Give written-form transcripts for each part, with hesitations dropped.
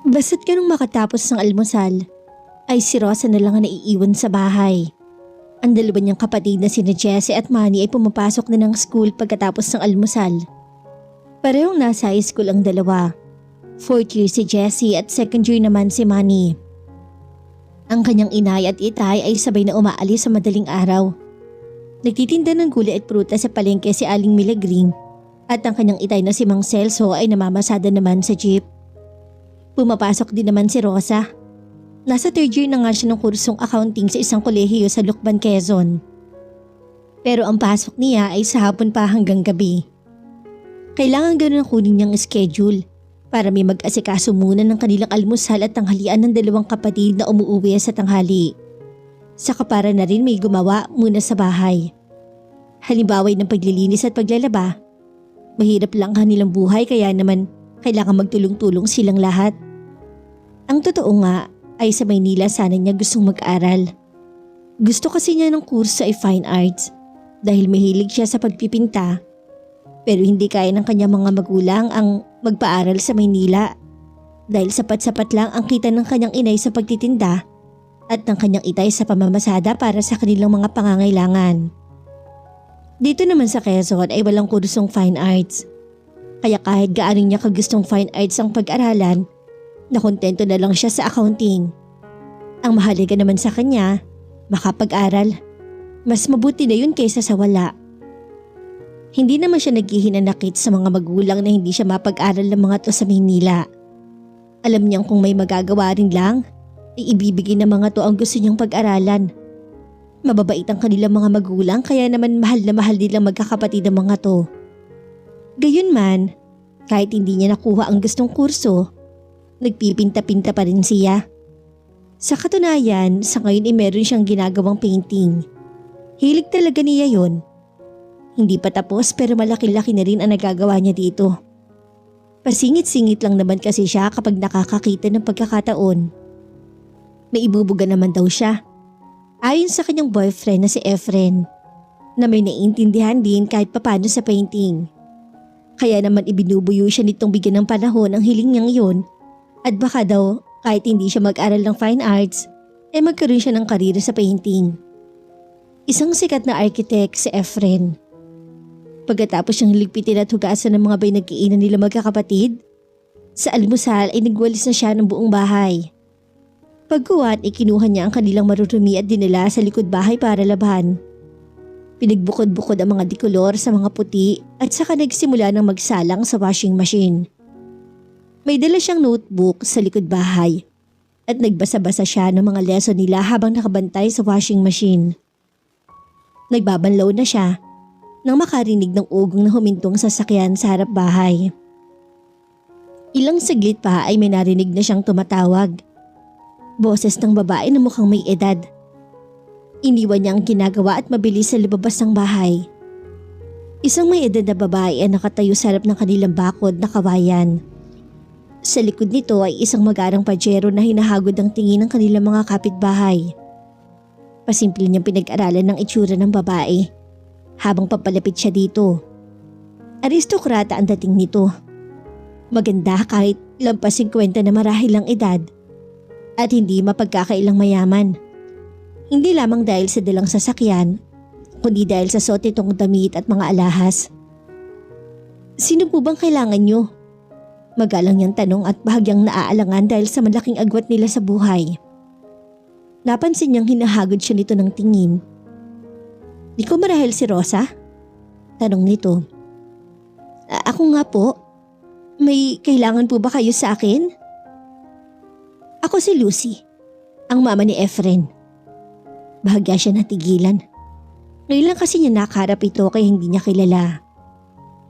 Basta't ganung makatapos ng almusal, ay si Rosa na lang ang naiiwan sa bahay. Ang dalawa niyang kapatid na sina Jessie at Manny ay pumapasok na ng school pagkatapos ng almusal. Parehong nasa high school ang dalawa. 4th year si Jessie at 2nd year naman si Manny. Ang kanyang inay at itay ay sabay na umaalis sa madaling araw. Nagtitinda ng gulay at prutas sa palengke si Aling Milagring at ang kanyang itay na si Mang Celso ay namamasada naman sa jeep. Pumapasok din naman si Rosa. Nasa 3rd year na nga siya ng kursong accounting sa isang kolehiyo sa Lucban, Quezon. Pero ang pasok niya ay sa hapon pa hanggang gabi. Kailangan ganoon ang kunin niyang schedule para may mag-asikaso muna ng kanilang almusal at tanghalian ng dalawang kapatid na umuuwi sa tanghali. Saka para na rin may gumawa muna sa bahay. Halimbawa ng paglilinis at paglalaba. Mahirap lang kanilang buhay kaya naman kailangan magtulong-tulong silang lahat. Ang totoo nga ay sa Maynila sana niya gustong mag-aral. Gusto kasi niya ng kurso ay fine arts dahil mahilig siya sa pagpipinta. Pero hindi kaya ng kanyang mga magulang ang magpaaral sa Maynila dahil sapat-sapat lang ang kita ng kanyang inay sa pagtitinda at ng kanyang itay sa pamamasada para sa kanilang mga pangangailangan. Dito naman sa Quezon ay walang kursong fine arts. Kaya kahit gaano niya kagustong fine arts ang pag-aralan, nakontento na lang siya sa accounting. Ang mahalaga naman sa kanya, makapag-aral. Mas mabuti na yun kaysa sa wala. Hindi naman siya naghihinanakit sa mga magulang na hindi siya mapag-aral ng mga to sa Maynila. Alam niyang kung may magagawa rin lang, ay ibibigay ng mga to ang gusto niyang pag-aralan. Mababait ang kanilang mga magulang kaya naman mahal na mahal nilang magkakapatid ang mga to. Gayunman, kahit hindi niya nakuha ang gustong kurso, nagpipinta-pinta pa rin siya. Sa katunayan, sa ngayon ay meron siyang ginagawang painting. Hilig talaga niya yon. Hindi pa tapos pero malaki-laki na rin ang nagagawa niya dito. Pasingit-singit lang naman kasi siya kapag nakakakita ng pagkakataon. May ibubuga naman daw siya. Ayon sa kanyang boyfriend na si Efren, na may naiintindihan din kahit papano sa painting. Kaya naman ibinubuyo siya nitong bigyan ng panahon ang hiling niyang yun at baka daw kahit hindi siya mag-aral ng fine arts, ay magkaroon siya ng karera sa painting. Isang sikat na architect si Efren. Pagkatapos siyang ligpitin at hugasan ng mga pinagkainan nila magkakapatid, sa almusal ay nagwalis na siya ng buong bahay. Pagkuhat ay kinuha niya ang kanilang marurumi at dinala sa likod bahay para laban. Pinagbukod-bukod ang mga dikolor sa mga puti at saka nagsimula ng magsalang sa washing machine. May dala siyang notebook sa likod bahay at nagbasa-basa siya ng mga lesson nila habang nakabantay sa washing machine. Nagbabanlaw na siya nang makarinig ng ugong na humintong sasakyan sa harap bahay. Ilang saglit pa ay may narinig na siyang tumatawag. Boses ng babae na mukhang may edad. Iniwan niya ang ginagawa at mabilis sa lumabas ng bahay. Isang may edad na babae ang nakatayo sa harap ng kanilang bakod na kawayan. Sa likod nito ay isang magarang pajero na hinahagod ang tingin ng kanilang mga kapitbahay. Pasimple niyang pinag-aralan ng itsura ng babae habang papalapit siya dito. Aristokrata ang dating nito. Maganda kahit lampas 50 na marahil ang edad at hindi mapagkakailang mayaman. Hindi lamang dahil sa dalang sasakyan, kundi dahil sa suot nitong damit at mga alahas. Sino po bang kailangan niyo? Magalang niyang tanong at bahagyang naaalangan dahil sa malaking agwat nila sa buhay. Napansin niyang hinahagod siya nito ng tingin. Di ko marahil si Rosa? Tanong nito. Ako nga po. May kailangan po ba kayo sa akin? Ako si Lucy, ang mama ni Efren. Bahagya siya natigilan. Ngayon lang kasi niya nakaharap ito kaya hindi niya kilala.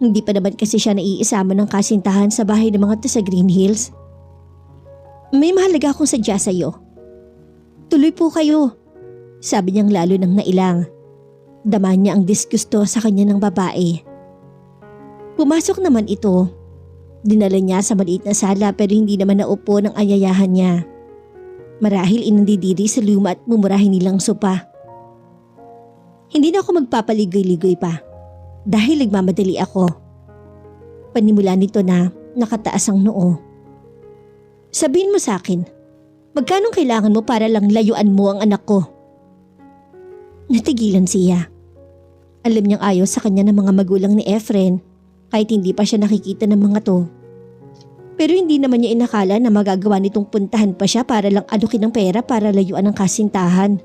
Hindi pa naman kasi siya naiisama ng kasintahan sa bahay ng mga to sa Green Hills. May mahalaga akong sadya sa iyo. Tuloy po kayo, sabi niyang lalo nang nailang. Dama niya ang disgusto sa kanya ng babae. Pumasok naman ito. Dinala niya sa maliit na sala pero hindi naman naupo ng ayayahan niya. Marahil inandidiri sa luma at mumurahin nilang sopa. Hindi na ako magpapaligoy-ligoy pa. dahil nagmamadali ako. Panimula nito na nakataas ang noo. Sabihin mo sa akin, magkano kailangan mo para lang layuan mo ang anak ko? Natigilan siya. Alam niyang ayaw sa kanya ng mga magulang ni Efren kahit hindi pa siya nakikita ng mga to. Pero hindi naman niya inakala na magagawa nitong puntahan pa siya para lang alukin ng pera para layuan ang kasintahan.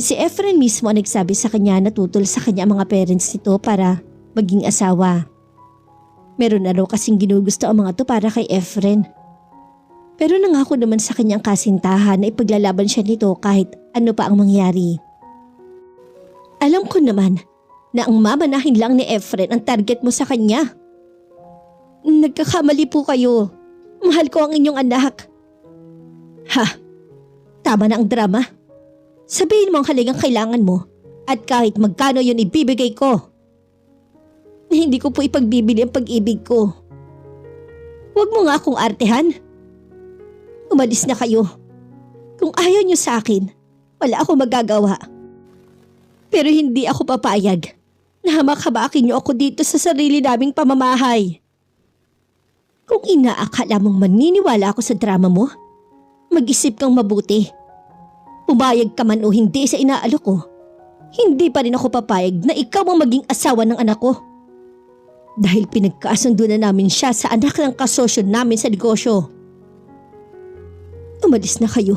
Si Efren mismo ang nagsabi sa kanya na tutol sa kanya ang mga parents nito para maging asawa. Meron na raw kasing ginugusto ang mga to para kay Efren. Pero nangako naman sa kanyang kasintahan na ipaglalaban siya nito kahit ano pa ang mangyari. Alam ko naman na ang mamanahin lang ni Efren ang target mo sa kanya. Nagkakamali po kayo. Mahal ko ang inyong anak. Ha? Tama na ang drama. Sabihin mo ang halagang kailangan mo at kahit magkano yun ibibigay ko. Hindi ko po ipagbibili ang pag-ibig ko. Huwag mo nga akong artehan. Umalis na kayo. Kung ayaw niyo sa akin, wala akong magagawa. Pero hindi ako papayag na hamak-hamakin niyo ako dito sa sarili naming pamamahay. Kung inaakala mong maniniwala ako sa drama mo, mag-isip kang mabuti. Pumayag ka man o hindi sa inaalok ko, hindi pa rin ako papayag na ikaw ang maging asawa ng anak ko. Dahil pinagkasundo na namin siya sa anak ng kasosyo namin sa negosyo. Umalis na kayo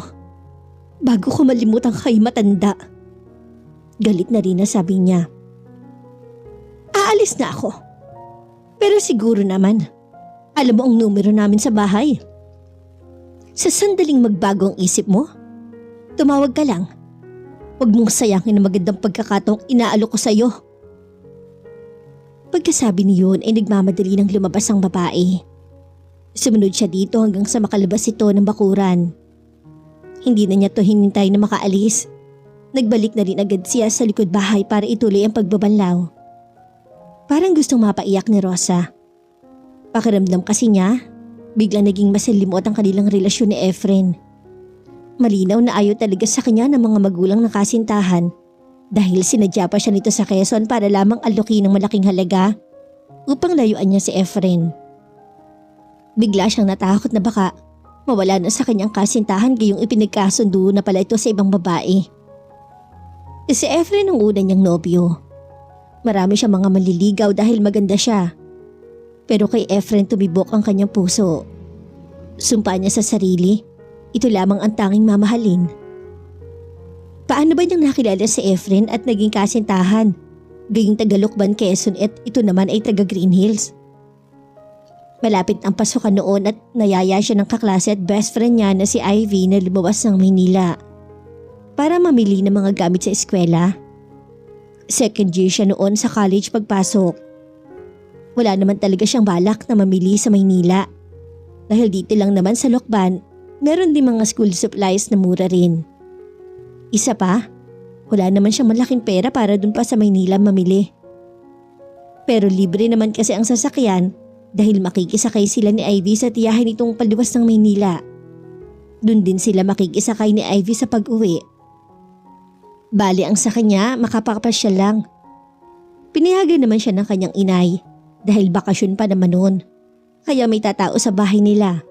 bago ko malimutan kayo matanda. Galit na rin na sabi niya. Aalis na ako. Pero siguro naman, alam mo ang numero namin sa bahay. Sa sandaling magbago ang isip mo, tumawag ka lang. Huwag mong sayangin ang magandang pagkakataong inaalok ko sa iyo. Pagkasabi niyon ay nagmamadali ng lumabas ang babae. Sumunod siya dito hanggang sa makalabas ito ng bakuran. Hindi na niya to hinintay na makaalis. Nagbalik na rin agad siya sa likod bahay para ituloy ang pagbabanlaw. Parang gustong mapaiyak ni Rosa. Pakiramdam kasi niya, biglang naging masalimuot ang kanilang relasyon ni Efren. Malinaw na ayaw talaga sa kanya ng mga magulang na kasintahan dahil sinadya pa siya nito sa Quezon para lamang alokin ng malaking halaga upang layuan niya si Efren. Bigla siyang natakot na baka mawala na sa kanyang kasintahan gayong ipinagkasundo na pala ito sa ibang babae. Si Efren ang una niyang nobyo. Marami siyang mga maliligaw dahil maganda siya. Pero kay Efren tumibok ang kanyang puso. Sumpa niya sa sarili, ito lamang ang tanging mamahalin. Paano ba niyang nakilala si Efren at naging kasintahan? Gayong taga Lucban, Quezon at ito naman ay taga Green Hills. Malapit ang pasukan noon at nayaya siya ng kaklase at best friend niya na si Ivy na lumabas ng Maynila para mamili ng mga gamit sa eskwela. Second year siya noon sa college pagpasok. Wala naman talaga siyang balak na mamili sa Maynila. Dahil dito lang naman sa Lucban, meron din mga school supplies na mura rin. Isa pa, wala naman siyang malaking pera para dun pa sa Maynila mamili. Pero libre naman kasi ang sasakyan dahil makikisakay sila ni Ivy sa tiyahin nitong paluwas ng Maynila. Dun din sila makikisakay ni Ivy sa pag-uwi. Bali ang sa kanya, makapapasya lang. Pinayagan naman siya ng kanyang inay. Dahil bakasyon pa naman noon, kaya may tatao sa bahay nila.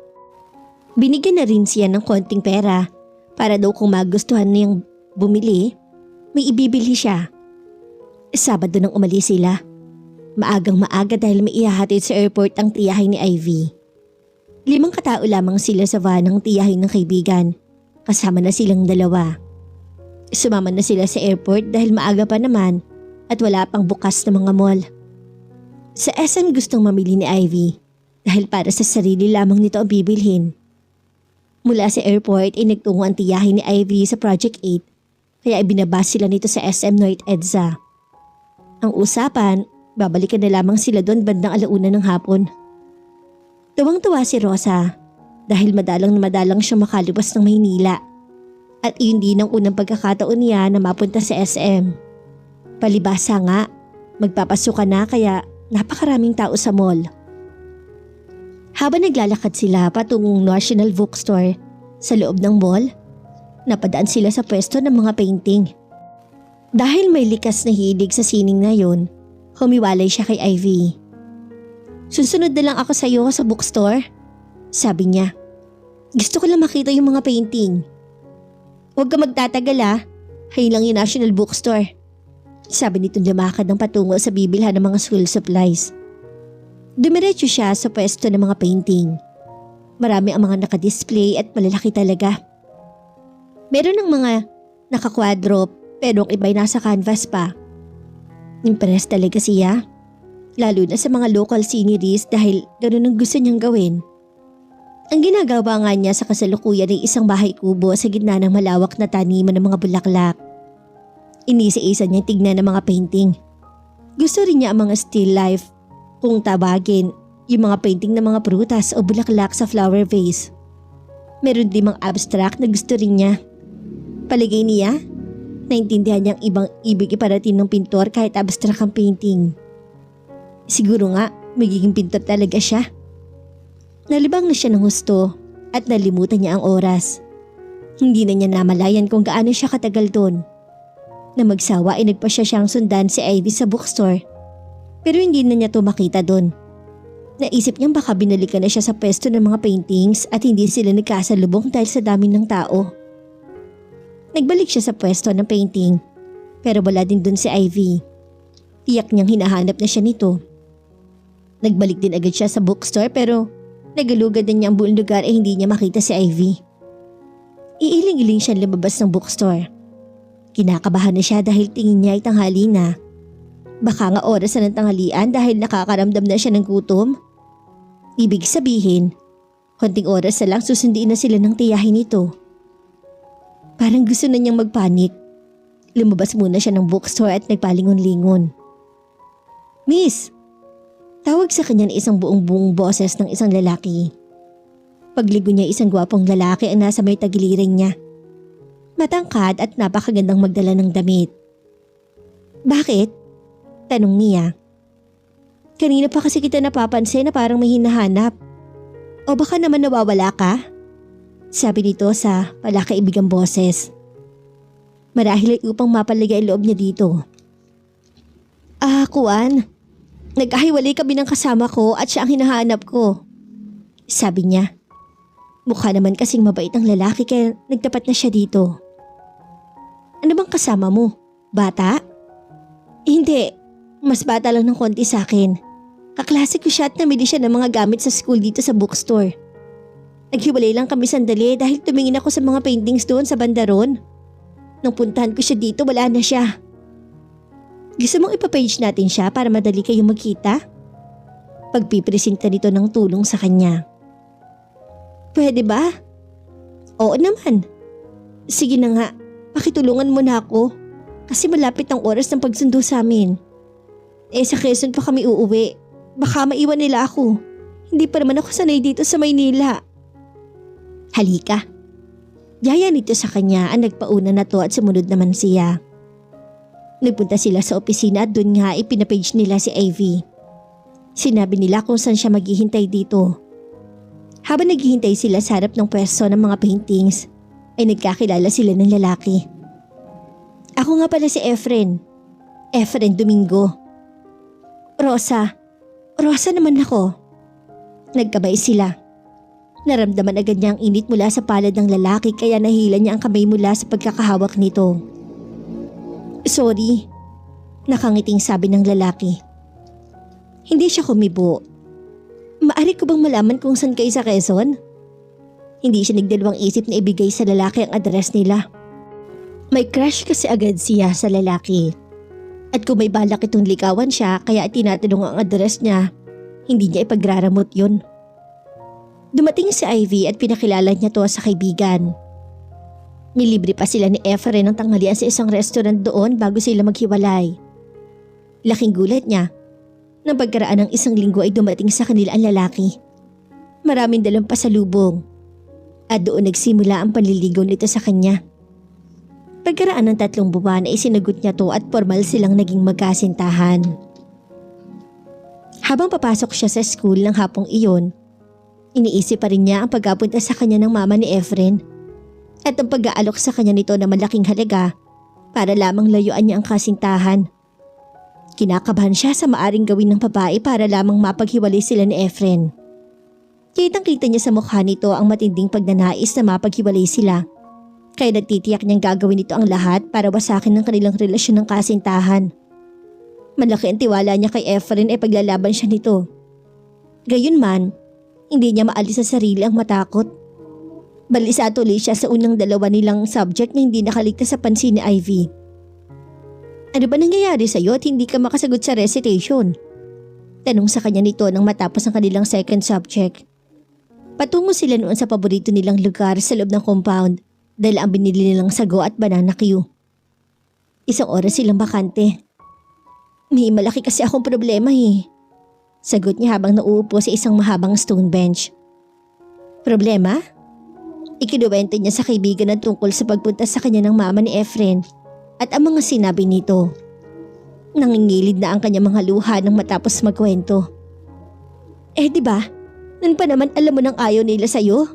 Binigyan na rin siya ng konting pera para daw kung magustuhan niyang bumili, may ibibili siya. Sabado nang umalis sila. Maagang maaga dahil may ihahatid sa airport ang tiyahin ni Ivy. 5 katao lamang sila sa van ng tiyahin ng kaibigan, kasama na silang 2. Sumama na sila sa airport dahil maaga pa naman at wala pang bukas na mga mall. Sa SM gustong mamili ni Ivy dahil para sa sarili lamang nito ang bibilhin. Mula sa airport ay nagtungo ang tiyahin ni Ivy sa Project 8 kaya ibinabas sila nito sa SM North EDSA. Ang usapan, babalikan na lamang sila doon bandang 1:00 ng hapon. Tuwang-tuwa si Rosa dahil madalang siyang makalabas ng Maynila at iyon din ang unang pagkakataon niya na mapunta sa SM. Palibasa nga, magpapasukan na kaya napakaraming tao sa mall. Habang naglalakad sila patungong National Bookstore sa loob ng mall, napadaan sila sa pwesto ng mga painting. Dahil may likas na hilig sa sining na yon, Humiwalay siya kay Ivy. Susunod na lang ako sa iyo sa bookstore, sabi niya. Gusto ko lang makita yung mga painting. Huwag ka magtatagal Hay lang yung National Bookstore, sabi nitong lumakad ng patungo sa bibilhan ng mga school supplies. Dumiretso siya sa pwesto ng mga painting. Marami ang mga nakadisplay at malalaki talaga. Meron ng mga nakakwadro pero ang iba'y nasa canvas pa. Impressed talaga siya, lalo na sa mga local sceneries dahil ganun ang gusto niyang gawin. Ang ginagawa nga niya sa kasalukuyan ay isang bahay kubo sa gitna ng malawak na taniman ng mga bulaklak. Inisa-isa niyang tignan ang mga painting. Gusto rin niya ang mga still life, kung tawagin, yung mga painting ng mga prutas o bulaklak sa flower vase. Meron din mga abstract na gusto rin niya. Palagay niya, naintindihan niyang ibang ibig iparating ng pintor kahit abstract ang painting. Siguro nga, magiging pintor talaga siya. Nalibang na siya ng husto at nalimutan niya ang oras. Hindi na niya namalayan kung gaano siya katagal doon. Na magsawa ay nagpasya siyang sundan si Ivy sa bookstore. Pero hindi na niya to makita doon. Naisip niyang baka binalikan na siya sa pwesto ng mga paintings at hindi sila nagkasalubong dahil sa dami ng tao. Nagbalik siya sa pwesto ng painting pero wala din doon si Ivy. Tiyak niyang hinahanap na siya nito. Nagbalik din agad siya sa bookstore pero nagalugad na niya ang buong lugar ay hindi niya makita si Ivy. Iiling-iling siya lumabas ng bookstore. Kinakabahan na siya dahil tingin niya ay tanghali na. Baka nga oras na ng tanghalian dahil nakakaramdam na siya ng gutom. Ibig sabihin, konting oras na lang susundiin na sila ng tiyahin nito. Parang gusto na niyang magpanik. Lumabas muna siya ng bookstore at nagpalingon-lingon. Miss! Tawag sa kanya ng isang buong-buong boses ng isang lalaki. Pagligo niya isang gwapong lalaki ang nasa may tagiliran niya. Matangkad at napakagandang magdala ng damit. Bakit? Tanong niya. Kanina pa kasi kita napapansin na parang may hinahanap. O baka naman nawawala ka? Sabi nito sa palakaibigang boses. Marahil ay upang mapaligay ang loob niya dito. Kuwan. Nagkahiwalay kami ng kasama ko at siya ang hinahanap ko. Sabi niya. Mukha naman kasing mabait ang lalaki kaya nagtapat na siya dito. Ano bang kasama mo? Bata? Hindi. Mas bata lang ng konti sa akin. Kaklase ko siya at namili siya ng mga gamit sa school dito sa bookstore. Naghiwalay lang kami sandali dahil tumingin ako sa mga paintings doon sa bandaron. Nung puntahan ko siya dito, wala na siya. Gusto mong ipapage natin siya para madali kayong magkita? Pagpipresenta nito ng tulong sa kanya. Pwede ba? Oo naman. Sige na nga, pakitulungan mo na ako. Kasi malapit ang oras ng pagsundo sa amin. Sa Quezon pa kami uuwi. Baka maiwan nila ako. Hindi pa naman ako sanay dito sa Maynila. Halika. Yaya nito sa kanya ang nagpauna na to at sumunod naman siya. Nagpunta sila sa opisina at doon nga ipinapage nila si Ivy. Sinabi nila kung saan siya maghihintay dito. Habang naghihintay sila sa harap ng pwesto ng mga paintings, ay nagkakilala sila ng lalaki. Ako nga pala si Efren. Efren Domingo. Rosa. Rosa naman ako. Nagkabay sila. Naramdaman agad niya ang init mula sa palad ng lalaki kaya nahila niya ang kamay mula sa pagkakahawak nito. Sorry. Nakangiting sabi ng lalaki. Hindi siya kumibo. Maari ko bang malaman kung saan kayo sa Quezon? Hindi siya nagdalawang isip na ibigay sa lalaki ang address nila. May crush kasi agad siya sa lalaki. At kung may balak itong likawan siya kaya tinatanong ang address niya, hindi niya ipagraramot yun. Dumating si Ivy at pinakilala niya to sa kaibigan. Nilibre pa sila ni Efren ng tanghalian sa isang restaurant doon bago sila maghiwalay. Laking gulat niya. Nang pagkaraan ng isang linggo ay dumating sa kanila ang lalaki. Maraming dalang pasalubong. At doon nagsimula ang panliligaw nito sa kanya. Pagkaraan ng 3 buwan ay sinagot niya to at formal silang naging magkasintahan. Habang papasok siya sa school ng hapong iyon, iniisip pa rin niya ang pagkapunta sa kanya ng mama ni Efren at ang pag-aalok sa kanya nito na malaking halaga para lamang layuan niya ang kasintahan. Kinakabahan siya sa maaring gawin ng babae para lamang mapaghiwalay sila ni Efren. Kitang-kita niya sa mukha nito ang matinding pagnanais na mapaghiwalay sila. Kaya nagtitiyak niyang gagawin nito ang lahat para wasakin ng kanilang relasyon ng kasintahan. Malaki ang tiwala niya kay Efren ay paglalaban siya nito. Gayunman, hindi niya maalis sa sarili ang matakot. Balisa tuloy siya sa unang dalawa nilang subject na hindi nakaligtas sa pansin ni Ivy. Ano ba nangyayari sa'yo at hindi ka makasagot sa recitation? Tanong sa kanya nito nang matapos ang kanilang second subject. Patungo sila noon sa paborito nilang lugar sa loob ng compound dahil ang binili nilang sago at banana Q. Isang oras silang bakante. May malaki kasi akong problema eh. Sagot niya habang nauupo sa isang mahabang stone bench. Problema? Ikinuwento niya sa kaibigan na tungkol sa pagpunta sa kanya ng mama ni Efren at ang mga sinabi nito. Nangingilid na ang kanyang mga luha nang matapos magkwento. Diba? Nun pa naman alam mo nang ayaw nila sa'yo?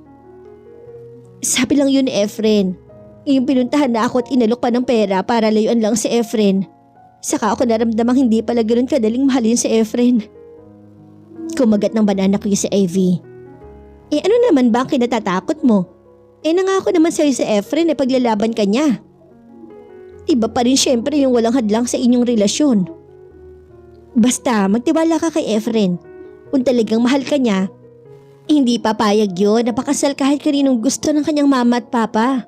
Sabi lang yun ni Efren. Yung pinuntahan na ako at inalok pa ng pera para layuan lang si Efren. Saka ako naramdamang hindi pala ganoon kadaling mahalin si Efren. Kumagat ng banana Q si Ivy. Ano naman ba ang kinatatakot mo? Nangako naman sa'yo si Efren paglalaban ka niya. Iba pa rin syempre yung walang hadlang sa inyong relasyon. Basta magtiwala ka kay Efren. Kung talagang mahal ka niya, hindi papayag yun na pakasal kahit kaninong gusto ng kanyang mama at papa.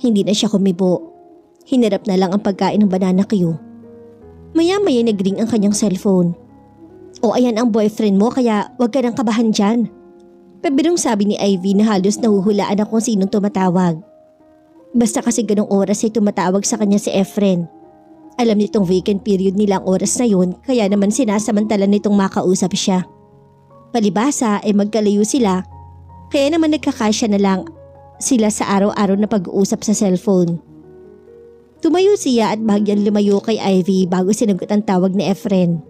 Hindi na siya kumibo. Hinarap na lang ang pagkain ng banana Q. Maya-maya nagring ang kanyang cellphone. O ayan ang boyfriend mo kaya wag ka nang kabahan dyan. Pabirong sabi ni Ivy na halos nahuhulaan na kung sinong tumatawag. Basta kasi ganong oras ay tumatawag sa kanya si Efren. Alam nitong vacant period nila ang oras na yun kaya naman sinasamantala nitong makausap siya. Palibasa ay magkalayo sila kaya naman nagkakasya na lang sila sa araw-araw na pag-uusap sa cellphone. Tumayo siya at bahagyang lumayo kay Ivy bago sinagot ang tawag ni Efren.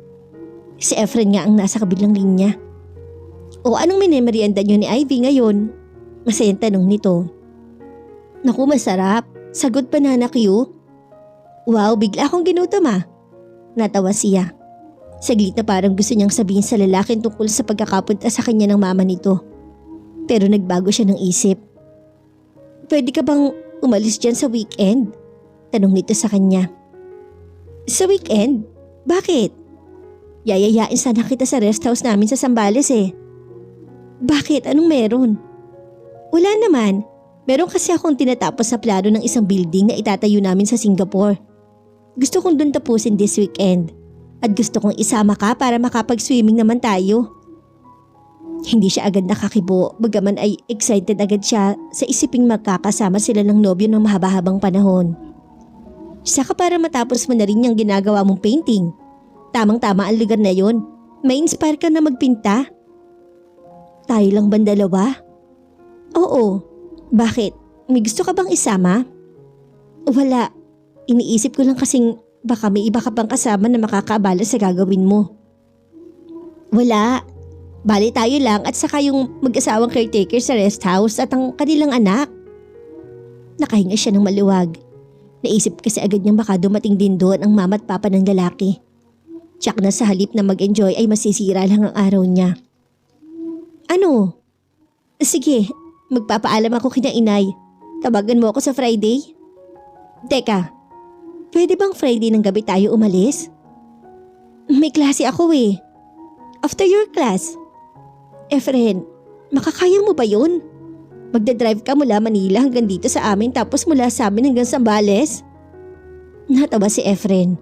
Si Efren nga ang nasa kabilang linya. O anong minemerienda niyo ni Ivy ngayon? Masayang tanong nito. Naku, masarap. Sagot banana Q. Wow, bigla akong ginutom ah. Natawa siya. Saglit na parang gusto niyang sabihin sa lalaki tungkol sa pagkakapunta sa kanya ng mama nito. Pero nagbago siya ng isip. Pwede ka bang umalis dyan sa weekend? Tanong nito sa kanya. Sa weekend? Bakit? Yayayain sana kita sa rest house namin sa Zambales eh. Bakit? Anong meron? Wala naman. Meron kasi akong tinatapos sa plano ng isang building na itatayo namin sa Singapore. Gusto kong doon tapusin this weekend. At gusto kong isama ka para makapag-swimming naman tayo. Hindi siya agad nakakibo, bagaman ay excited agad siya sa isiping magkakasama sila ng nobyo ng mahaba-habang panahon. Saka para matapos mo na rin yung ginagawa mong painting. Tamang-tama ang lugar na yon. May inspire ka na magpinta. Tayo lang ba dalawa? Oo. Bakit? May gusto ka bang isama? Wala. Iniisip ko lang kasing baka may iba ka pang kasama na makakaabala sa gagawin mo. Wala. Bali tayo lang at saka yung mag-asawang caretaker sa rest house at ang kanilang anak. Nakahinga siya ng maluwag. Naisip kasi agad niyang baka dumating din doon ang mama at papa ng lalaki. Tsak na sa halip na mag-enjoy ay masisira lang ang araw niya. Ano? Sige, magpapaalam ako kina inay. Tawagan mo ako sa Friday? Teka, pwede bang Friday ng gabi tayo umalis? May klase ako eh. After your class. Efren, makakaya mo ba yun? Magdadrive ka mula Manila hanggang dito sa amin tapos mula sa amin hanggang Zambales? Natawa si Efren.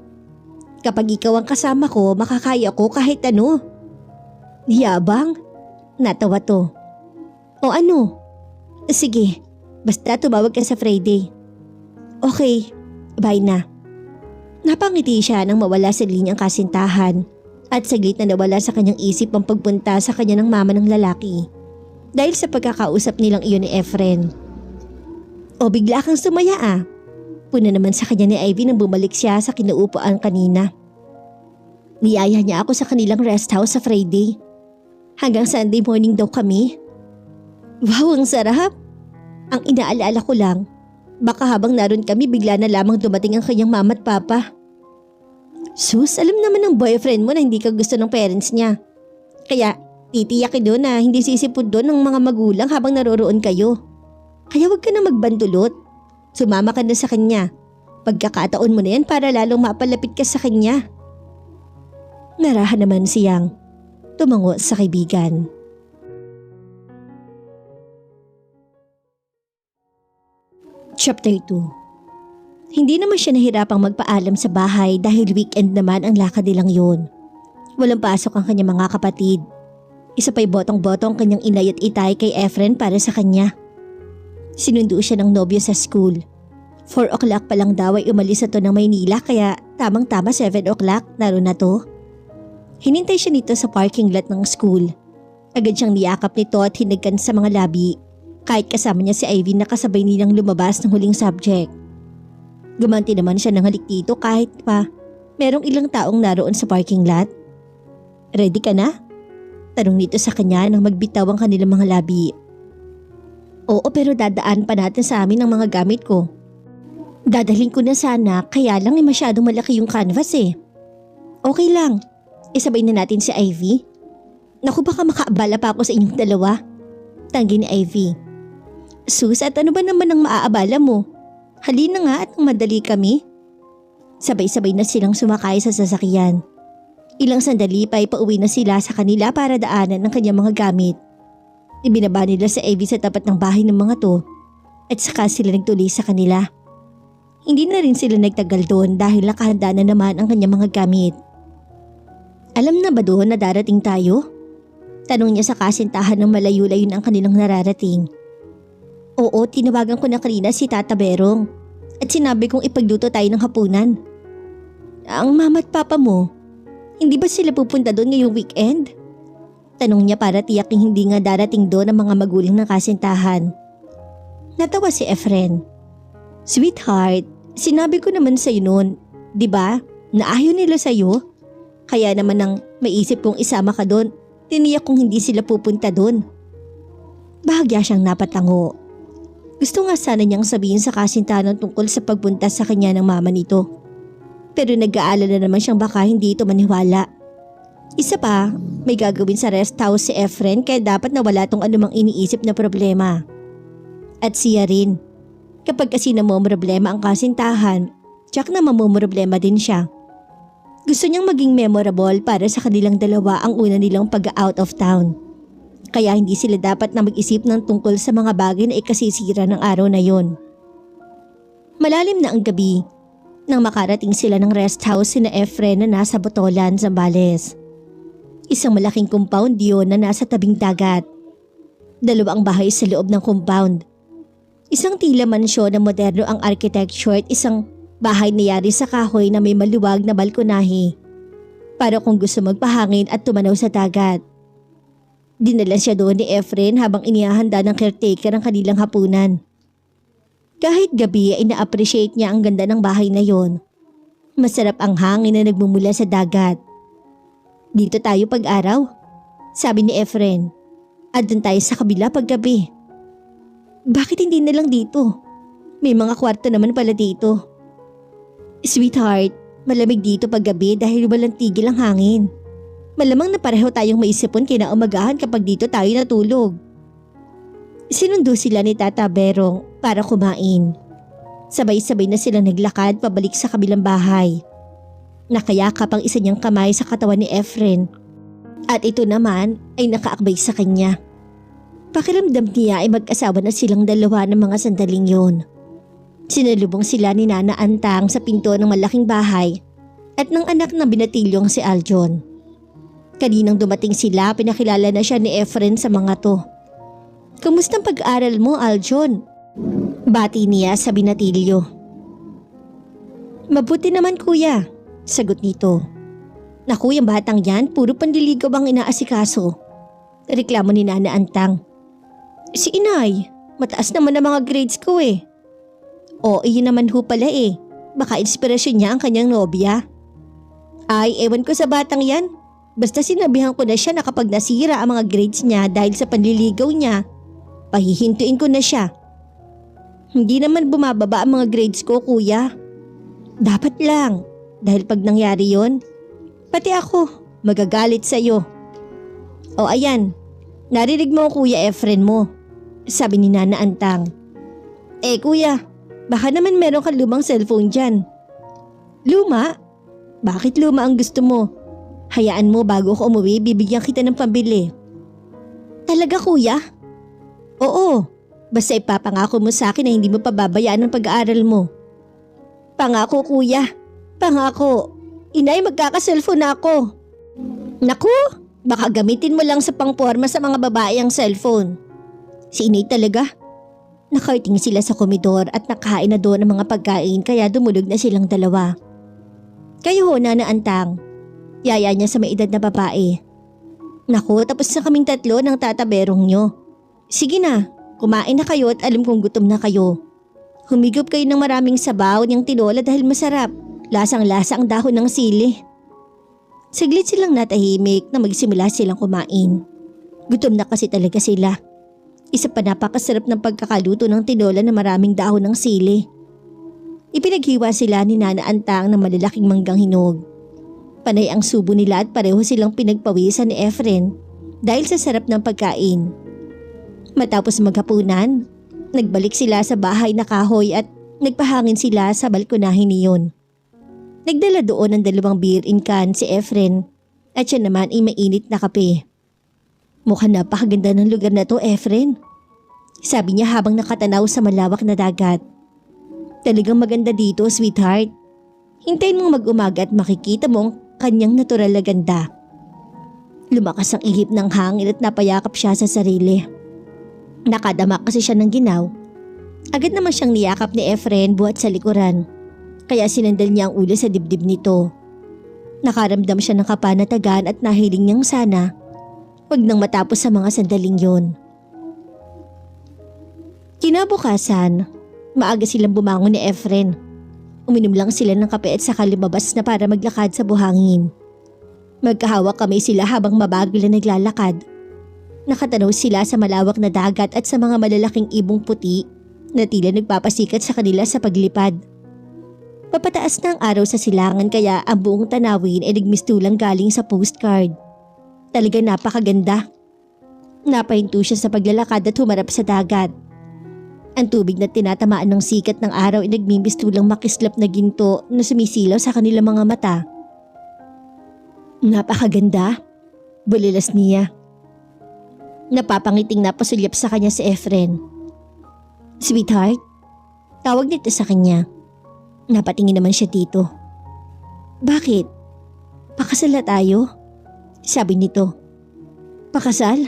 Kapag ikaw ang kasama ko, makakaya ko kahit ano. Yabang? Natawa to. O ano? Sige, basta tumawag ka sa Friday. Okay, bye na. Napangiti siya nang mawala sa linyang kasintahan at saglit na nawala sa kanyang isip ang pagpunta sa kanya ng mama ng lalaki dahil sa pagkakausap nilang iyon ni Efren. O bigla kang sumaya ah. Puna naman sa kanya ni Ivy nang bumalik siya sa kinaupuan kanina. Niyaya niya ako sa kanilang rest house sa Friday. Hanggang Sunday morning daw kami. Wow, ang sarap! Ang inaalala ko lang, baka habang naroon kami bigla na lamang dumating ang kanyang mama at papa. Sus, alam naman ng boyfriend mo na hindi ka gusto ng parents niya. Kaya titiyakin doon na hindi sisipod doon ng mga magulang habang naroroon kayo. Kaya wag ka na magbandulot. Sumama ka na sa kanya. Pagkakataon mo na yan para lalong mapalapit ka sa kanya. Narahan naman siyang tumango sa kaibigan. Chapter 2. Hindi naman siya nahirapang magpaalam sa bahay dahil weekend naman ang lakad nilang yun. Walang pasok ang kanyang mga kapatid. Isa pa'y botong-botong kanyang inay at itay kay Efren para sa kanya. Sinundo siya ng nobyo sa school. 4 o'clock pa lang daw ay umalis ito ng Maynila kaya tamang-tama 7 o'clock naroon na to. Hinintay siya nito sa parking lot ng school. Agad siyang niyakap nito at hinagkan sa mga labi kahit kasama niya si Ivy na kasabay nilang lumabas ng huling subject. Gumanti naman siya ng halik dito kahit pa merong ilang taong naroon sa parking lot. Ready ka na? Tanong nito sa kanya nang magbitaw ang kanilang mga labi. Oo, pero dadaan pa natin sa amin ang mga gamit ko. Dadalhin ko na sana kaya lang ay masyadong malaki yung canvas eh. Okay lang, isabay na natin si Ivy. Naku, baka makaabala pa ako sa inyong dalawa. Tanggi ni Ivy. Sus, at ano ba naman ang maaabala mo? Halina nga at madali kami. Sabay-sabay na silang sumakay sa sasakyan. Ilang sandali pa ay pauwi na sila sa kanila para daanan ng kanyang mga gamit. Ibinaba nila si Ivy sa tapat ng bahay ng mga to at saka sila nagtuloy sa kanila. Hindi na rin sila nagtagal doon dahil nakahanda na naman ang kanyang mga gamit. Alam na ba doon na darating tayo? Tanong niya sa kasintahan ng malayo-layo ang kanilang nararating. Oo, tinawagan ko na kanina si Tata Berong at sinabi kong ipagluto tayo ng hapunan. Ang mama at papa mo, hindi ba sila pupunta doon ngayong weekend? Tanong niya para tiyaking hindi nga darating doon ang mga magulang ng kasintahan. Natawa si Efren. Sweetheart, sinabi ko naman sa'yo noon, di ba? Na ayaw nila sa'yo. Kaya naman nang maisip kong isama ka doon, tiniyak kong hindi sila pupunta doon. Bahagya siyang napatango. Gusto nga sana niyang sabihin sa kasintahan tungkol sa pagpunta sa kanya ng mama nito. Pero nag-aalala naman siyang baka hindi ito maniwala. Isa pa, may gagawin sa rest house si Efren kaya dapat na wala tong anumang iniisip na problema. At siya rin. Kapag kasi namomroblema ang kasintahan, tsak na mamomroblema din siya. Gusto niyang maging memorable para sa kanilang dalawa ang una nilang pag-out of town. Kaya hindi sila dapat na mag-isip ng tungkol sa mga bagay na ikasisira ng araw na yon. Malalim na ang gabi nang makarating sila ng rest house sina Efren na nasa Botolan, Zambales. Isang malaking compound yun na nasa tabing dagat. 2 ang bahay sa loob ng compound. Isang tila mansyon na moderno ang architecture at isang bahay na yari sa kahoy na may maluwag na balkonahe. Para kung gusto magpahangin at tumanaw sa dagat. Dinala siya doon ni Efren habang inihahanda ng caretaker ang kanilang hapunan. Kahit gabi ay na-appreciate niya ang ganda ng bahay na yon. Masarap ang hangin na nagmumula sa dagat. Dito tayo pag-araw, sabi ni Efren. At doon tayo sa kabila paggabi. Bakit hindi na lang dito? May mga kwarto naman pala dito. Sweetheart, malamig dito paggabi dahil walang tigil ang hangin. Malamang na pareho tayong maisipon kinaumagahan kapag dito tayo natulog. Sinundo sila ni Tata Berong para kumain. Sabay-sabay na sila naglakad pabalik sa kabilang bahay. Nakayakap ang isa niyang kamay sa katawan ni Efren at ito naman ay nakaakbay sa kanya. Pakiramdam niya ay mag-asawa na silang dalawa ng mga sandaling yon. Sinalubong sila ni Nana Antang sa pinto ng malaking bahay at ng anak na binatilyong si Aljon. Kaninang dumating sila, pinakilala na siya ni Efren sa mga to. Kamustang pag-aaral mo, Aljon? Bati niya sa binatilyo. Mabuti naman kuya, sagot nito. Naku, yung batang yan, puro panliligaw ang inaasikaso. Reklamo ni Nana Antang. Si inay, mataas naman ang mga grades ko eh. O, iyon naman ho pala eh. Baka inspirasyon niya ang kanyang nobya. Ay, ewan ko sa batang yan. Basta sinabihan ko na siya na kapag nasira ang mga grades niya dahil sa panliligaw niya, pahihintuin ko na siya. Hindi naman bumababa ang mga grades ko, kuya. Dapat lang. Dahil pag nangyari yon, pati ako magagalit sa'yo. O ayan, narinig mo ang Kuya Efren mo, sabi ni Nana Antang. Kuya, baka naman meron kang lumang cellphone dyan. Luma? Bakit luma ang gusto mo? Hayaan mo bago ko umuwi, bibigyan kita ng pambili. Talaga kuya? Oo, basta ipapangako mo sa akin na hindi mo pababayaan ang pag-aaral mo. Pangako kuya, pangako. Inay, magkaka-cellphone na ako. Naku, baka gamitin mo lang sa pangporma sa mga babae ang cellphone. Si Inay talaga. Nakarating sila sa komedor at nakain na doon ang mga pagkain kaya dumulog na silang dalawa. Kayo ho, Nana Antang. Yaya niya sa may edad na babae. Naku, tapos na kaming tatlo ng tataberong nyo. Sige na, kumain na kayo at alam kong gutom na kayo. Humigop kayo ng maraming sabaw niyang tinola dahil masarap. Lasang-lasa ang dahon ng sili. Saglit silang natahimik na magsimula silang kumain. Gutom na kasi talaga sila. Isa pa napakasarap ng pagkakaluto ng tinola na maraming dahon ng sili. Ipinaghiwa sila ni Nana Antang ng malalaking manggang hinog. Panay ang subo nila at pareho silang pinagpawisan ni Efren dahil sa sarap ng pagkain. Matapos maghapunan, nagbalik sila sa bahay na kahoy at nagpahangin sila sa balkonahin niyon. Nagdala doon ng 2 beer in can si Efren at siya naman ay mainit na kape. Mukhang napakaganda ng lugar na to, Efren. Sabi niya habang nakatanaw sa malawak na dagat. Talagang maganda dito, sweetheart. Hintayin mong mag-umaga at makikita mo ang kanyang natural na ganda. Lumakas ang ihip ng hangin at napayakap siya sa sarili. Nakadama kasi siya ng ginaw. Agad naman siyang niyakap ni Efren buhat sa likuran. Kaya sinandal niya ang ulo sa dibdib nito. Nakaramdam siya ng kapanatagan at nahiling niyang sana wag nang matapos sa mga sandaling yon. Kinabukasan, maaga silang bumangon ni Efren. Uminom lang sila ng kape at saka lumabas na para maglakad sa buhangin. Magkahawak kami sila habang mabagal na naglalakad. Nakatanaw sila sa malawak na dagat at sa mga malalaking ibong puti na tila nagpapasikat sa kanila sa paglipad. Papataas na ang araw sa silangan kaya ang buong tanawin ay nagmistulang galing sa postcard. Talaga napakaganda. Napahinto siya sa paglalakad at humarap sa dagat. Ang tubig na tinatamaan ng sikat ng araw ay nagmimistulang makislap na ginto na sumisilaw sa kanilang mga mata. Napakaganda, bulilas niya. Napapangiting napasulyap sa kanya si Efren. Sweetheart, tawag nito sa kanya. Napatingin naman siya dito. Bakit? Pakasal na tayo? Sabi nito. Pakasal?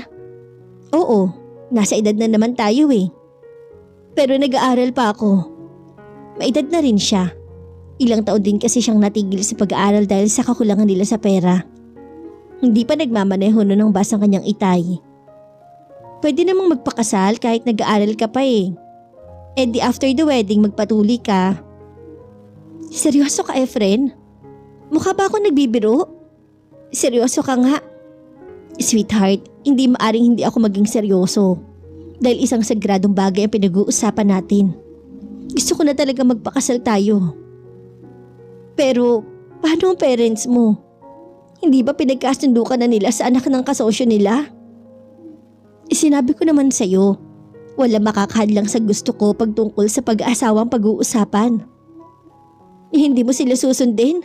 Oo, nasa edad na naman tayo eh. Pero nag-aaral pa ako. May edad na rin siya. Ilang taon din kasi siyang natigil sa pag-aaral dahil sa kakulangan nila sa pera. Hindi pa nagmamaneho noon ng bus ang kanyang itay. Pwede namang magpakasal kahit nag-aaral ka pa eh. And after the wedding magpatuloy ka. Seryoso ka, Efren? Mukha ba ako nagbibiro? Seryoso ka nga. Sweetheart, hindi maaring hindi ako maging seryoso. Dahil isang sagradong bagay ang pinag-uusapan natin. Gusto ko na talaga magpakasal tayo. Pero, paano ang parents mo? Hindi ba pinagkasundo ka na nila sa anak ng kasosyo nila? Sinabi ko naman sa'yo, wala makakahadlang sa gusto ko pagtungkol sa pag-aasawang pag-uusapan. Hindi mo sila susundin?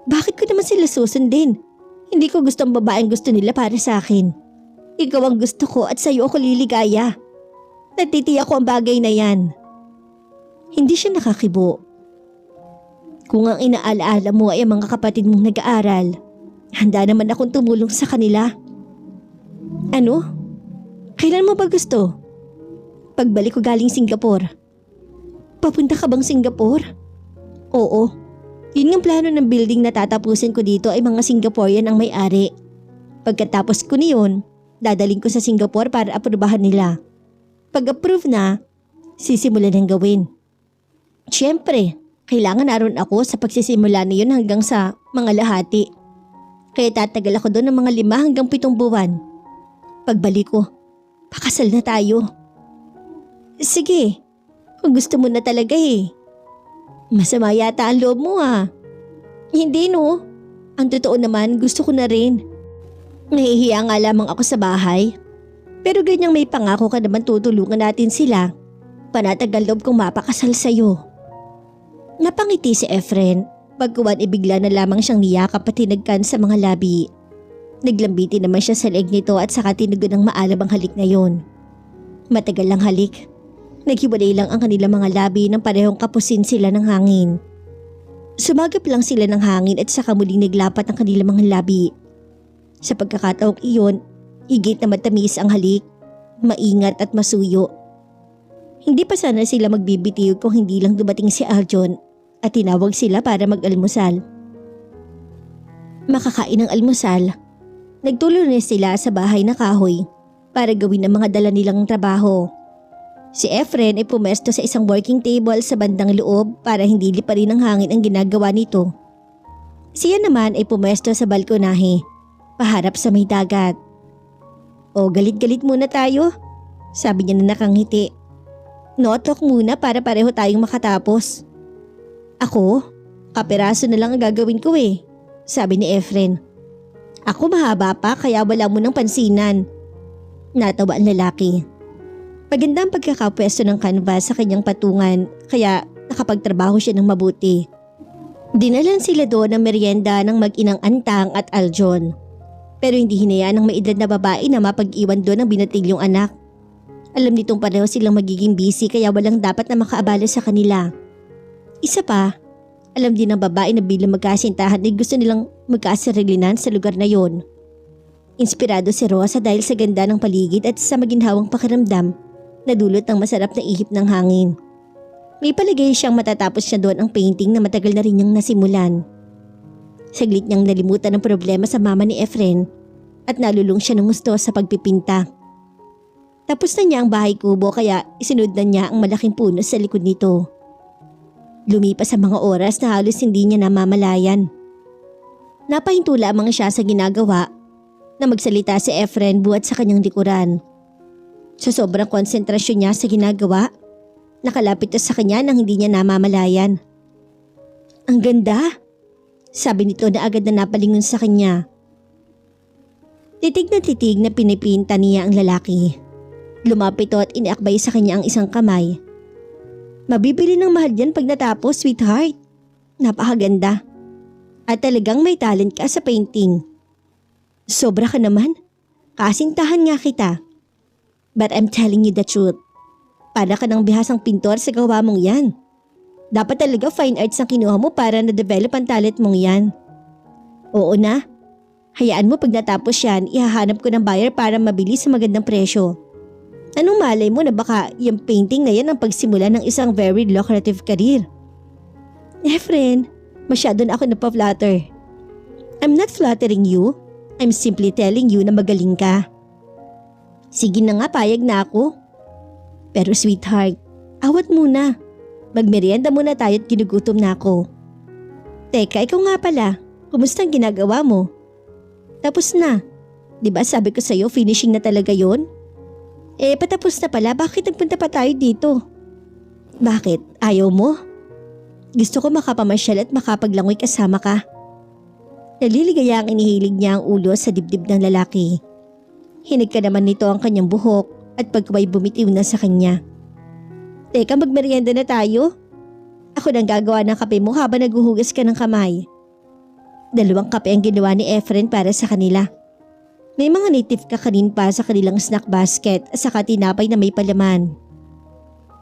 Bakit ko naman sila susundin? Hindi ko gusto ang babaeng gusto nila para sa akin. Ikaw ang gusto ko at sa'yo ako liligaya. Natitiyak ko ang bagay na yan. Hindi siya nakakibo. Kung ang inaalaala mo ay ang mga kapatid mong nag-aaral, handa naman akong tumulong sa kanila. Ano? Kailan mo ba gusto? Pagbalik ko galing Singapore. Papunta ka bang Singapore? Oo. Yun ang plano ng building na tatapusin ko dito ay mga Singaporean ang may-ari. Pagkatapos ko niyon, dadaling ko sa Singapore para aprubahan nila. Pag-approve na, sisimulan ng gawin. Siyempre, kailangan naroon ako sa pagsisimula niyon hanggang sa mga lahati. Kaya tatagal ako doon ng mga 5 hanggang 7 buwan. Pagbalik ko, pakasal na tayo. Sige, kung gusto mo na talaga eh. Masama yata ang loob mo ah. Hindi no. Ang totoo naman gusto ko na rin. Nahihiya nga lamang ako sa bahay. Pero ganyang may pangako ka naman tutulungan natin sila. Panatagal loob kong mapakasal sa'yo. Napangiti si Efren. Pagkuwan ibigla na lamang siyang niyakap at tinagkan sa mga labi. Naglambiti naman siya sa leeg nito at saka tinugon ng maalam ang halik na yon. Matagal lang halik. Naghiwalay lang ang kanilang mga labi nang parehong kapusin sila ng hangin. Sumagap lang sila ng hangin at saka muling naglapat ang kanilang mga labi. Sa pagkakataong iyon, higit na matamis ang halik, maingat at masuyo. Hindi pa sana sila magbibitiw kung hindi lang dumating si Aljon at tinawag sila para mag-almusal. Makakain ng almusal, nagtuloy na sila sa bahay na kahoy para gawin ang mga dala nilang trabaho. Si Efren ay pumesto sa isang working table sa bandang loob para hindi liparin ng hangin ang ginagawa nito. Siya naman ay pumesto sa balkonahe, paharap sa may dagat. O galit-galit muna tayo, sabi niya na nakangiti. No talk muna para pareho tayong makatapos. Ako? Kapiraso na lang ang gagawin ko eh, sabi ni Efren. Ako mahaba pa kaya wala mo nang pansinan. Natawa ang lalaki. Maganda ang pagkakapwesto ng canvas sa kanyang patungan kaya nakapagtrabaho siya ng mabuti. Dinalan sila doon ng merienda ng mag-inang Antang at Aljon. Pero hindi hinayaan ng maedad na babae na mapag-iwan doon ng binatilyong anak. Alam nitong pareho silang magiging busy kaya walang dapat na makaabala sa kanila. Isa pa, alam din ng babae na bilang magkasintahan ay gusto nilang magkasarilinan sa lugar na yon. Inspirado si Rosa dahil sa ganda ng paligid at sa maginhawang pakiramdam na dulot ng masarap na ihip ng hangin. May palagay siyang matatapos siya doon ang painting na matagal na rin niyang nasimulan. Saglit niyang nalimutan ang problema sa mama ni Efren at nalulung siya ng gusto sa pagpipinta. Tapos na niya ang bahay kubo kaya isinundan niya ang malaking puno sa likod nito. Lumipas ang mga oras na halos hindi niya namamalayan. Napahinto lamang siya sa ginagawa na magsalita si Efren buhat sa kanyang likuran. Sa sobrang konsentrasyon niya sa ginagawa, nakalapit sa kanya nang hindi niya namamalayan. Ang ganda, sabi nito na agad na napalingon sa kanya. Titig na pinipinta niya ang lalaki. Lumapit at iniakbay sa kanya ang isang kamay. Mabibili ng mahal yan pag natapos, sweetheart. Napakaganda. At talagang may talent ka sa painting. Sobra ka naman. Kasintahan nga kita. But I'm telling you the truth. Para ka ng bihasang pintor sa gawa mong yan. Dapat talaga fine arts ang kinuha mo para na-develop ang talent mong yan. Oo na. Hayaan mo pag natapos yan, ihahanap ko ng buyer para mabili sa magandang presyo. Anong malay mo na baka yung painting na yan ang pagsimula ng isang very lucrative career? Efren, masyado na ako napaflatter. I'm not flattering you. I'm simply telling you na magaling ka. Sige na nga, payag na ako. Pero sweetheart, awat muna. Magmerienda muna tayo at ginugutom na ako. Teka, ikaw nga pala. Kumusta ang ginagawa mo? Tapos na. Diba sabi ko sa'yo finishing na talaga yon? Patapos na pala, bakit nagpunta pa tayo dito? Bakit? Ayaw mo? Gusto ko makapamasyal at makapaglangoy kasama ka. Naliligaya ang inihilig niya ang ulo sa dibdib ng lalaki. Hinig ka naman nito ang kanyang buhok at pagkaway bumitiw na sa kanya. Teka, magmerienda na tayo? Ako nang gagawa ng kape mo habang naguhugas ka ng kamay. 2 kape ang ginawa ni Efren para sa kanila. May mga native kakanin pa sa kanilang snack basket at saka tinapay na may palaman.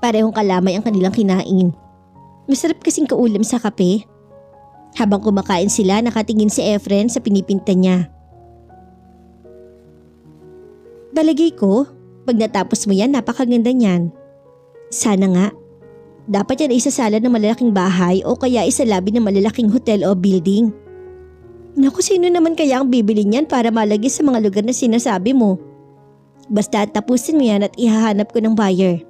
Parehong kalamay ang kanilang kinain. Masarap kasing kaulam sa kape. Habang kumakain sila, nakatingin si Efren sa pinipinta niya. Balagay ko, pag natapos mo yan, napakaganda niyan. Sana nga. Dapat yan ay isasala ng malalaking bahay o kaya isalabi ng malalaking hotel o building. Naku, sino naman kaya ang bibili niyan para malagay sa mga lugar na sinasabi mo? Basta tapusin mo yan at ihahanap ko ng buyer.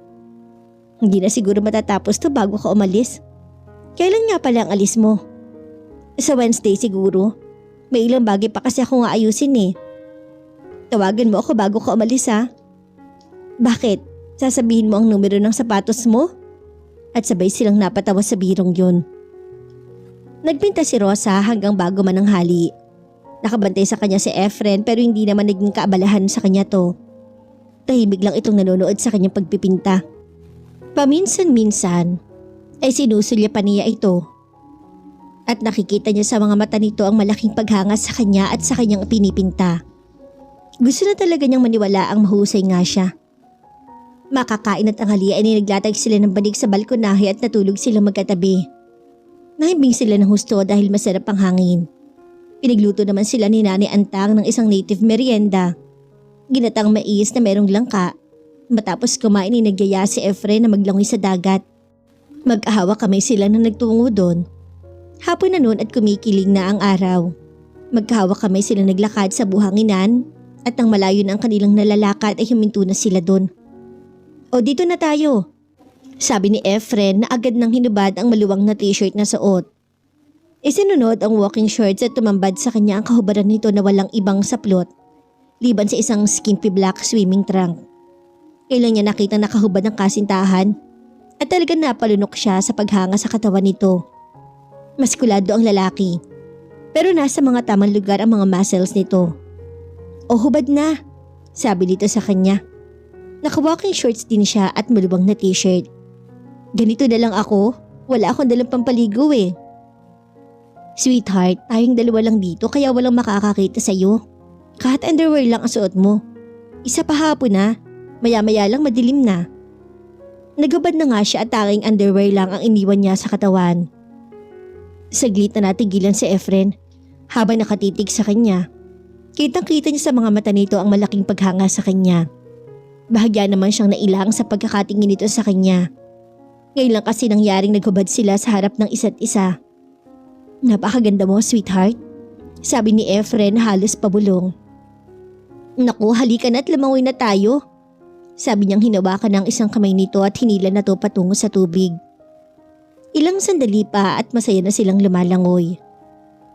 Hindi na siguro matatapos to bago ka umalis. Kailan nga pala ang alis mo? Sa Wednesday siguro. May ilang bagay pa kasi ako nga ayusin eh. Tawagan mo ako bago ka umalis ha. Bakit? Sasabihin mo ang numero ng sapatos mo? At sabay silang napatawa sa birong yun. Nagpinta si Rosa hanggang bago mananghali. Nakabantay sa kanya si Efren pero hindi naman naging kaabalahan sa kanya to. Tahimik lang itong nanonood sa kanyang pagpipinta. Paminsan-minsan ay sinusulyapan niya ito. At nakikita niya sa mga mata nito ang malaking paghanga sa kanya at sa kanyang pinipinta. Gusto na talaga niyang maniwala ang mahusay nga siya. Makakain at tanghali ay naglatag sila ng banig sa balkonahe at natulog silang magkatabi. Nahimbing sila ng husto dahil masarap ang hangin. Pinagluto naman sila ni Nanay Antang ng isang native merienda. Ginatang mais na merong langka. Matapos kumain ay nagyaya si Efren na maglangoy sa dagat. Mag-ahawa kamay sila na nagtungo doon. Hapon na noon at kumikiling na ang araw. Magkahawa kamay sila naglakad sa buhanginan at nang malayo na ang kanilang nalalakad ay huminto na sila doon. O dito na tayo, sabi ni Efren na agad nang hinubad ang maluwang na t-shirt na suot. Isinunod ang walking shorts at tumambad sa kanya ang kahubaran nito na walang ibang saplot, liban sa isang skimpy black swimming trunk. Kailan niya nakita nakahubad ng kasintahan at talagang napalunok siya sa paghanga sa katawan nito. Maskulado ang lalaki, pero nasa mga tamang lugar ang mga muscles nito. O hubad na, sabi nito sa kanya. Naka-walking shorts din siya at malubang na t-shirt. Ganito na lang ako, wala akong dalang pampaligo eh. Sweetheart, tayong dalawa lang dito kaya walang makakakita sa'yo. Kahit underwear lang ang suot mo. Isa pa hapon na, maya-maya lang madilim na. Nagubad na nga siya at tanging underwear lang ang iniwan niya sa katawan. Saglit na natigilan si Efren habang nakatitig sa kanya. Kitang-kita niya sa mga mata nito ang malaking paghanga sa kanya. Bahagya naman siyang nailang sa pagkakatingin nito sa kanya. Ngayon lang kasi nangyaring naghubad sila sa harap ng isa't isa. Napakaganda mo, sweetheart, sabi ni Efren halos pabulong. Naku, halika na at lumangoy na tayo, sabi niyang hinawakan ng isang kamay nito at hinila na to patungo sa tubig. Ilang sandali pa at masaya na silang lumalangoy.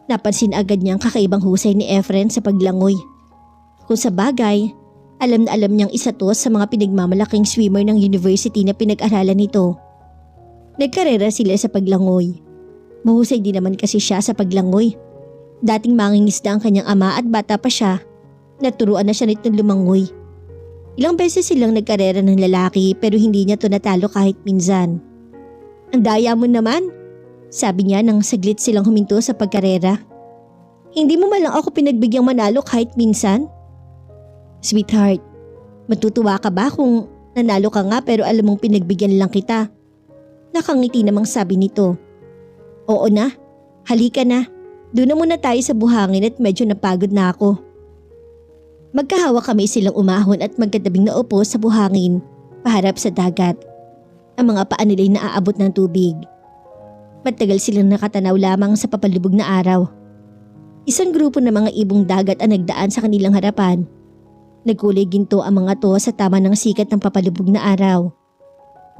Napansin agad niyang kakaibang husay ni Efren sa paglangoy. Kung sa bagay, alam na alam niyang isa to sa mga pinagmamalaking swimmer ng university na pinag-aralan nito. Nagkarera sila sa paglangoy. Mahusay din naman kasi siya sa paglangoy. Dating mangingisda ang kanyang ama at bata pa siya. Naturuan na siya nitong lumangoy. Ilang beses silang nagkarera ng lalaki pero hindi niya to natalo kahit minsan. Ang daya mo naman, sabi niya nang saglit silang huminto sa pagkarera. Hindi mo malang ako pinagbigyan manalo kahit minsan? Sweetheart, matutuwa ka ba kung nanalo ka nga pero alam mong pinagbigyan lang kita? Nakangiti namang sabi nito. Oo na, halika na. Doon na muna tayo sa buhangin at medyo napagod na ako. Magkahawa kami silang umahon at magkatabing naupo sa buhangin, paharap sa dagat. Ang mga paa nila'y naaabot ng tubig. Matagal silang nakatanaw lamang sa papalubog na araw. Isang grupo ng mga ibong dagat ang nagdaan sa kanilang harapan. Nagkulay ginto ang mga to sa tama ng sikat ng papalubog na araw.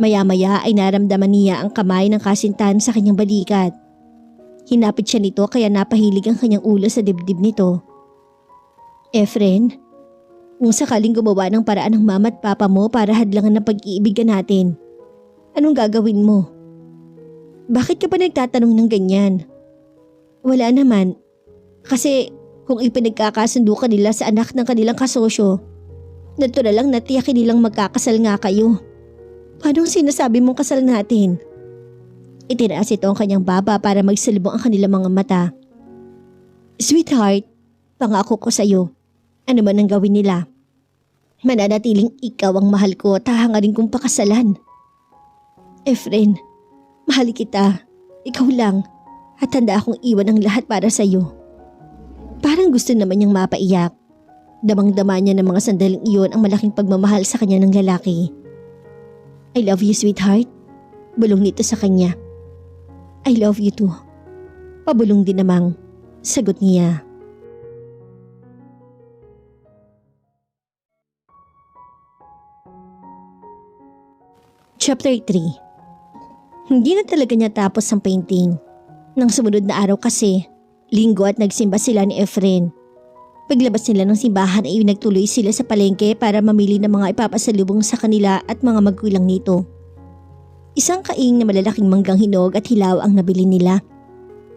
Maya-maya ay naramdaman niya ang kamay ng kasintahan sa kanyang balikat. Hinapit siya nito kaya napahilig ang kanyang ulo sa dibdib nito. Efren, kung sakaling gumawa ng paraan ng mama at papa mo para hadlangan ng pag-iibigan natin, anong gagawin mo? Bakit ka pa nagtatanong ng ganyan? Wala naman. Kasi kung ipinagkakasundo ka nila sa anak ng kanilang kasosyo, natural lang na tiyakin nilang magkakasal nga kayo. Paano sinasabi mong kasal natin? Itinaas ito ang kanyang baba para magsalubong ang kanilang mga mata. Sweetheart, pangako ko sa'yo, ano man ang gawin nila. Mananatiling ikaw ang mahal ko at hahangarin kong pakasalan. Efren, mahal kita, ikaw lang, at handa akong iwan ang lahat para sa'yo. Parang gusto naman niyang mapaiyak. Damang-dama niya ng mga sandaling iyon ang malaking pagmamahal sa kanya ng lalaki. I love you, sweetheart. Bulong nito sa kanya. I love you too. Pabulong din namang sagot niya. Chapter 3. Hindi na talaga niya tapos ang painting. Nang sumunod na araw kasi, linggo at nagsimba sila ni Efren. Paglabas nila ng simbahan ay nagtuloy sila sa palengke para mamili ng mga ipapasalubong sa kanila at mga magulang nito. Isang kaing na malalaking manggang hinog at hilaw ang nabili nila.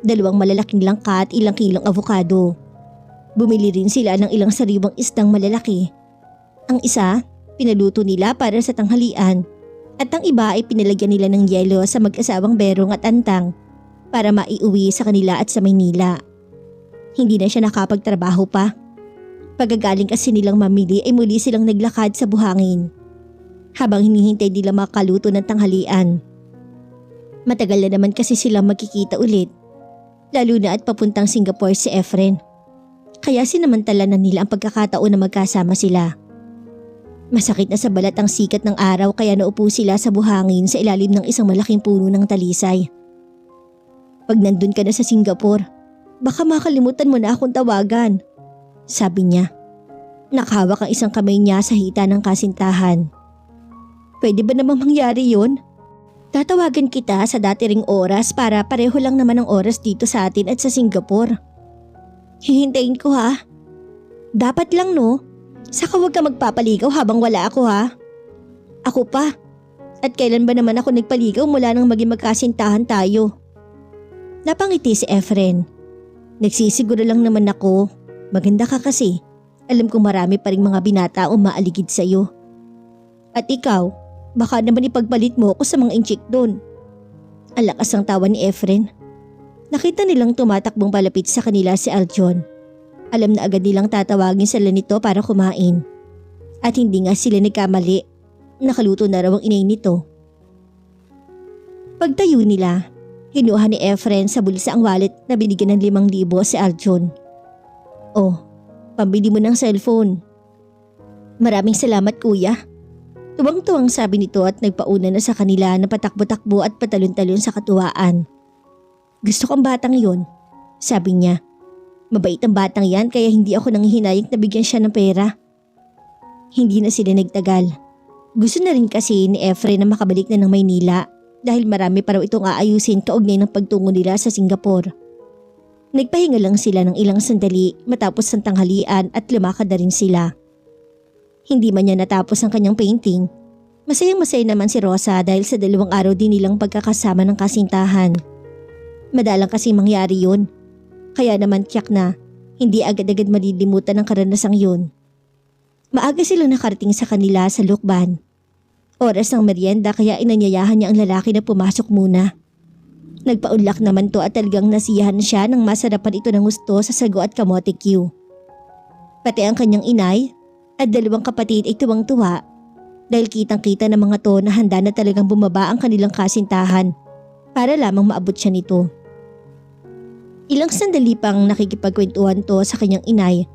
2 malalaking langka at ilang kilong avocado. Bumili rin sila ng ilang sariwang isdang malalaki. Ang isa, pinaluto nila para sa tanghalian at ang iba ay pinalagyan nila ng yelo sa mag-asawang berong at antang para maiuwi sa kanila at sa Maynila. Hindi na siya nakapagtrabaho pa. Pagkagaling kasi nilang mamili ay muli silang naglakad sa buhangin habang hinihintay nila makaluto ng tanghalian. Matagal na naman kasi silang magkikita ulit, lalo na at papuntang Singapore si Efren. Kaya sinamantala na nila ang pagkakataon na magkasama sila. Masakit na sa balat ang sikat ng araw kaya naupo sila sa buhangin sa ilalim ng isang malaking puno ng talisay. Pag nandun ka na sa Singapore, baka makalimutan mo na akong tawagan, sabi niya. Nakahawak ang isang kamay niya sa hita ng kasintahan. Pwede ba namang mangyari yun? Tatawagan kita sa dati ring oras para pareho lang naman ang oras dito sa atin at sa Singapore. Hihintayin ko ha. Dapat lang no. Saka huwag ka magpapaligaw habang wala ako ha. Ako pa. At kailan ba naman ako nagpaligaw mula nang maging magkasintahan tayo? Napangiti si Efren. Nagsisiguro lang naman ako. Maganda ka kasi. Alam kong marami pa ring mga binata ang maaligid sa'yo. At ikaw, baka naman ipagpalit mo ako sa mga inchik doon. Ang lakas ng tawa ni Efren. Nakita nilang tumatakbong palapit sa kanila si Aljon. Alam na agad nilang tatawagin sila nito para kumain. At hindi nga sila nagkamali. Nakaluto na raw ang inay nito. Pagtayo nila, kinuha ni Efren sa bulsa ang wallet na binigyan ng 5,000 si Aljon. Oh, pambili mo ng cellphone. Maraming salamat kuya. Tuwang-tuwang sabi nito at nagpauna na sa kanila na patakbo-takbo at patalon-talon sa katuwaan. Gusto kong batang yon, sabi niya. Mabait ang batang yan kaya hindi ako nanghihinayang na bigyan siya ng pera. Hindi na sila nagtagal. Gusto na rin kasi ni Efren na makabalik na ng Maynila dahil marami pa raw itong aayusin kaugnay ng pagtungo nila sa Singapore. Nagpahinga lang sila ng ilang sandali matapos ang tanghalian at lumakad na rin sila. Hindi man niya natapos ang kanyang painting. Masayang-masaya naman si Rosa dahil sa 2 araw din nilang pagkakasama ng kasintahan. Madalang kasi mangyari yun. Kaya naman tiyak na hindi agad-agad malilimutan ang karanasang yun. Maaga silang nakarating sa kanila sa Lukban. Oras ng merienda kaya inanyayahan niya ang lalaki na pumasok muna. Nagpaunlak naman to at talagang nasiyahan siya nang masarapan ito ng gusto sa sago at kamote Q. Pati ang kanyang inay at 2 kapatid ay tuwang-tuwa dahil kitang-kita ng mga to na handa na talagang bumaba ang kanilang kasintahan para lamang maabot siya nito. Ilang sandali pang nakikipagkwentuhan to sa kanyang inay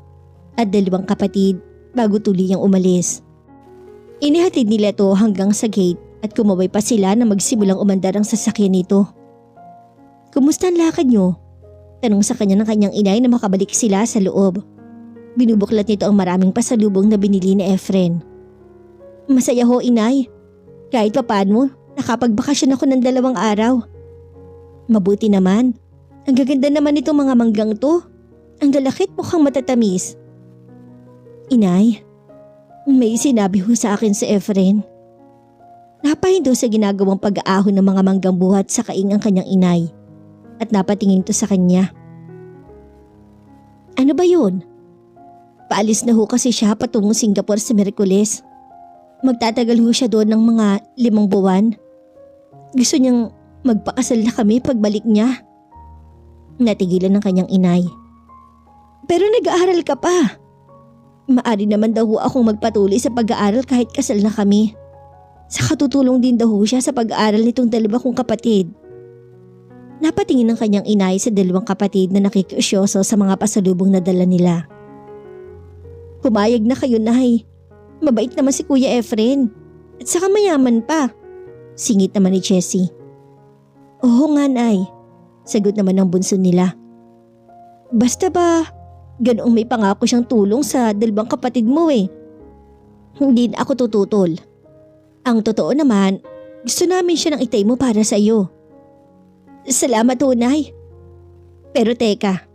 at 2 kapatid bago tuluyang umalis. Inihatid nila to hanggang sa gate at kumaway pa sila na magsimulang umandar ang sasakyan nito. Kumusta ang lakad niyo? Tanong sa kanya ng kanyang inay na makabalik sila sa loob. Binubuklat nito ang maraming pasalubong na binili ni Efren. Masaya ho inay. Kahit pa paano, nakapagbakasyon ako ng 2 araw. Mabuti naman. Ang gaganda naman itong mga manggang to. Ang lalakit mukhang matatamis. Inay, may sinabi ho sa akin si Efren. Napahindo sa ginagawang pag-aahon ng mga manggang buhat sa kaing ang kanyang inay. At napatingin to sa kanya. Ano ba yun? Paalis na ho kasi siya patungong Singapore sa Miyerkules. Magtatagal ho siya doon ng mga 5 buwan. Gusto niyang magpakasal na kami pagbalik niya. Natigilan ng kanyang inay. Pero nag-aaral ka pa. Maari naman daw ho akong magpatuloy sa pag-aaral kahit kasal na kami. Sa katutulong din daw ho siya sa pag-aaral nitong 2 kong kapatid. Napatingin ng kanyang inay sa 2 kapatid na nakikiusyoso sa mga pasalubong na dala nila. Pumayag na kayo, Nay. Mabait naman si Kuya Efren. At saka mayaman pa. Singit naman ni Jessie. Oo nga, Nay. Sagot naman ng bunso nila. Basta ba, ganoong may pangako siyang tulong sa 2 kapatid mo eh. Hindi na ako tututol. Ang totoo naman, gusto namin siya ng itay mo para sa iyo. Salamat ho, Nay. Pero teka,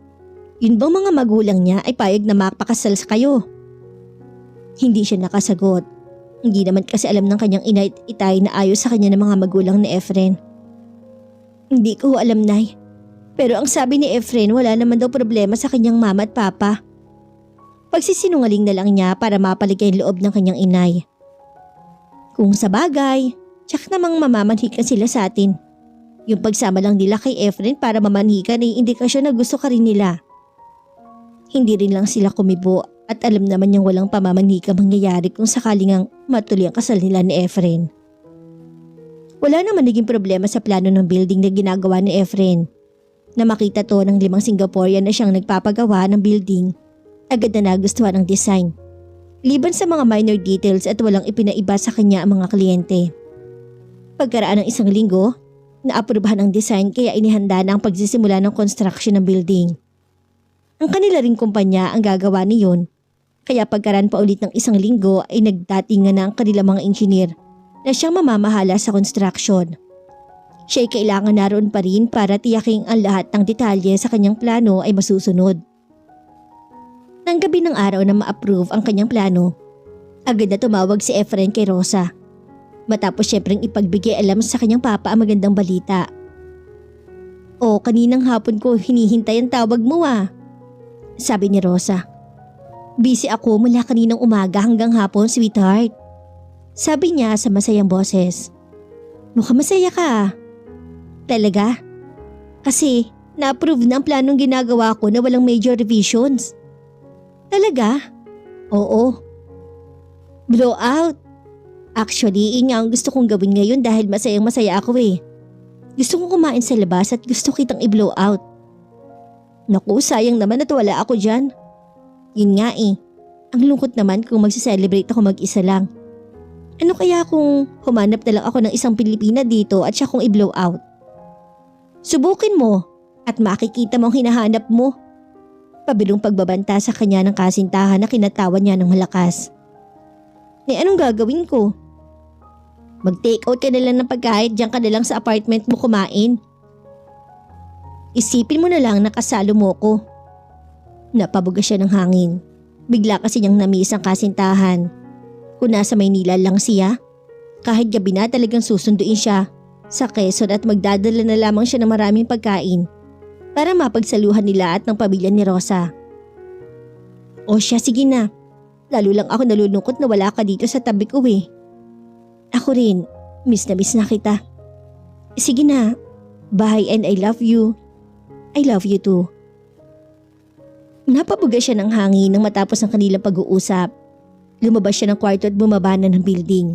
yun bang mga magulang niya ay payag na makapakasal sa kayo? Hindi siya nakasagot. Hindi naman kasi alam ng kanyang inay at itay na ayos sa kanya ng mga magulang ni Efren. Hindi ko alam, Nay. Pero ang sabi ni Efren, wala naman daw problema sa kanyang mama at papa. Pagsisinungaling na lang niya para mapaligay ang loob ng kanyang inay. Kung sa bagay, tsak namang mamamanhikan sila sa atin. Yung pagsama lang nila kay Efren para mamanhikan ay indikasyon na gusto ka rin nila. Hindi rin lang sila kumibo at alam naman niyang walang pamamanhika mangyayari kung sakaling ang matuloy ang kasal nila ni Efren. Wala naman naging problema sa plano ng building na ginagawa ni Efren. Na makita to ng 5 Singaporean na siyang nagpapagawa ng building, agad na nagustuhan ang design. Liban sa mga minor details at walang ipinaiba sa kanya ang mga kliyente. Pagkaraan ng 1 linggo, naaprubahan ang design kaya inihanda na ang pagsisimula ng construction ng building. Ang kanila ring kumpanya ang gagawa niyon, kaya pagkaraan pa ulit ng 1 linggo ay nagdatingan na ang kanilang mga engineer na siyang mamamahala sa construction. Siya'y kailangan naroon pa rin para tiyaking ang lahat ng detalye sa kanyang plano ay masusunod. Nang gabi ng araw na ma-approve ang kanyang plano, agad na tumawag si Efren kay Rosa. Matapos siyempreng ipagbigay alam sa kanyang papa ang magandang balita. "O, kaninang hapon ko hinihintay ang tawag mo sabi ni Rosa. "Busy ako mula kaninang umaga hanggang hapon, sweetheart," sabi niya sa masayang boses. "Mukhang masaya ka." "Talaga? Kasi na-approve na ang planong ginagawa ko na walang major revisions." "Talaga?" "Oo." "Blowout? Actually, nga ang gusto kong gawin ngayon dahil masayang masaya ako Gusto kong kumain sa labas at gusto kitang i-blow out." "Naku, sayang naman at wala ako dyan." "Yun nga Ang lungkot naman kung magsiselebrate ako mag-isa lang. Ano kaya kung humanap na lang ako ng isang Pilipina dito at siya kong i-blow out?" "Subukin mo at makikita mo ang hinahanap mo." Pabilong pagbabanta sa kanya ng kasintahan na kinatawan niya ng malakas. Anong gagawin ko?" "Mag-take out ka na lang ng pagkain, diyan ka na lang sa apartment mo kumain." "Isipin mo na lang na kasalo mo ko." Napabuga siya ng hangin. Bigla kasi niyang namiss ang kasintahan. Kung nasa Maynila lang siya, kahit gabi na talagang susunduin siya sa Quezon at magdadala na lamang siya ng maraming pagkain para mapagsaluhan nila at ng pamilya ni Rosa. "O siya, sige na. Lalo lang ako nalulungkot na wala ka dito sa tabi ko Ako rin, miss na kita." "Sige na. Bye and I love you." "I love you too." Napabuga siya ng hangin nang matapos ang kanilang pag-uusap. Lumabas siya ng kwarto at bumaba na ng building.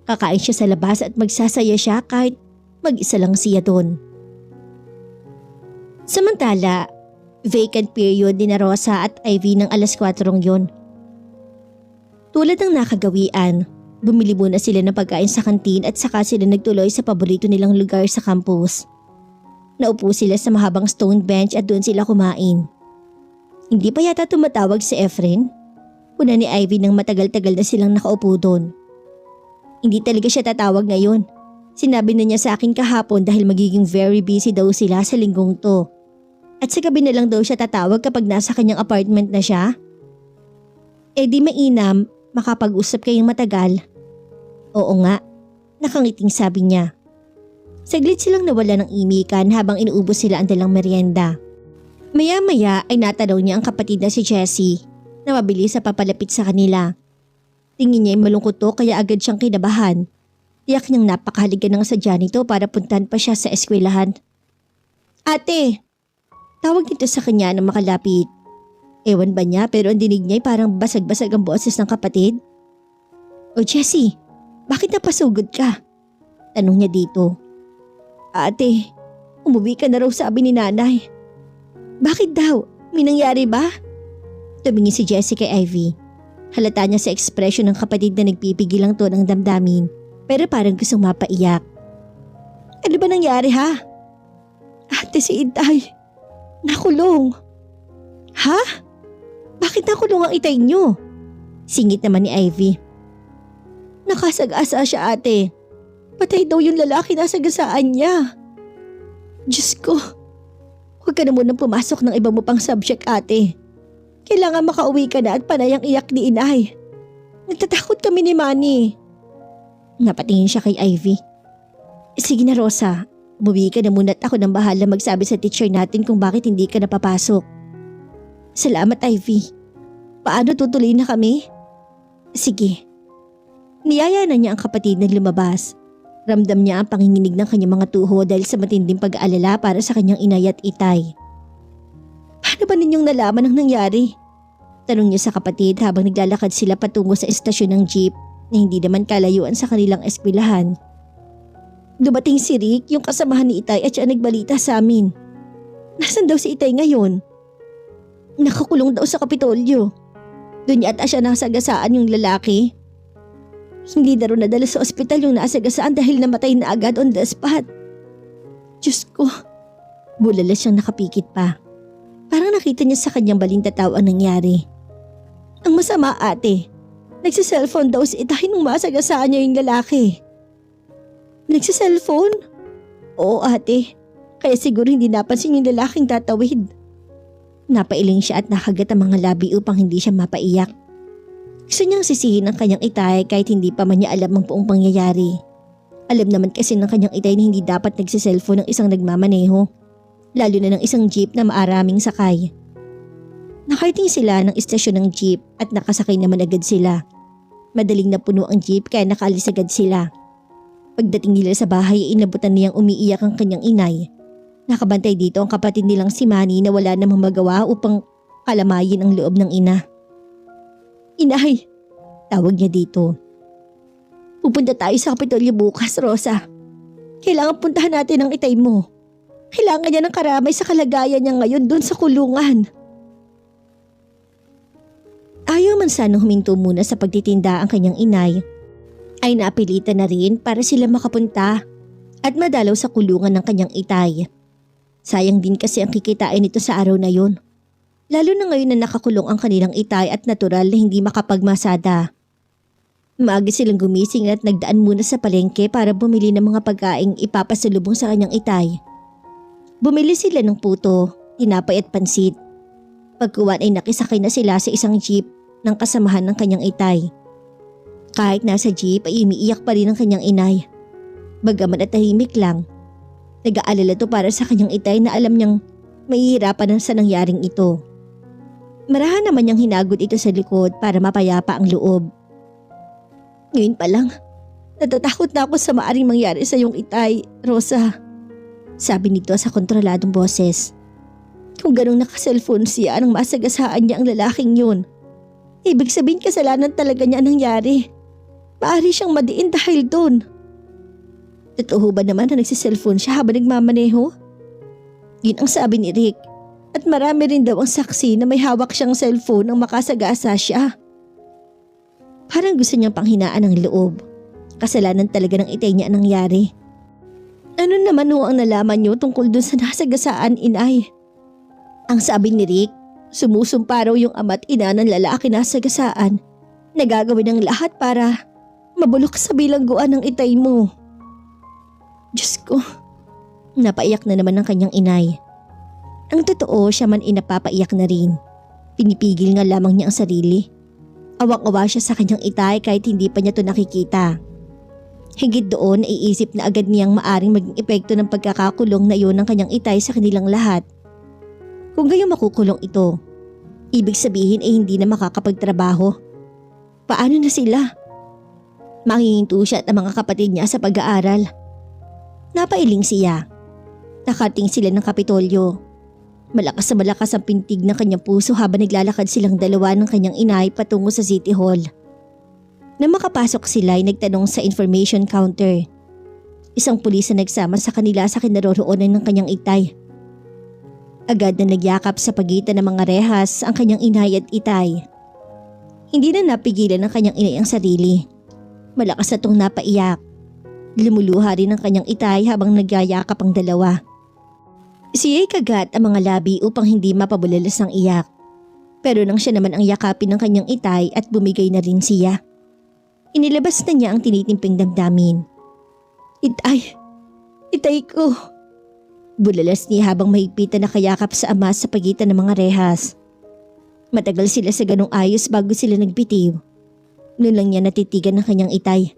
Kakain siya sa labas at magsasaya siya kahit mag-isa lang siya doon. Samantala, vacant period ni na Rosa at Ivy ng 4:00 yon. Tulad ng nakagawian, bumili muna sila ng pagkain sa kantin at saka sila nagtuloy sa paborito nilang lugar sa campus. Naupo sila sa mahabang stone bench at doon sila kumain. Hindi pa yata tumatawag si Efren? Una ni Ivy nang matagal-tagal na silang nakaupo doon. Hindi talaga siya tatawag ngayon. Sinabi na niya sa akin kahapon dahil magiging very busy daw sila sa linggong to. At sa gabi na lang daw siya tatawag kapag nasa kanyang apartment na siya. Di mainam, makapag-usap kayong matagal. Oo nga, nakangiting sabi niya. Saglit silang nawala ng imikan habang inuubos sila ang dalang merienda. Maya-maya ay natanaw niya ang kapatid na si Jessie na mabilis sa papalapit sa kanila. Tingin niya ay malungkot to kaya agad siyang kinabahan. Tiyak niyang napakahaliga ng sadya nito para puntahan pa siya sa eskwelahan. "Ate!" Tawag nito sa kanya nang makalapit. Ewan ba niya pero ang dinig niya ay parang basag-basag ang boses ng kapatid. "O Jessie, bakit napasugod ka?" Tanong niya dito. "Ate, umuwi ka na raw sabi ni nanay." "Bakit daw? May nangyari ba?" Tumingin si Jessie kay Ivy. Halata niya sa ekspresyon ng kapatid na nagpipigil lang to ng damdamin pero parang gustong mapaiyak. "Ano ba nangyari ha?" "Ate, si Itay. Nakulong." "Ha? Bakit nakulong ang itay niyo?" Singit naman ni Ivy. "Nakasag-asa siya ate. Patay daw yung lalaki na sagasaan niya." "Diyos ko, huwag ka na munang pumasok ng iba mo pang subject ate. Kailangan makauwi ka na at panayang iyak ni inay. Nagtatakot kami ni Manny." Napatingin siya kay Ivy. "Sige na Rosa, Umuwi ka na muna at ako nang bahala magsabi sa teacher natin kung bakit hindi ka napapasok. Salamat, Ivy. Paano tutuloy na kami? Sige. Niyaya na niya ang kapatid na lumabas. Ramdam niya ang panginginig ng kanyang mga tuho dahil sa matinding pag-aalala para sa kanyang inay at itay. Paano ba ninyong nalaman ang nangyari? Tanong niya sa kapatid habang naglalakad sila patungo sa estasyon ng jeep na hindi naman kalayuan sa kanilang eskwelahan. Dumating si Rick, yung kasamahan ni Itay, at siya nagbalita sa amin. Nasaan daw si Itay ngayon? Nakakulong daw sa Kapitolyo. Doon yata siya nasagasaan yung lalaki. Hindi na rin nadala sa ospital yung nasagasaan dahil namatay na agad on the spot. Diyos ko, bulala siyang nakapikit pa. Parang nakita niya sa kanyang balintataw ang nangyari. Ang masama, ate, nagsiselfone daw si Itay nung masagasaan niya yung lalaki. Nagsiselfone? Oo, ate. Kaya siguro hindi napansin yung lalaking tatawid. Napailing siya at nakagat ang mga labi upang hindi siya mapaiyak. Gusto niyang sisihin ang kanyang itay kahit hindi pa man niya alam ang buong pangyayari. Alam naman kasi ng kanyang itay na hindi dapat nagsiselfone ng isang nagmamaneho, lalo na ng isang jeep na maaraming sakay. Nakarating sila ng istasyon ng jeep at nakasakay naman agad sila. Madaling napuno ang jeep kaya nakaalis agad sila. Pagdating nila sa bahay, inabutan niyang umiiyak ang kanyang inay. Nakabantay dito ang kapatid nilang si Manny na wala namang magawa upang kalamayin ang loob ng ina. Inay, tawag niya dito. Pupunta tayo sa Kapitolyo bukas, Rosa. Kailangan puntahan natin ang itay mo. Kailangan niya ng karamay sa kalagayan niya ngayon doon sa kulungan. Ayaw man sanang huminto muna sa pagtitinda ang kanyang inay, ay napilitan na rin para sila makapunta at madalaw sa kulungan ng kanyang itay. Sayang din kasi ang kikitain nito sa araw na yun. Lalo na ngayon na nakakulong ang kanilang itay at natural na hindi makapagmasada. Maaga silang gumising at nagdaan muna sa palengke para bumili ng mga pagkaing ipapasalubong sa kanyang itay. Bumili sila ng puto, tinapay at pansit. Pagkuwan ay nakisakay na sila sa isang jeep ng kasamahan ng kanyang itay. Kahit nasa jeep ay umiiyak pa rin ang kanyang inay. Bagaman at tahimik lang, nag-aalala to para sa kanyang itay na alam niyang mahihirapan sa nangyaring ito. Marahan naman niyang hinagot ito sa likod para mapayapa ang loob. Ngayon pa lang, natatakot na ako sa maaring mangyari sa iyong itay, Rosa. Sabi nito sa kontroladong boses. Kung ganong nakaselfone siya nang masagasaan niya ang lalaking yun, ibig sabihin kasalanan talaga niya ang nangyari. Maaari siyang madiin dahil doon. Totoo ba naman na nagsiselfone siya habang nagmamaneho? Yun ang sabi ni Rick. At marami rin daw ang saksi na may hawak siyang cellphone nang makasagasa siya. Parang gusto niyang panghinaan ang loob. Kasalanan talaga ng itay niya ang nangyari. Ano naman ho ang nalaman niyo tungkol dun sa nasagasaan, inay? Ang sabi ni Rick, sumusumpa raw yung ama't ina ng lalaki na sagasaan na gagawin ng lahat para mabulok sa bilangguan ng itay mo. Diyos ko, napaiyak na naman ang kanyang inay. Ang totoo, siya man napapaiyak na rin. Pinipigil nga lamang niya ang sarili. Awang-awa siya sa kanyang itay kahit hindi pa niya to nakikita. Higit doon, naiisip na agad niyang maaring maging epekto ng pagkakakulong na iyon ng kanyang itay sa kanilang lahat. Kung gayon makukulong ito, ibig sabihin ay hindi na makakapagtrabaho. Paano na sila? Manginginto siya at ang mga kapatid niya sa pag-aaral. Napailing siya. Nakating sila ng Kapitolyo. Malakas na malakas ang pintig ng kanyang puso habang naglalakad silang dalawa ng kanyang inay patungo sa City Hall. Nang makapasok sila ay nagtanong sa information counter. Isang pulis na nagsama sa kanila sa kinaroroonan ng kanyang itay. Agad na nagyakap sa pagitan ng mga rehas ang kanyang inay at itay. Hindi na napigilan ng kanyang inay ang sarili. Malakas na itong napaiyak. Lumuluha rin ang kanyang itay habang nagyayakap ang dalawa. Siya'y kagat ang mga labi upang hindi mapabulalas ang iyak. Pero nang siya naman ang yakapin ng kanyang itay at bumigay na rin siya, inilabas na niya ang tinitimping damdamin. Itay! Itay ko! Bulalas niya habang mahigpitan na kayakap sa ama sa pagitan ng mga rehas. Matagal sila sa ganong ayos bago sila nagbitiw. Noon lang niya natitigan ng kanyang itay.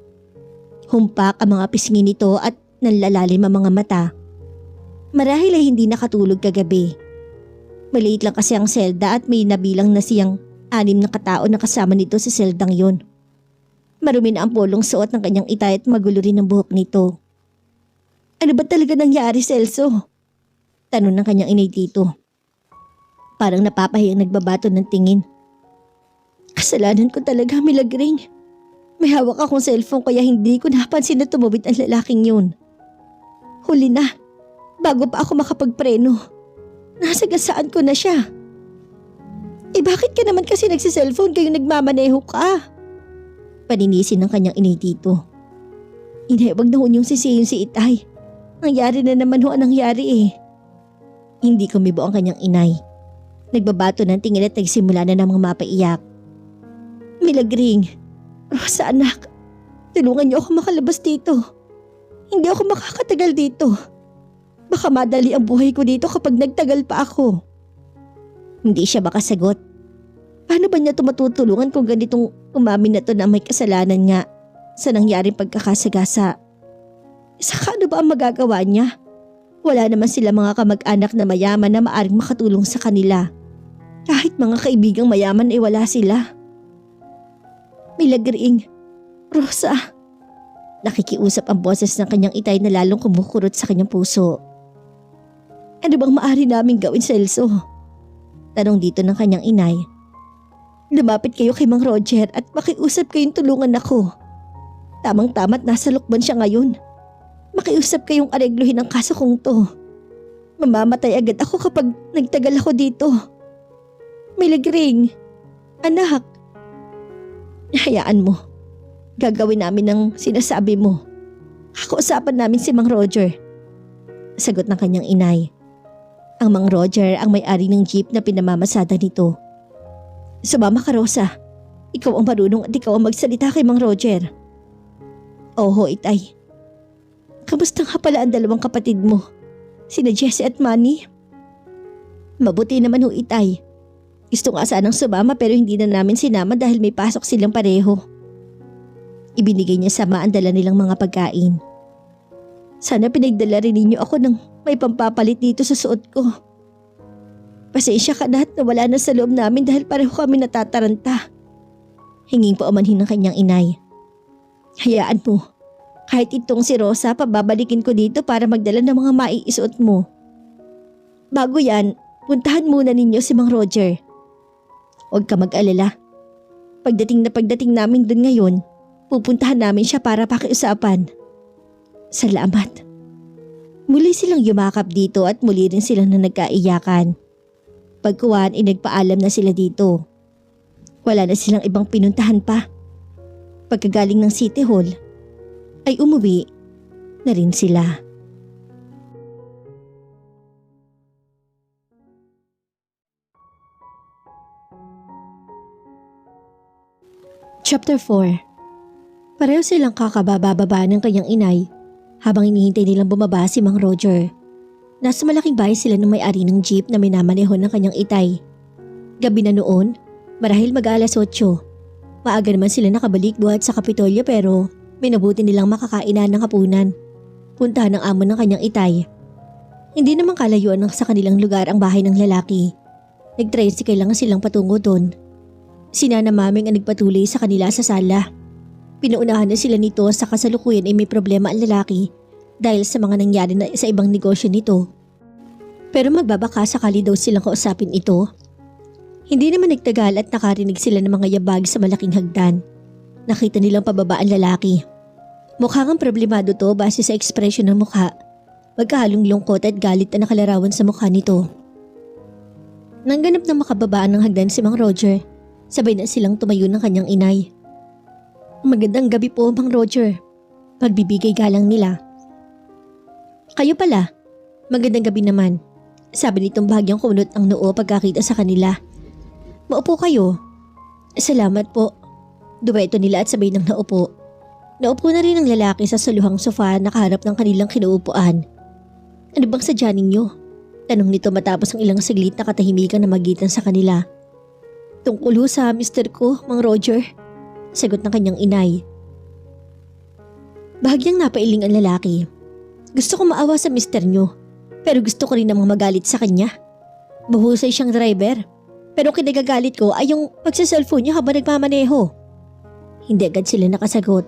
Humpak ang mga pisngi nito at nanlalalim ang mga mata Marahil ay hindi nakatulog kagabi. Maliit lang kasi ang selda at may nabilang na siyang 6 na katao na kasama nito sa seldang yon. Marumi na ang polong suot ng kanyang itay at magulo rin ang buhok nito. Ano ba talaga nangyari, Celso? Tanong ng kanyang inay dito. Parang napapahiyang nagbabato ng tingin. Kasalanan ko talaga, Milagring. May hawak akong cellphone kaya hindi ko napansin na tumawid ang lalaking yun. Huli na, bago pa ako makapagpreno. Nasagasaan ko na siya. Bakit ka naman kasi nagsiselfone kayong nagmamaneho ka? Paninisin ng kanyang inay dito. Inay, wag na ho niyong sisihin si Itay. Nangyari na naman ho ang nangyari Hindi kumibo ang kanyang inay. Nagbabato ng tingin at nagsimula na namang mapaiyak. Milagring, Rosa anak, tulungan niyo ako makalabas dito. Hindi ako makakatagal dito. Baka madali ang buhay ko dito kapag nagtagal pa ako. Hindi siya makasagot. Paano ba niya matutulungan kung ganitong umamin na to na may kasalanan nga sa nangyaring pagkakasagasa? Saka ano ba ang magagawa niya? Wala naman sila mga kamag-anak na mayaman na maaring makatulong sa kanila. Kahit mga kaibigang mayaman ay wala sila. Milagring, Rosa. Nakikiusap ang boses ng kanyang itay na lalong kumukurot sa kanyang puso. Ano bang maaari naming gawin, Celso? Tanong dito ng kanyang inay. Lumapit kayo kay Mang Roger at makiusap kayong tulungan ako. Tamang-tama't nasa lukban siya ngayon. Makiusap kayong aregluhin ang kaso kong to. Mamamatay agad ako kapag nagtagal ako dito. Milagring, anak. Hayaan mo. Gagawin namin ang sinasabi mo. Kakausapan namin si Mang Roger. Sagot ng kanyang inay. Ang Mang Roger ang may-ari ng jeep na pinamamasada nito. Sumama ka, Rosa. Ikaw ang marunong at ikaw ang magsalita kay Mang Roger. Oho, Itay. Kamusta nga pala ang dalawang kapatid mo? Sina Jessie at Manny? Mabuti naman ho, Itay. Gusto nga sanang sumama pero hindi na namin sinama dahil may pasok silang pareho. Ibinigay niya sama ang dala nilang mga pagkain. Sana pinagdala rin ninyo ako ng may pampapalit dito sa suot ko. Pasensya ka na at nawala na sa loob namin dahil pareho kami natataranta. Hinging paumanhin ng kanyang inay. Hayaan mo. Kahit itong si Rosa, pababalikin ko dito para magdala ng mga maiisuot mo. Bago yan, puntahan muna ninyo si Mang Roger. Huwag ka mag-alala. Pagdating namin dun ngayon, pupuntahan namin siya para pakiusapan. Salamat. Muli silang yumakap dito at muli rin silang na nagkaiyakan. Pagkuhan ay nagpaalam na sila dito. Wala na silang ibang pinuntahan pa. Pagkagaling ng City Hall, ay umuwi na rin sila. Chapter 4. Pareho silang kakababa-baba ng kanyang inay habang hinihintay nilang bumaba si Mang Roger. Nasa malaking bahay sila ng may-ari ng jeep na minamaneho ng kanyang itay. Gabi na noon, marahil mag-alas 8. Maaga naman sila nakabalik buhat sa Kapitolyo pero minabuti nilang makakainan ng hapunan. Puntahan ng amo ng kanyang itay. Hindi naman kalayuan sa kanilang lugar ang bahay ng lalaki. Nag-tricycle lang silang patungo doon. Si Nana Maming ang nagpatuloy sa kanila sa sala. Pinaunahan na sila nito sa kasalukuyan ay may problema ang lalaki dahil sa mga nangyari na sa ibang negosyo nito. Pero magbabaka sakali daw silang kausapin ito. Hindi naman nagtagal at nakarinig sila ng mga yabag sa malaking hagdan. Nakita nilang pababa ang lalaki. Mukhang ang problemado to base sa ekspresyon ng mukha. Magkahalong lungkot at galit na nakalarawan sa mukha nito. Nang ganap na makababaan ng hagdan si Mang Roger, sabay na silang tumayo ng kanyang inay. Magandang gabi po, Mang Roger. Pagbibigay galang nila. Kayo pala. Magandang gabi naman. Sabi nitong bahagyang kumunot ang noo pagkakita sa kanila. Maupo kayo. Salamat po. Duweto nila at sabay nang naupo. Naupo na rin ang lalaki sa saluhang sofa nakaharap ng kanilang kinuupuan. Ano bang sadya ninyo? Tanong nito matapos ang ilang saglit na katahimikan na magitan sa kanila. Tungkol sa mister ko, Mang Roger. Sagot ng kanyang inay. Bahagyang napailing ang lalaki. Gusto ko maawa sa mister nyo. Pero gusto ko rin namang magalit sa kanya. Mahusay siyang driver. Pero kinagagalit ko ay yung pagsa-cellphone niya habang nagmamaneho. Hindi agad sila nakasagot.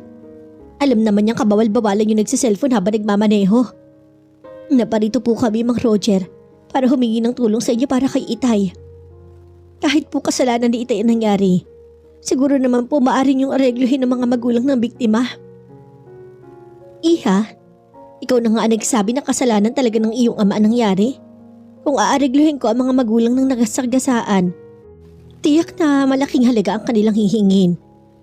Alam naman niyang kabawal-bawalan yung nagsa-cellphone habang nagmamaneho. Naparito po kami, Mang Roger, para humingi ng tulong sa inyo para kay Itay. Kahit po kasalanan ni Itay ang nangyari, siguro naman po maaaring yung aregluhin ng mga magulang ng biktima. Iha, ikaw na nga ang nagsabi na kasalanan talaga ng iyong ama ang nangyari. Kung aaregluhin ko ang mga magulang ng nagasagdasaan, tiyak na malaking halaga ang kanilang hihingin.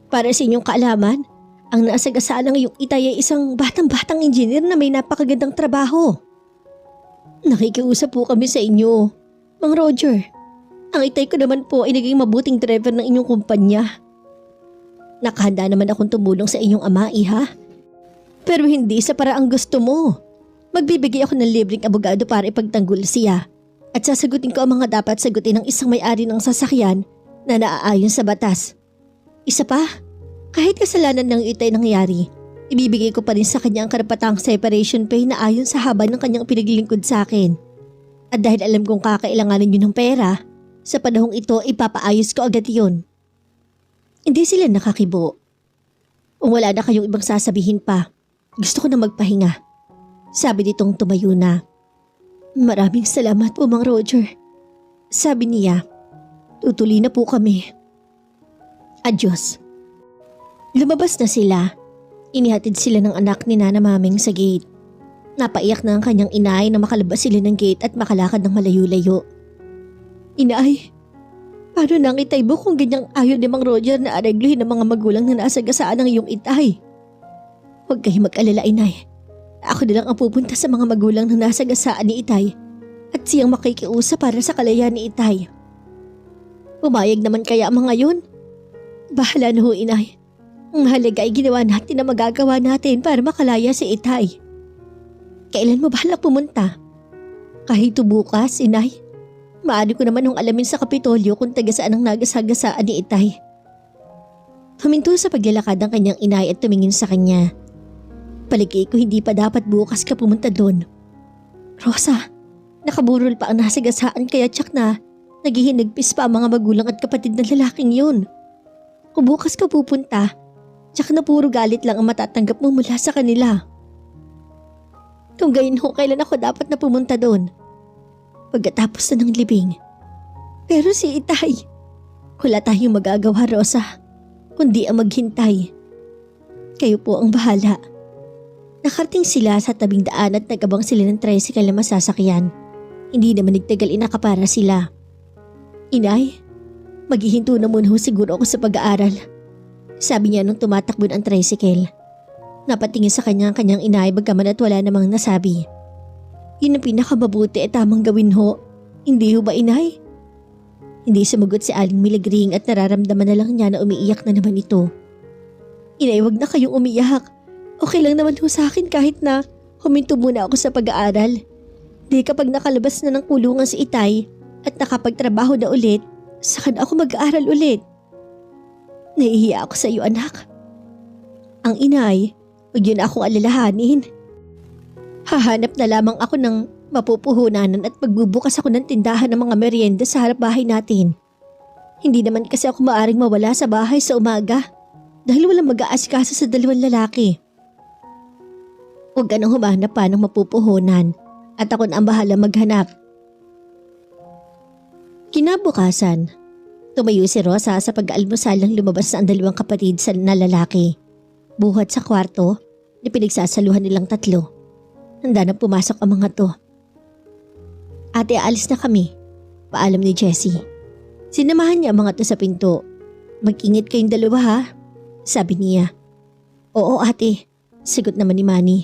Para sa inyong kaalaman, ang nasagasaan ng iyong Itay ay isang batang-batang engineer na may napakagandang trabaho. Nakikiusap po kami sa inyo, Mang Roger. Ang Itay ko naman po ay naging mabuting driver ng inyong kumpanya. Nakahanda naman akong tumulong sa inyong ama, Iha. Pero hindi sa paraang gusto mo. Magbibigay ako ng libreng abogado para ipagtanggol siya at sasagutin ko ang mga dapat sagutin ng isang may-ari ng sasakyan na naaayon sa batas. Isa pa, kahit kasalanan ng Itay nangyari, ibibigay ko pa rin sa kanya ang karapatang separation pay na ayon sa haba ng kanyang pinaglingkod sa akin. At dahil alam kong kakailanganin yun ng pera, sa panahong ito ipapaayos ko agad yun. Hindi sila nakakibo. Kung wala na kayong ibang sasabihin pa, gusto ko na magpahinga. Sabi nitong tumayo na. Maraming salamat po, Mang Roger. Sabi niya, tutuloy na po kami. Adios. Lumabas na sila. Inihatid sila ng anak ni Nana Maming sa gate. Napaiyak na ang kanyang inay na makalabas sila ng gate at makalakad ng malayo-layo. Inay, paano nang Itay mo kung ganyang ayaw ni Mang Roger na aregluhin ng mga magulang na nasagasaan ng iyong Itay? Huwag kayong mag-alala, Inay. Ako na lang ang pupunta sa mga magulang na nasagasaan ni Itay at siyang makikiusap para sa kalayaan ni Itay. Pumayag naman kaya ang mga yun? Bahala na ho, Inay. Ang halaga ay ginawa natin na magagawa natin para makalaya si Itay. Kailan mo bahala pumunta? Kahit bukas, Inay. Maaari ko naman nung alamin sa Kapitolyo kung taga saan ang nagasagasaan ni Itay. Huminto sa paglalakad ng kanyang inay at tumingin sa kanya. Palagay ko hindi pa dapat bukas ka pumunta doon. Rosa, nakaburol pa ang nasagasaan kaya tsak na naghihinagpis pa ang mga magulang at kapatid ng lalaking yun. Kung bukas ka pupunta, tsak na puro galit lang ang matatanggap mo mula sa kanila. Kung gayon ho, kailan ako dapat na pumunta doon? Pagkatapos na ng libing. Pero si Itay, wala tayong magagawa, Rosa, kundi ang maghintay. Kayo po ang bahala. Nakarating sila sa tabing daan at nagabang sila ng tricycle na masasakyan. Hindi naman nagtagal inakapara sila. Inay, maghihinto na muna ho siguro ako sa pag-aaral. Sabi niya nung tumatakbo ang tricycle. Napatingin sa kanya ang kanyang inay bagaman at wala namang nasabi. Yun ang pinakamabuti at tamang gawin ho. Hindi ho ba, Inay? Hindi sumagot si Aling Milagring at nararamdaman na lang niya na umiiyak na naman ito. Inay, wag na kayong umiyak. Okay lang naman ho sa akin kahit na huminto muna ako sa pag-aaral. Di kapag nakalabas na ng kulungan si Itay at nakapagtrabaho na ulit, saka ako mag-aaral ulit. Nahihiya ako sa iyo, anak. Ang inay, huwag yun akong alalahanin. Hahanap na lamang ako ng mapupuhunanan at magbubukas ako ng tindahan ng mga merienda sa harap bahay natin. Hindi naman kasi ako maaring mawala sa bahay sa umaga dahil walang mag-aasikaso sa dalawang lalaki. Huwag ka nang humanap pa ng mapupuhunan at ako na ang bahala maghanap. Kinabukasan, tumayo si Rosa sa pag-aalmusal nang lumabas na ang dalawang kapatid na lalaki. Buhat sa kwarto na pinagsasaluhan nilang tatlo. Handa na pumasok ang mga to. Ate, aalis na kami. Paalam ni Jessie. Sinamahan niya ang mga to sa pinto. Mag-ingit kayong dalawa ha, sabi niya. Oo ate, sagot naman ni Manny.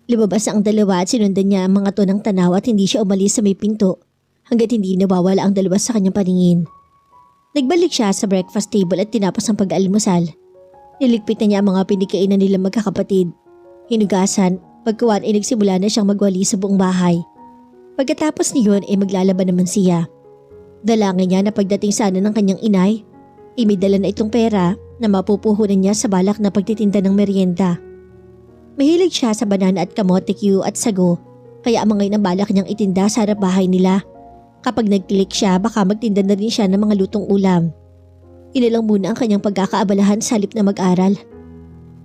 Lumabas ang dalawa at sinundan niya ang mga to ng tanaw at hindi siya umalis sa may pinto hanggat hindi nawawala ang dalawa sa kanyang paningin. Nagbalik siya sa breakfast table at tinapos ang pag-almusal. Niligpit na niya ang mga pinikainan nila magkakapatid. Hinugasan, pagkawan ay nagsimula na siyang magwali sa buong bahay. Pagkatapos niyon ay maglalaban naman siya. Dalangin niya na pagdating sana ng kanyang inay, ay may dala na itong pera na mapupuhunan niya sa balak na pagtitinda ng merienda. Mahilig siya sa banana at kamote Q at sago, Kaya amang ngayon ang balak niyang itinda sa harap bahay nila. Kapag nag-click siya, baka magtinda na rin siya ng mga lutong ulam. Inilang muna ang kanyang pagkakaabalahan sa halip na mag-aral.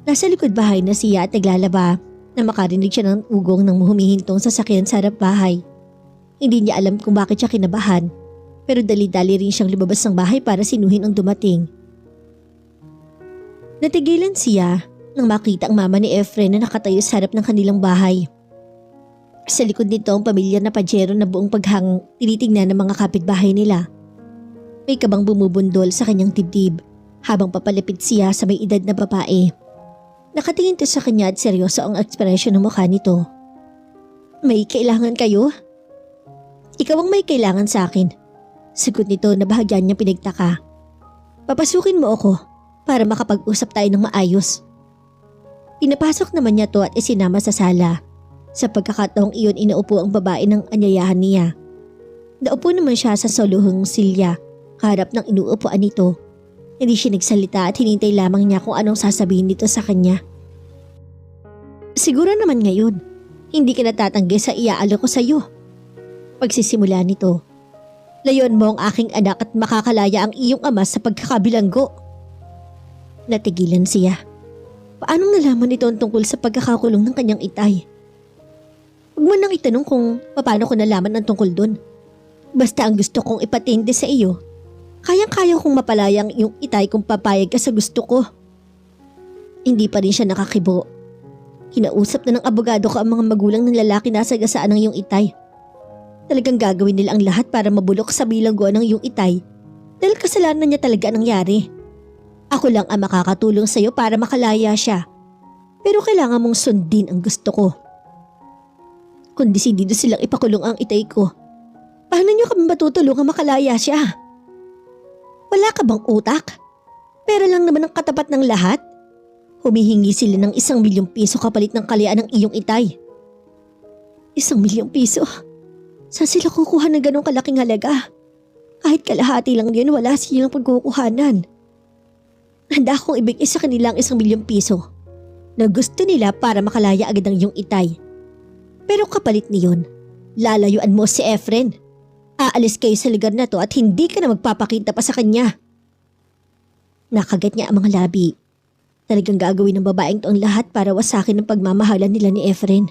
Nasa likod bahay na siya at naglalaba na makarinig siya ng ugong ng humihintong sasakyan sa harap bahay. Hindi niya alam kung bakit siya kinabahan, pero dali-dali rin siyang lumabas ng bahay para sinuhin ang dumating. Natigilan siya nang makita ang mama ni Efren na nakatayo sa harap ng kanilang bahay. Sa likod nito ang pamilyar na pajero na buong paghang tinitingnan ng mga kapitbahay nila. May kabang bumubundol sa kanyang dibdib habang papalapit siya sa may edad na babae. Nakatingin to sa kanya at seryoso ang ekspresyon ng mukha nito. "May kailangan kayo?" "Ikaw ang may kailangan sa akin," sagot nito na bahagyan niya pinagtaka. "Papasukin mo ako para makapag-usap tayo ng maayos." Pinapasok naman niya to at isinama sa sala. Sa pagkakataong iyon inaupo ang babae ng anyayahan niya. Naupo naman siya sa soluhong silya, kaharap ng inuupuan nito. Hindi siya nagsalita at hinintay lamang niya kung anong sasabihin nito sa kanya. "Siguro naman ngayon, hindi ka natatanggi sa iaalok ko sa iyo." Pagsisimula nito, "Layuan mo ang aking anak at makakalaya ang iyong ama sa pagkakabilanggo." Natigilan siya. Paanong nalaman ito ang tungkol sa pagkakakulong ng kanyang itay? Huwag mo nang itanong kung paano ko nalaman ang tungkol doon. Basta ang gusto kong ipatindi sa iyo, kayang-kaya kong mapalaya ang iyong itay kung papayag ka sa gusto ko. Hindi pa rin siya nakakibo. Kinausap na ng abogado ko ang mga magulang ng lalaki na sagasaan ng iyong itay. Talagang gagawin nila ang lahat para mabulok sa bilangguan ng iyong itay dahil kasalanan niya talaga nangyari. Ako lang ang makakatulong sa iyo para makalaya siya. Pero kailangan mong sundin ang gusto ko. Kung desidido silang ipakulong ang itay ko, paano niyo kami matutulungan makalaya siya? Wala ka bang utak? Pera lang naman ang katapat ng lahat. Humihingi sila ng 1 milyong piso kapalit ng kalayaan ng iyong itay. 1 milyong piso? Saan sila kukuha ng ganong kalaking halaga? Kahit kalahati lang yun, wala silang pagkukuhanan. Handa akong ibigay sa kanila ang 1 milyong piso na gusto nila para makalaya agad ang iyong itay. Pero kapalit niyon, lalayuan mo si Efren. Aalis kayo sa lugar na to at hindi ka na magpapakita pa sa kanya. Nakagat niya ang mga labi. Talagang gagawin ng babaeng to ang lahat para wasakin ang pagmamahalan nila ni Efren.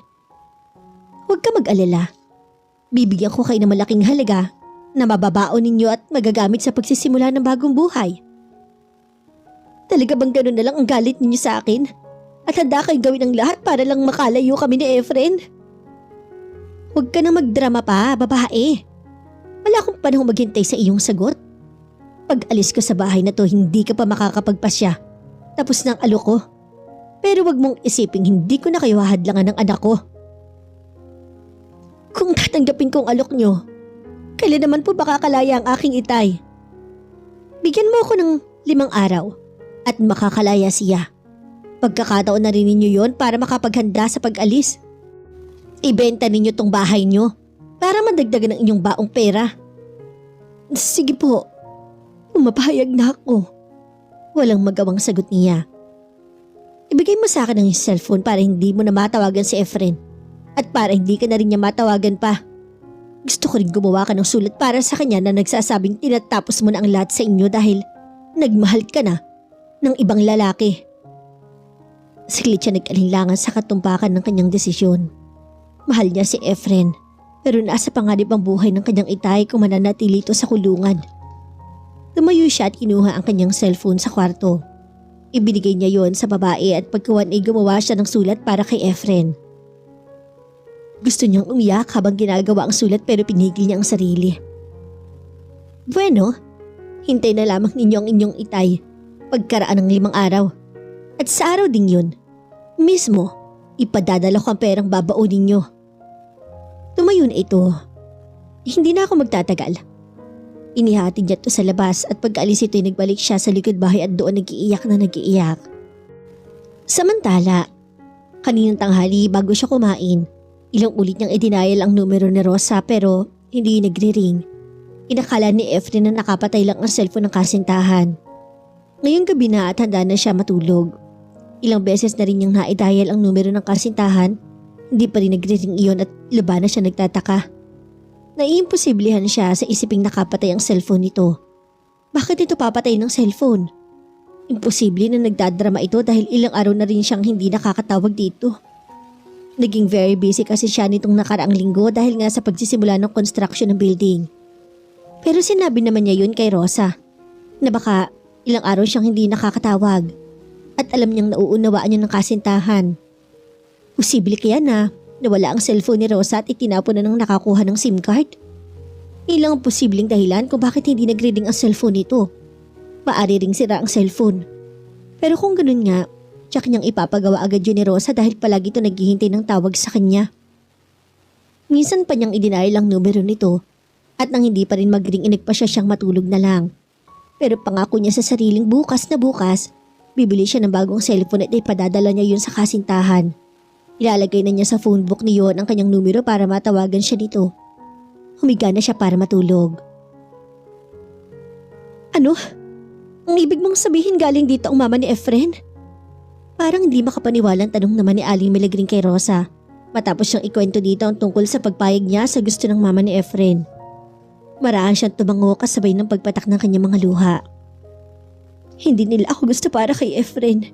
Huwag ka mag-alala. Bibigyan ko kayo ng malaking halaga na mababaon ninyo at magagamit sa pagsisimula ng bagong buhay. Talaga bang gano'n na lang ang galit ninyo sa akin? At handa kayo gawin ang lahat para lang makalayo kami ni Efren? Huwag ka na magdrama pa, babae. Wala akong panahong maghintay sa iyong sagot. Pag alis ko sa bahay na to, hindi ka pa makakapagpasya. Tapos na ang alok ko. Pero wag mong isiping hindi ko na kayo hahadlangan ng anak ko. Kung tatanggapin ko ang alok nyo, kailan naman po makakalaya ang aking itay? Bigyan mo ako ng 5 araw at makakalaya siya. Pagkakataon na rin ninyo yon para makapaghanda sa pag-alis. Ibenta ninyo tong bahay nyo para madagdagan ang inyong baong pera. Sige po, pumapahayag na ako. Walang magawang sagot niya. Ibigay mo sa akin ang cellphone para hindi mo na matawagan si Efren at para hindi ka na rin niya matawagan pa. Gusto ko rin gumawa ka ng sulat para sa kanya na nagsasabing tinatapos mo na ang lahat sa inyo dahil nagmahal ka na ng ibang lalaki. Saglit siya nag-alinlangan sa katumpakan ng kanyang desisyon. Mahal niya si Efren, pero nasa panganib ang buhay ng kanyang itay kung mananatili ito sa kulungan. Tumayo siya at kinuha ang kanyang cellphone sa kwarto. Ibinigay niya yon sa babae at pagkawan ay gumawa siya ng sulat para kay Efren. Gusto niyang umiyak habang ginagawa ang sulat pero pinigil niya ang sarili. Bueno, hintay na lamang ninyo ang inyong itay pagkaraan ng 5 araw. At sa araw ding yun, mismo, ipadadala ko ang perang babaunin niyo. Tumayo na ito. Hindi na ako magtatagal. Inihatid niya ito sa labas at pag-alis ito ay nagbalik siya sa likod bahay at doon nag-iiyak na nag-iiyak. Samantala, kaninang tanghali bago siya kumain, ilang ulit niyang idinayal ang numero ni Rosa pero hindi nagre-ring. Inakala ni Efren na nakapatay lang ang cellphone ng kasintahan. Ngayong gabi na at handa na siya matulog. Ilang beses na rin niyang naidayal ang numero ng kasintahan Hindi pa rin nagre-ring iyon at laba na siya nagtataka. Naiimposiblihan siya sa isiping nakapatay ang cellphone nito. Bakit ito papatay ng cellphone? Imposible na nagdadrama ito dahil ilang araw na rin siyang hindi nakakatawag dito. Naging very busy kasi siya nitong nakaraang linggo dahil nga sa pagsisimula ng construction ng building. Pero sinabi naman niya yun kay Rosa na baka ilang araw siyang hindi nakakatawag at alam niyang nauunawaan niya ng kasintahan. Posible kaya na nawala ang cellphone ni Rosa at itinapon na ng nakakuha ng SIM card? Ilang posibleng dahilan kung bakit hindi nagre-ring ang cellphone nito. Maari ring sira ang cellphone. Pero kung ganun nga, tsak niyang ipapagawa agad yun ni Rosa dahil palagi ito naghihintay ng tawag sa kanya. Minsan pa niyang idinayal ang numero nito at nang hindi pa rin mag-ring inagpa siyang matulog na lang. Pero pangako niya sa sariling bukas na bukas, bibili siya ng bagong cellphone at ipadadala niya yun sa kasintahan. Ilalagay na niya sa phone book niyon ang kanyang numero para matawagan siya nito. Humiga na siya para matulog. Ano? Ang ibig mong sabihin galing dito ang mama ni Efren? Parang hindi makapaniwalang tanong naman ni Aling Milagring kay Rosa matapos siyang ikwento dito ang tungkol sa pagpayag niya sa gusto ng mama ni Efren. Maraan siyang tumango kasabay ng pagpatak ng kanyang mga luha. Hindi nila ako gusto para kay Efren.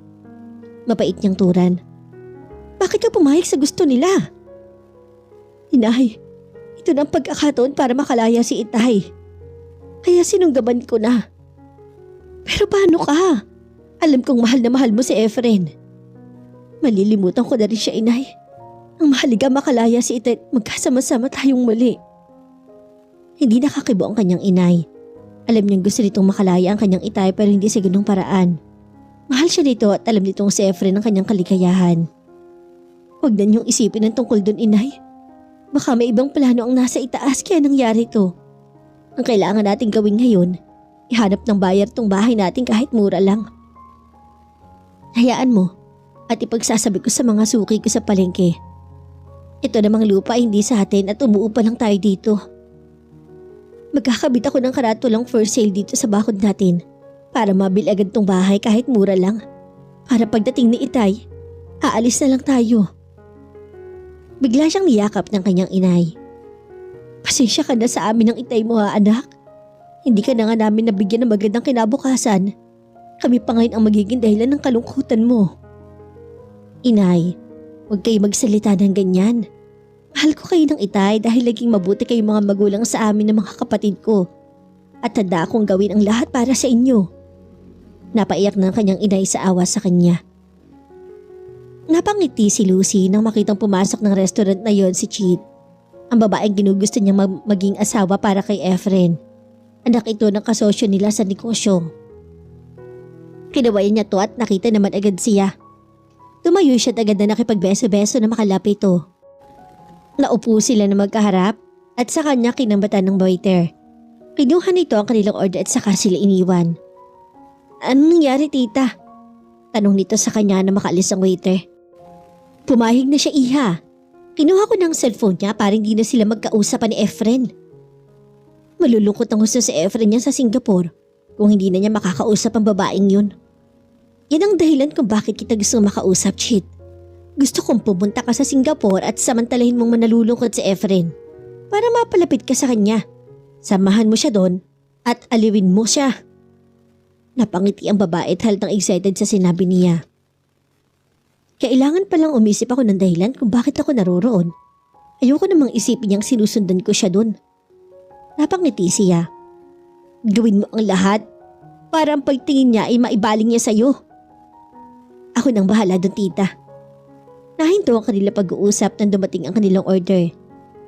Mapait niyang turan. Bakit ka pumayag sa gusto nila? Inay, ito na ang pagkakataon para makalaya si Itay. Kaya sinunggaban ko na. Pero paano ka? Alam kong mahal na mahal mo si Efren. Malilimutan ko na rin siya, Inay. Ang mahalaga makalaya si Itay at magkasama-sama tayong muli. Hindi nakakibo ang kanyang inay. Alam niyang gusto nitong makalaya ang kanyang Itay pero hindi sa ganung paraan. Mahal siya nito at alam nitong si Efren ang kanyang kaligayahan. Huwag na niyong isipin ang tungkol dun, Inay. Baka may ibang plano ang nasa itaas kaya nangyari to. Ang kailangan natin gawin ngayon, ihanap ng buyer tong bahay natin kahit mura lang. Hayaan mo at ipagsasabi ko sa mga suki ko sa palengke. Ito namang lupa ay hindi sa atin at umuupa lang tayo dito. Magkakabit ako ng karatulang for sale dito sa bakod natin para mabili agad tong bahay kahit mura lang. Para pagdating ni Itay, aalis na lang tayo. Bigla siyang niyakap ng kanyang inay. Pasensya ka na sa amin ng Itay mo, ha, anak. Hindi ka na nga namin nabigyan ng magandang kinabukasan. Kami pa ngayon ang magiging dahilan ng kalungkutan mo. Inay, huwag kayo magsalita ng ganyan. Mahal ko kayo ng Itay dahil laging mabuti kayong mga magulang sa amin ng mga kapatid ko. At handa akong gawin ang lahat para sa inyo. Napaiyak ng kanyang inay sa awa sa kanya. Napangiti si Lucy nang makitang pumasok ng restaurant na yon si Chit. Ang babaeng ginugusto niyang maging asawa para kay Efren. Anak ito ng kasosyo nila sa negosyo. Kinawayan niya to at nakita naman agad siya. Tumayo siya agad na nakipagbeso-beso na makalapit ito. Naupo sila na magkaharap at sa kanya kinambatan ng waiter. Kinuha nito ang kanilang order at saka sila iniwan. Anong nangyari, tita? Tanong nito sa kanya na makaalis ang waiter. Pumahig na siya, iha. Kinuha ko ng cellphone niya para hindi na sila magkausapan ni Efren. Malulungkot ang gusto si Efren niya sa Singapore kung hindi na niya makakausap ang babaeng yun. Yan ang dahilan kung bakit kita gusto makausap, Chit. Gusto kong pumunta ka sa Singapore at samantalahin mong manalulungkot si Efren para mapalapit ka sa kanya. Samahan mo siya doon at aliwin mo siya. Napangiti ang babae at halatang excited sa sinabi niya. Kailangan palang umisip ako ng dahilan kung bakit ako naroroon. Ayoko namang isipin niyang sinusundan ko siya doon. Napangiti siya. Gawin mo ang lahat para ang pagtingin niya ay maibaling niya sa'yo. Ako nang bahala doon, tita. Nahinto ang kanila pag-uusap nang dumating ang kanilang order.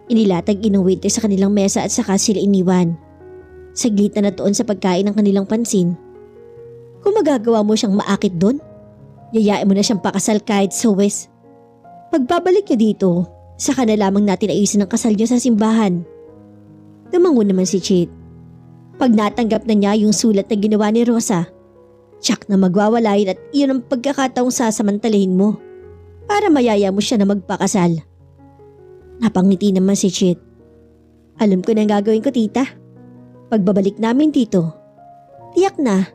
Inilatag inong waiter sa kanilang mesa at saka sila iniwan. Saglit na natuon sa pagkain ng kanilang pansin. Kung magagawa mo siyang maakit doon, yayain mo na siyang pakasal kahit sa West. Pagbabalik niya dito, saka na lamang natin ayusin ang kasal niya sa simbahan. Tumango naman si Chit. Pag natanggap na niya yung sulat na ginawa ni Rosa, tsak na magwawalayin at iyon ang pagkakataong sasamantalahin mo para mayaya mo siya na magpakasal. Napangiti naman si Chit. Alam ko na ang gagawin ko, tita. Pagbabalik namin dito, tiyak na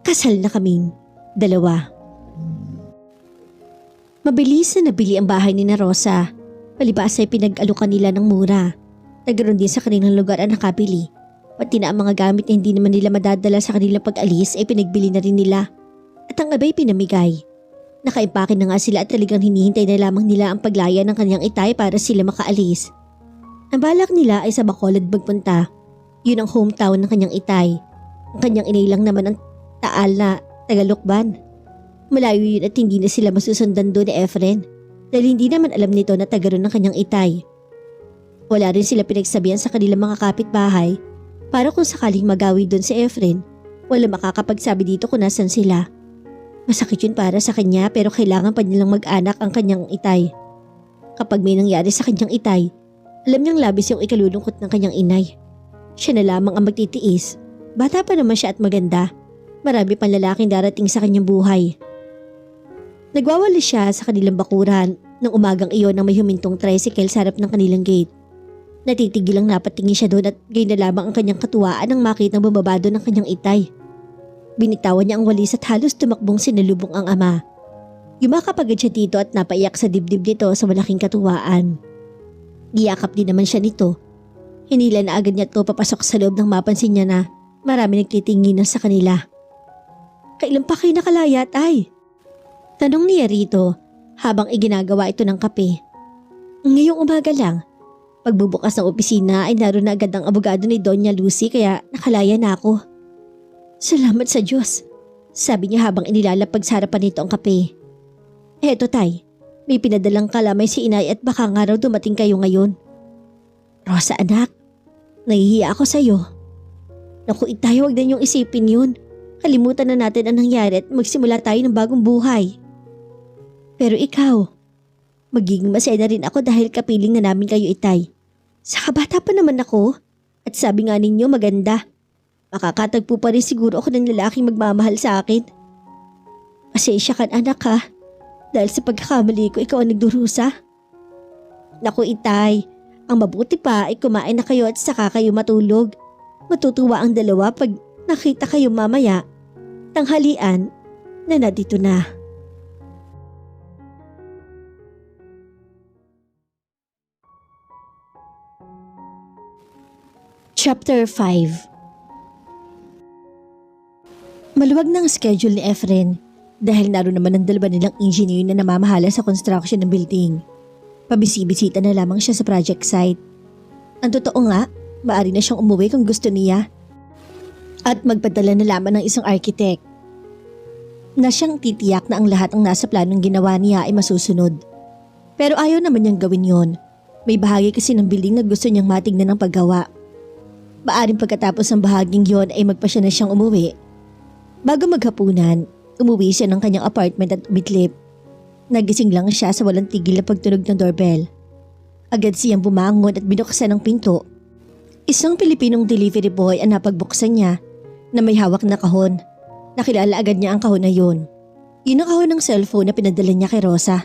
kasal na kaming dalawa. Mabilis na nabili ang bahay ni na Rosa Palibhas ay pinag-alukan nila ng mura. Nagkaroon din sa kanilang lugar ang nakabili. Pati na ang mga gamit na hindi naman nila madadala sa kanilang pag-alis ay pinagbili na rin nila. At ang abay pinamigay. Nakaimpake na nga sila at talagang hinihintay na lamang nila ang paglaya ng kanyang itay para sila makaalis. Ang balak nila ay sa Bacolod magpunta. Yun ang hometown ng kanyang itay. Ang kanyang inay lang naman ang Taal na Tagalukban. Malayo yun at hindi na sila masusundan doon ni Efren dahil hindi naman alam nito na taga ron ng kanyang itay. Wala rin sila pinagsabihan sa kanilang mga kapitbahay para kung sakaling magawi doon si Efren, wala makakapagsabi dito kung nasan sila. Masakit yun para sa kanya pero kailangan pa nilang mag-anak ang kanyang itay. Kapag may nangyari sa kanyang itay, alam niyang labis yung ikalulungkot ng kanyang inay. Siya na lamang ang magtitiis. Bata pa naman siya at maganda. Marami pang lalaking darating sa kanyang buhay. Nagwawala siya sa kanilang bakuran nang umagang iyon nang may humintong tricycle sa harap ng kanilang gate. Natitigil lang napatingin siya doon at gayon na lamang ang kanyang katuwaan nang makitang bumabado ng kanyang itay. Binitawan niya ang walis at halos tumakbong sinalubong ang ama. Yumakap agad siya dito at napaiyak sa dibdib nito sa malaking katuwaan. Giyakap din naman siya nito. Hinila na agad niya ito papasok sa loob nang mapansin niya na marami nagtitingin na sa kanila. Kailan pa kayo nakalaya, tay? Tanong niya rito habang iginagawa ito ng kape. Ngayong umaga lang. Pagbubukas ng opisina ay naroon na agad ang abogado ni Doña Lucy kaya nakalaya na ako. Salamat sa Diyos, sabi niya habang inilalapag sa harapan nito ang kape. Eto tay, may pinadalang kalamay si inay at baka nga raw dumating kayo ngayon. Rosa anak, nahihiya ako sa iyo. Naku itay, huwag na niyong isipin yun. Kalimutan na natin ang nangyari at magsimula tayo ng bagong buhay. Pero ikaw, magiging masaya na rin ako dahil kapiling na namin kayo itay. Saka bata pa naman ako at sabi nga ninyo maganda. Makakatagpo pa rin siguro ako ng lalaking magmamahal sa akin. Pasensya ka anak ha, dahil sa pagkakamali ko ikaw ang nagdurusa. Naku itay, ang mabuti pa ay kumain na kayo at saka kayo matulog. Matutuwa ang dalawa pag nakita kayo mamaya. Tanghalian na nandito na. Chapter 5. Maluwag na ang schedule ni Efren dahil naroon naman ang dalawa nilang engineer na namamahala sa construction ng building. Pabisi-bisita na lamang siya sa project site. Ang totoo nga, maaari na siyang umuwi kung gusto niya. At magpadala na lamang ng isang architect na siyang titiyak na ang lahat ng nasa planong ginawa niya ay masusunod. Pero ayaw naman niyang gawin yon. May bahagi kasi ng building na gusto niyang matignan ng paggawa. Maaring pagkatapos ng bahaging yon ay magpasya na siyang umuwi. Bago maghapunan, umuwi siya ng kanyang apartment at umitlip. Nagising lang siya sa walang tigil na pagtunog ng doorbell. Agad siyang bumangon at binuksan ang pinto. Isang Pilipinong delivery boy ang napagbuksan niya na may hawak na kahon. Nakilala agad niya ang kahon na yun. Yun ang kahon ng cellphone na pinadala niya kay Rosa.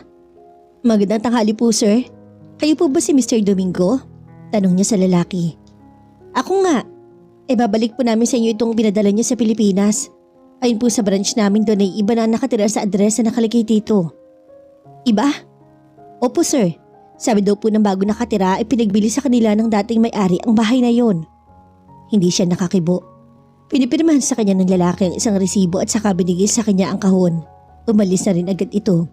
Magandang tanghali po sir. Kayo po ba si Mr. Domingo? Tanong niya sa lalaki. Ako nga. Babalik po namin sa inyo itong pinadala niyo sa Pilipinas. Ayun po sa branch namin doon ay iba na nakatira sa address na nakalagay dito. Iba? Opo sir. Sabi daw po ng bago nakatira ay pinagbili sa kanila ng dating may-ari ang bahay na yon. Hindi siya nakakibo. Pinipirmahan sa kanya ng lalaki ang isang resibo at saka binigay sa kanya ang kahon. Umalis na rin agad ito.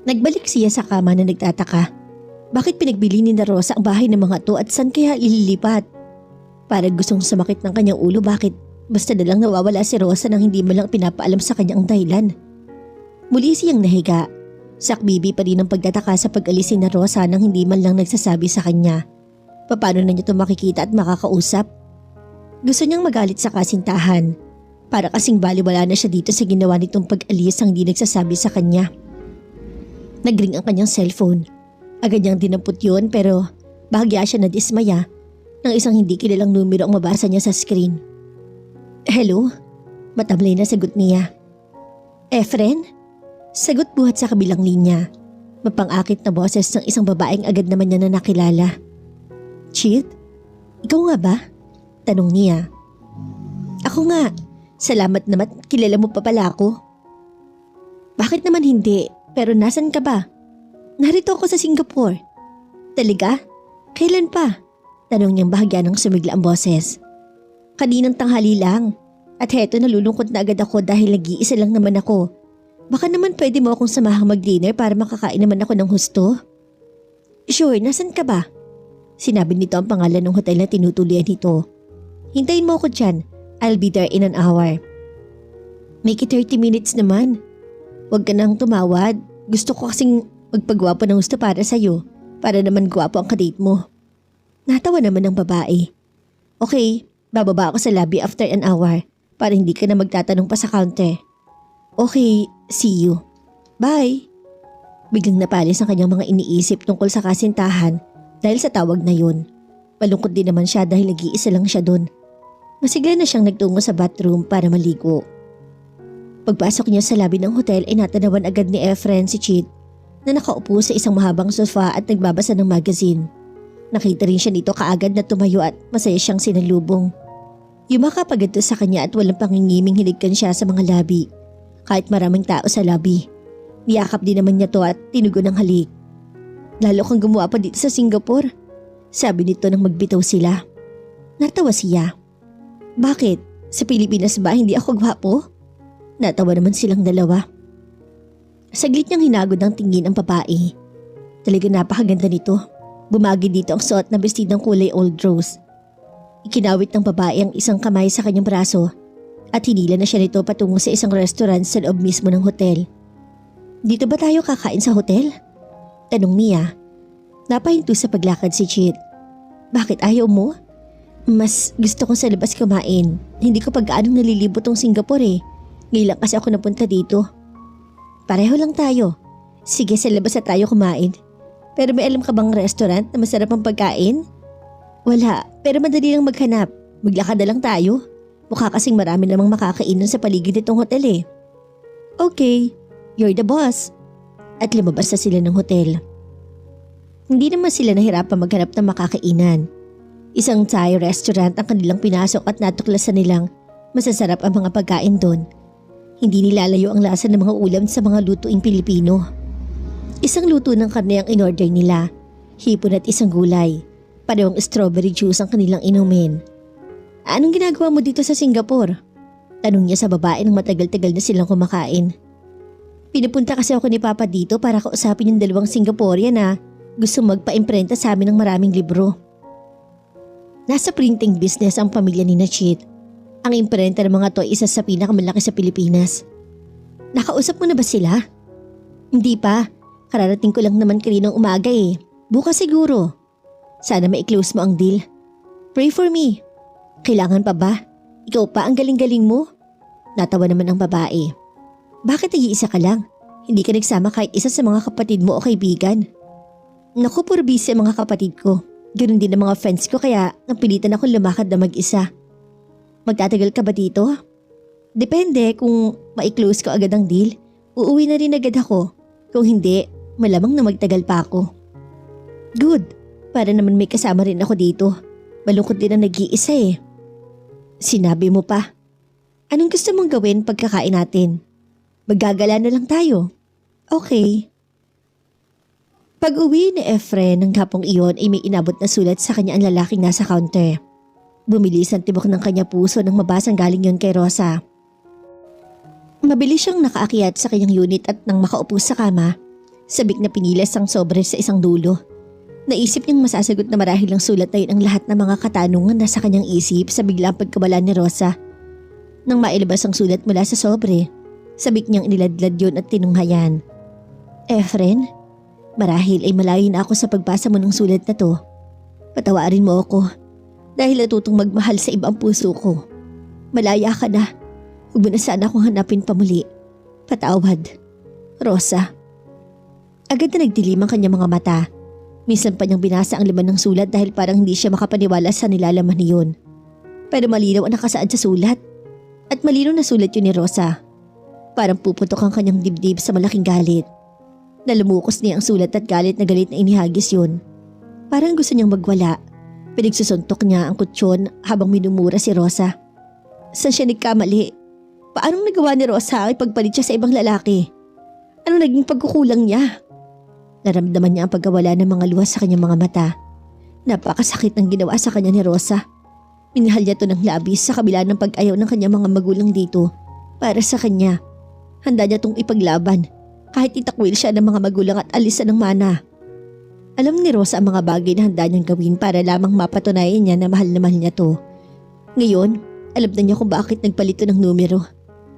Nagbalik siya sa kama na nagtataka. Bakit pinagbili ni na Rosa ang bahay ng mga to at saan kaya ililipat? Parang gustong sumakit ng kanyang ulo bakit basta na lang nawawala si Rosa nang hindi mo lang pinapaalam sa kanyang dahilan. Muli siyang nahiga. Sakbibi pa rin ang pagtataka sa pag-alis ni na Rosa nang hindi man lang nagsasabi sa kanya. Paano na niya ito makikita at makakausap? Gusto niyang magalit sa kasintahan. Para kasing baliwala na siya dito sa ginawa nitong pag-alis ang hindi nagsasabi sa kanya. Nagring ang kanyang cellphone. Agad niyang dinampot yun pero bahagya siya na dismaya nang isang hindi kilalang numero ang mabasa niya sa screen. Hello? Matamlay na sagot niya. Efren? Sagot buhat sa kabilang linya. Mapang-akit na boses ng isang babaeng agad naman niya na nakilala. Chit? Ikaw nga ba? Tanong niya. Ako nga. Salamat naman, kilala mo pa pala ako. Bakit naman hindi? Pero nasan ka ba? Narito ako sa Singapore. Talaga? Kailan pa? Tanong niyang bahagya ng sumigla ang boses. Kaninang tanghali lang. At heto nalulungkot na agad ako dahil nag-iisa lang naman ako. Baka naman pwede mo akong samahang mag-dinner para makakain naman ako ng husto? Sure, nasan ka ba? Sinabi nito ang pangalan ng hotel na tinutuloyan nito. Hintayin mo ako dyan. I'll be there in an hour. Make it 30 minutes naman. Huwag ka nang tumawad. Gusto ko kasing magpagwapo ng gusto para sa'yo. Para naman gwapo ang kadate mo. Natawa naman ang babae. Okay, bababa ako sa lobby after an hour para hindi ka na magtatanong pa sa counter. Okay, see you. Bye. Biglang napalis ang kanyang mga iniisip tungkol sa kasintahan dahil sa tawag na yun. Malungkot din naman siya dahil nag-iisa lang siya doon. Masigla na siyang nagtungo sa bathroom para maligo. Pagpasok niya sa lobby ng hotel ay natanawan agad ni Efren si Chit na nakaupo sa isang mahabang sofa at nagbabasa ng magazine. Nakita rin siya nito kaagad na tumayo at masaya siyang sinalubong. Yumakap agad sa kanya at walang pangingiming hiligkan siya sa mga lobby. Kahit maraming tao sa lobby. Niyakap din naman niya to at tinugo ng halik. Lalo kang gumawa pa dito sa Singapore. Sabi nito nang magbitaw sila. Natawa siya. Bakit? Sa Pilipinas ba hindi ako gwapo? Natawa naman silang dalawa. Saglit niyang hinagod ng tingin ang babae. Talaga napakaganda nito. Bumagi dito ang suot na bestidong kulay old rose. Ikinawit ng babae ang isang kamay sa kanyang braso at hinila na siya nito patungo sa isang restaurant sa loob mismo ng hotel. Dito ba tayo kakain sa hotel? Tanong niya. Napahinto sa paglakad si Chit. Bakit ayaw mo? Mas gusto ko sa labas kumain. Hindi ko pag-aanong nalilibot tong Singapore eh. Ngayon lang kasi ako napunta dito. Pareho lang tayo. Sige, sa labas na tayo kumain. Pero may alam ka bang restaurant na masarap ang pagkain? Wala, pero madali lang maghanap. Maglakad na lang tayo. Mukha kasing marami namang makakainan sa paligid nitong hotel eh. Okay, you're the boss. At lumabas na sila ng hotel. Hindi naman sila nahirapan maghanap ng makakainan. Isang Thai restaurant ang kanilang pinasok at natuklasan nilang masasarap ang mga pagkain doon. Hindi nilalayo ang lasa ng mga ulam sa mga lutuing Pilipino. Isang luto ng karne ang in-order nila, hipon at isang gulay. Parehong strawberry juice ang kanilang inumin. Anong ginagawa mo dito sa Singapore? Tanong niya sa babae nang matagal-tagal na silang kumakain. Pinupunta kasi ako ni Papa dito para kausapin yung dalawang Singaporean na gusto magpa-imprenta sa amin ng maraming libro. Nasa printing business ang pamilya ni Chit. Ang imprenta ng mga to ay isa sa pinakamalaki sa Pilipinas. Nakausap mo na ba sila? Hindi pa. Kararating ko lang naman kaninang umaga eh. Bukas siguro. Sana ma-close mo ang deal. Pray for me. Kailangan pa ba? Ikaw pa ang galing-galing mo? Natawa naman ang babae. Bakit nag-iisa ka lang? Hindi ka nagsama kahit isa sa mga kapatid mo o kaibigan? Naku, puro busy ang mga kapatid ko. Ganoon din ang mga friends ko kaya napilitan akong lumakad na mag-isa. Magtatagal ka ba dito? Depende kung ma-close ko agad ang deal. Uuwi na rin agad ako. Kung hindi, malamang na magtagal pa ako. Good. Para naman may kasama rin ako dito. Malungkot din ang nag-iisa eh. Sinabi mo pa. Anong gusto mong gawin pagkakain natin? Maggagala na lang tayo. Okay. Pag-uwi ni Efren ng hapong iyon ay may inabot na sulat sa kanya ang lalaking nasa counter. Bumilis ang tibok ng kanya puso nang mabasang galing yon kay Rosa. Mabilis siyang nakaakyat sa kanyang unit at nang makaupo sa kama, sabik na pinilas ang sobre sa isang dulo. Naisip niyang masasagot na marahil ang sulat na yun ang lahat ng mga katanungan na sa kanyang isip sa biglang pagkabala ni Rosa. Nang mailabas ang sulat mula sa sobre, sabik niyang iniladlad yun at tinunghayan. Efren, marahil ay malayo na ako sa pagbasa mo ng sulat na to. Patawarin mo ako dahil natutong magmahal sa ibang puso ko. Malaya ka na. Huwag mo na sana akong hanapin pa muli. Patawad. Rosa. Agad na nagdilim ang kanyang mga mata. Minsan pa niyang binasa ang laman ng sulat dahil parang hindi siya makapaniwala sa nilalaman niyon. Pero malinaw ang nakasaad sa sulat. At malinaw na sulat yun ni Rosa. Parang puputok ang kanyang dibdib sa malaking galit. Nalumukos niya ang sulat at galit na inihagis yun. Parang gusto niyang magwala. Pinagsusuntok niya ang kutsyon habang minumura si Rosa. Saan siya nagkamali? Paanong nagawa ni Rosa ay pagpalit siya sa ibang lalaki? Anong naging pagkukulang niya? Naramdaman niya ang pagkawala ng mga luha sa kanyang mga mata. Napakasakit ng ginawa sa kanya ni Rosa. Minahal niya to ng labis sa kabila ng pag-ayaw ng kanyang mga magulang dito. Para sa kanya, handa niya tong ipaglaban kahit itakwil siya ng mga magulang at alisan ng mana. Alam ni Rosa ang mga bagay na handa niyang gawin para lamang mapatunayan niya na mahal niya to. Ngayon, alam na niya kung bakit nagpalito ng numero.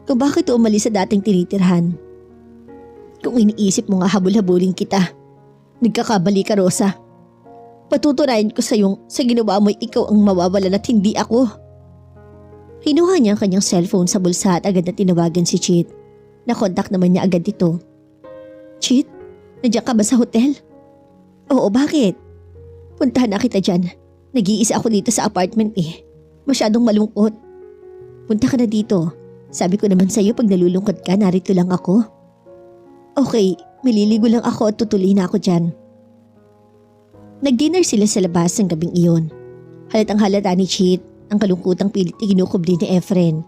Kung bakit umalis sa dating tinitirhan. Kung iniisip mo nga habol-habulin kita, nagkakabali ka, Rosa. Patutunayan ko sa ginawa mo'y ikaw ang mawawalan at hindi ako. Kinuha niya ang kanyang cellphone sa bulsa at agad na tinawagan si Chit. Nakontak naman niya agad ito. Chit, nandiyan ka ba sa hotel? Oo, bakit? Puntahan na kita dyan. Nag-iisa ako dito sa apartment eh. Masyadong malungkot. Punta ka na dito. Sabi ko naman sa'yo pag nalulungkot ka, narito lang ako. Okay, maliligo lang ako at tutuloy na ako dyan. Nag-dinner sila sa labas ng gabing iyon. Halatang halata ni Chit ang kalungkutang pilit iginukubli ni Efren.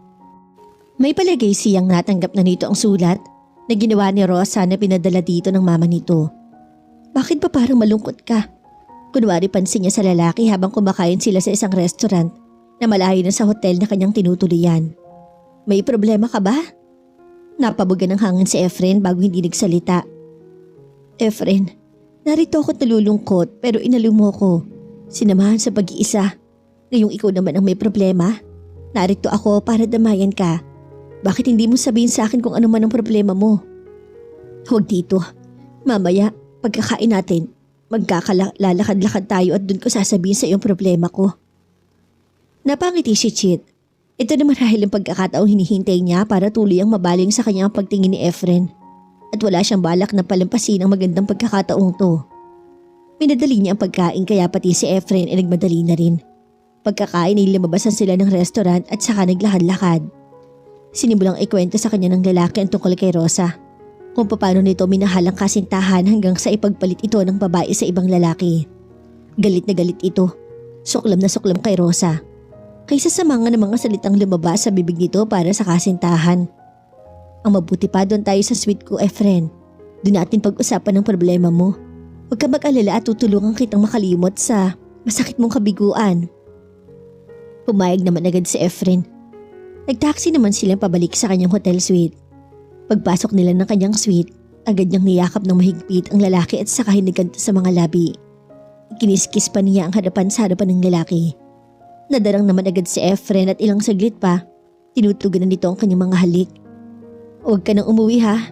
May palagay siyang natanggap na nito ang sulat na ginawa ni Rosa na pinadala dito ng mama nito. Bakit ba parang malungkot ka? Kunwari pansin niya sa lalaki habang kumakain sila sa isang restaurant na malayo na sa hotel na kanyang tinutuloyan. May problema ka ba? Napabuga ng hangin si Efren bago hindi nagsalita. Efren, narito ako nalulungkot pero inalo mo ko. Sinamahan sa pag-iisa. Ngayong ikaw naman ang may problema. Narito ako para damayan ka. Bakit hindi mo sabihin sa akin kung ano man ang problema mo? Huwag dito. Mamaya, pagkakain natin, magkakalalakad-lakad tayo at dun ko sasabihin sa iyong problema ko. Napangiti si Chit. Ito naman dahil ang pagkakataong hinihintay niya para tuluyang mabaling sa kanyang pagtingin ni Efren. At wala siyang balak na palampasin ang magandang pagkakataong to. Pinadali niya ang pagkain kaya pati si Efren ay nagmadali na rin. Pagkakain ay lumabasan sila ng restaurant at saka naglakad-lakad. Sinimulang ikwento sa kanya ng lalaki ang tungkol kay Rosa. Kung paano nito minahalang kasintahan hanggang sa ipagpalit ito ng babae sa ibang lalaki. Galit na galit ito. Suklam na suklam kay Rosa. Kaysa sa mga salitang lumabas sa bibig nito para sa kasintahan. Ang mabuti pa doon tayo sa suite ko, Efren. Doon natin pag-usapan ng problema mo. Huwag ka mag-alala at tutulungan kitang makalimot sa masakit mong kabiguan. Pumayag naman agad si Efren. Nagtaksi naman silang pabalik sa kanyang hotel suite. Pagpasok nila ng kanyang suite, agad niyang niyakap ng mahigpit ang lalaki at saka hiniganto sa mga labi. Kiniskis pa niya ang harapan sa harapan ng lalaki. Nadarang naman agad si Efren at ilang saglit pa, tinutlugan na nito ang kanyang mga halik. Huwag ka nang umuwi ha,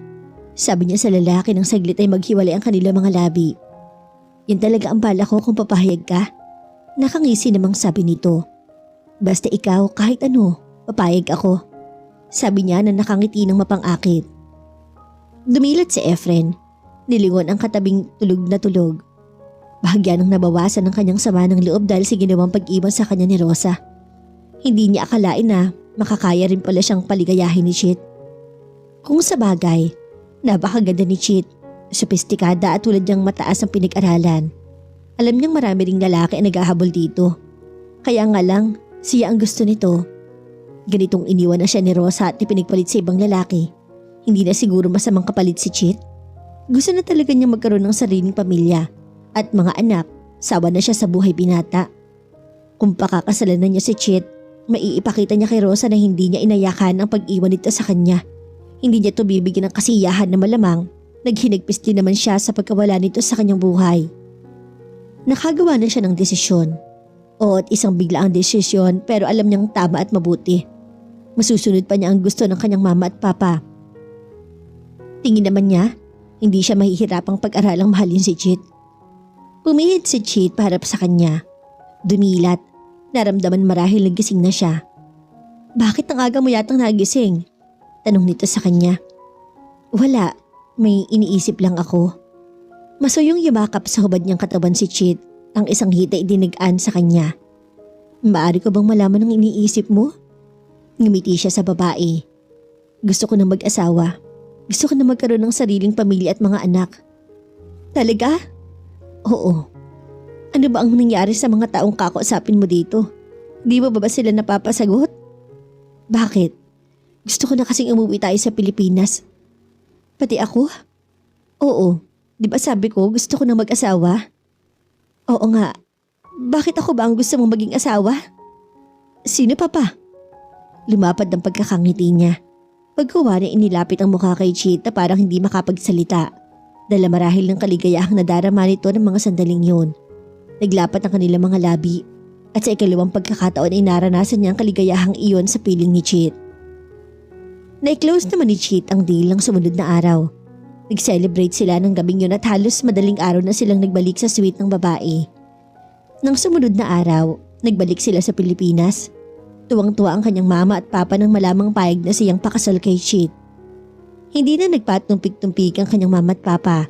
sabi niya sa lalaki nang saglit ay maghiwalay ang kanilang mga labi. Yan talaga ang bala ko kung papahayag ka. Nakangisi namang sabi nito. Basta ikaw kahit ano, papayag ako. Sabi niya na nakangiti ng mapang-akit. Dumilat si Efren. Nilingon ang katabing tulog na tulog. Bahagya nang nabawasan ng kanyang sama ng loob dahil sa ginawang pag-iwan sa kanya ni Rosa. Hindi niya akalain na makakaya rin pala siyang paligayahin ni Chit. Kung sa bagay, napakaganda ni Chit. Sopistikada at tulad niyang mataas ang pinag-aralan. Alam niyang marami ring lalaki ang naghahabol dito. Kaya nga lang, siya ang gusto nito. Ganitong iniwan na siya ni Rosa at ipinagpalit sa ibang lalaki. Hindi na siguro masamang kapalit si Chit. Gusto na talaga niya magkaroon ng sariling pamilya at mga anak. Sawa na siya sa buhay binata. Kung pakakasalan na niya si Chit, maiipakita niya kay Rosa na hindi niya inayakan ang pag-iwan nito sa kanya. Hindi niya ito bibigyan ng kasiyahan na malamang naghinagpis din naman siya sa pagkawala nito sa kanyang buhay. Nakagawa na siya ng desisyon. O at isang biglaang desisyon pero alam niyang tama at mabuti. Masusunod pa niya ang gusto ng kanyang mama at papa. Tingin naman niya, hindi siya mahihirapang pag-aralang mahalin si Chit. Pumihit si Chit para sa kanya. Dumilat, naramdaman marahil nagising na siya. Bakit ang aga mo yatang nagising? Tanong nito sa kanya. Wala, may iniisip lang ako. Masuyong yumakap sa hubad niyang katawan si Chit, ang isang hita idinigaan sa kanya. Maaari ko bang malaman ang iniisip mo? Ngumiti siya sa babae. Gusto ko na mag-asawa. Gusto ko na magkaroon ng sariling pamilya at mga anak. Talaga? Oo. Ano ba ang nangyari sa mga taong kakausapin mo dito? Di ba sila napapasagot? Bakit? Gusto ko na kasing umuwi tayo sa Pilipinas. Pati ako? Oo. Di ba sabi ko gusto ko na mag-asawa? Oo nga. Bakit ako ba ang gusto mong maging asawa? Sino pa? Lumapad ang pagkakangiti niya. Pagkuha na inilapit ang mukha kay Cheat na parang hindi makapagsalita. Dala marahil ng kaligayahang nadarama nito ng mga sandaling yun. Naglapat ang kanilang mga labi at sa ikalawang pagkakataon ay naranasan niya ang kaligayahang iyon sa piling ni Cheat. Na-close naman ni Cheat ang deal ng sumunod na araw. Nag-celebrate sila ng gabing yun at halos madaling araw na silang nagbalik sa suite ng babae. Nang sumunod na araw, nagbalik sila sa Pilipinas. Tuwang-tuwa ang kanyang mama at papa nang malamang payag na siyang pakasal kay Cheat. Hindi na nagpatumpik-tumpik ang kanyang mama at papa.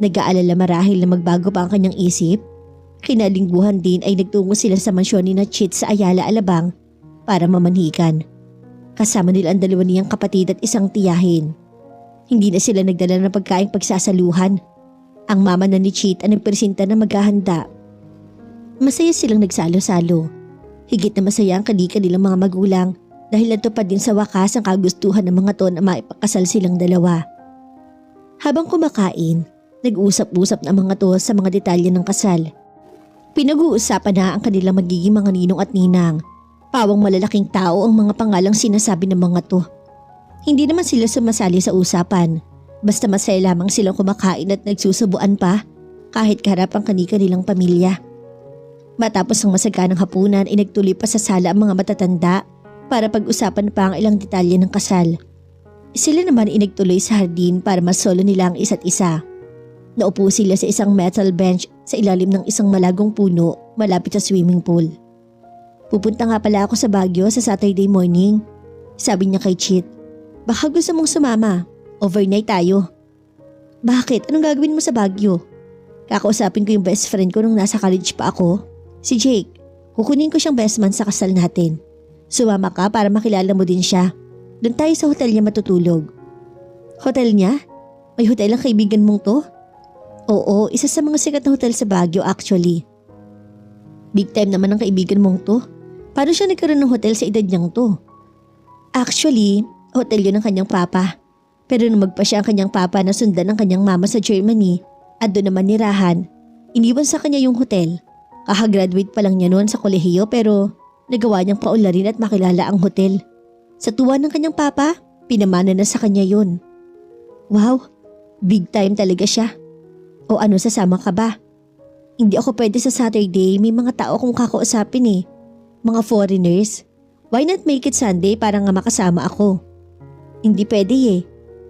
Nag-aalala marahil na magbago pa ang kanyang isip. Kinalingguhan din ay nagtungo sila sa mansyon ni na Cheat sa Ayala, Alabang para mamanhikan. Kasama nila ang dalawa niyang kapatid at isang tiyahin. Hindi na sila nagdala ng pagkaing pagsasaluhan. Ang mama na ni Cheat ang nagpresenta na maghahanda. Masaya silang nagsalo-salo. Higit na masaya ang kanilang mga magulang dahil natupad din sa wakas ang kagustuhan ng mga to na maipakasal silang dalawa. Habang kumakain, nag-usap-usap na mga to sa mga detalye ng kasal. Pinag-uusapan na ang kanilang magiging mga ninong at ninang. Pawang malalaking tao ang mga pangalang sinasabi ng mga to. Hindi naman sila sumasali sa usapan. Basta masaya lamang silang kumakain at nagsusubuan pa kahit kaharap ang kanilang pamilya. Matapos ang masaganang hapunan ay nagtuloy pa sa sala ang mga matatanda para pag-usapan pa ang ilang detalye ng kasal. Sila naman ay nagtuloy sa hardin para masolo nila ang isa't isa. Naupo sila sa isang metal bench sa ilalim ng isang malagong puno malapit sa swimming pool. Pupunta nga pala ako sa Baguio sa Saturday morning, sabi niya kay Cheat. Baka gusto mong sumama, overnight tayo. Bakit? Anong gagawin mo sa Baguio? Kakausapin ko yung best friend ko nung nasa college pa ako. Si Jake, kukunin ko siyang best man sa kasal natin. Sumama ka para makilala mo din siya. Doon tayo sa hotel niya matutulog. Hotel niya? May hotel ang kaibigan mong to? Oo, isa sa mga sikat na hotel sa Baguio actually. Big time naman ang kaibigan mong to. Paano siya nagkaroon ng hotel sa edad niyang to? Actually, hotel yun ng kanyang papa. Pero nung magpa siya ang kanyang papa na sundan ng kanyang mama sa Germany at doon naman nirahan, iniwan sa kanya yung hotel. Kakagraduate pa lang niya noon sa kolehiyo pero nagawa niyang paunlarin at makilala ang hotel. Sa tuwa ng kanyang papa, pinamana na sa kanya yun. Wow, big time talaga siya. O ano, sasama ka ba? Hindi ako pwede sa Saturday, may mga tao akong kakausapin eh. Mga foreigners. Why not make it Sunday para nga makasama ako? Hindi pwede eh.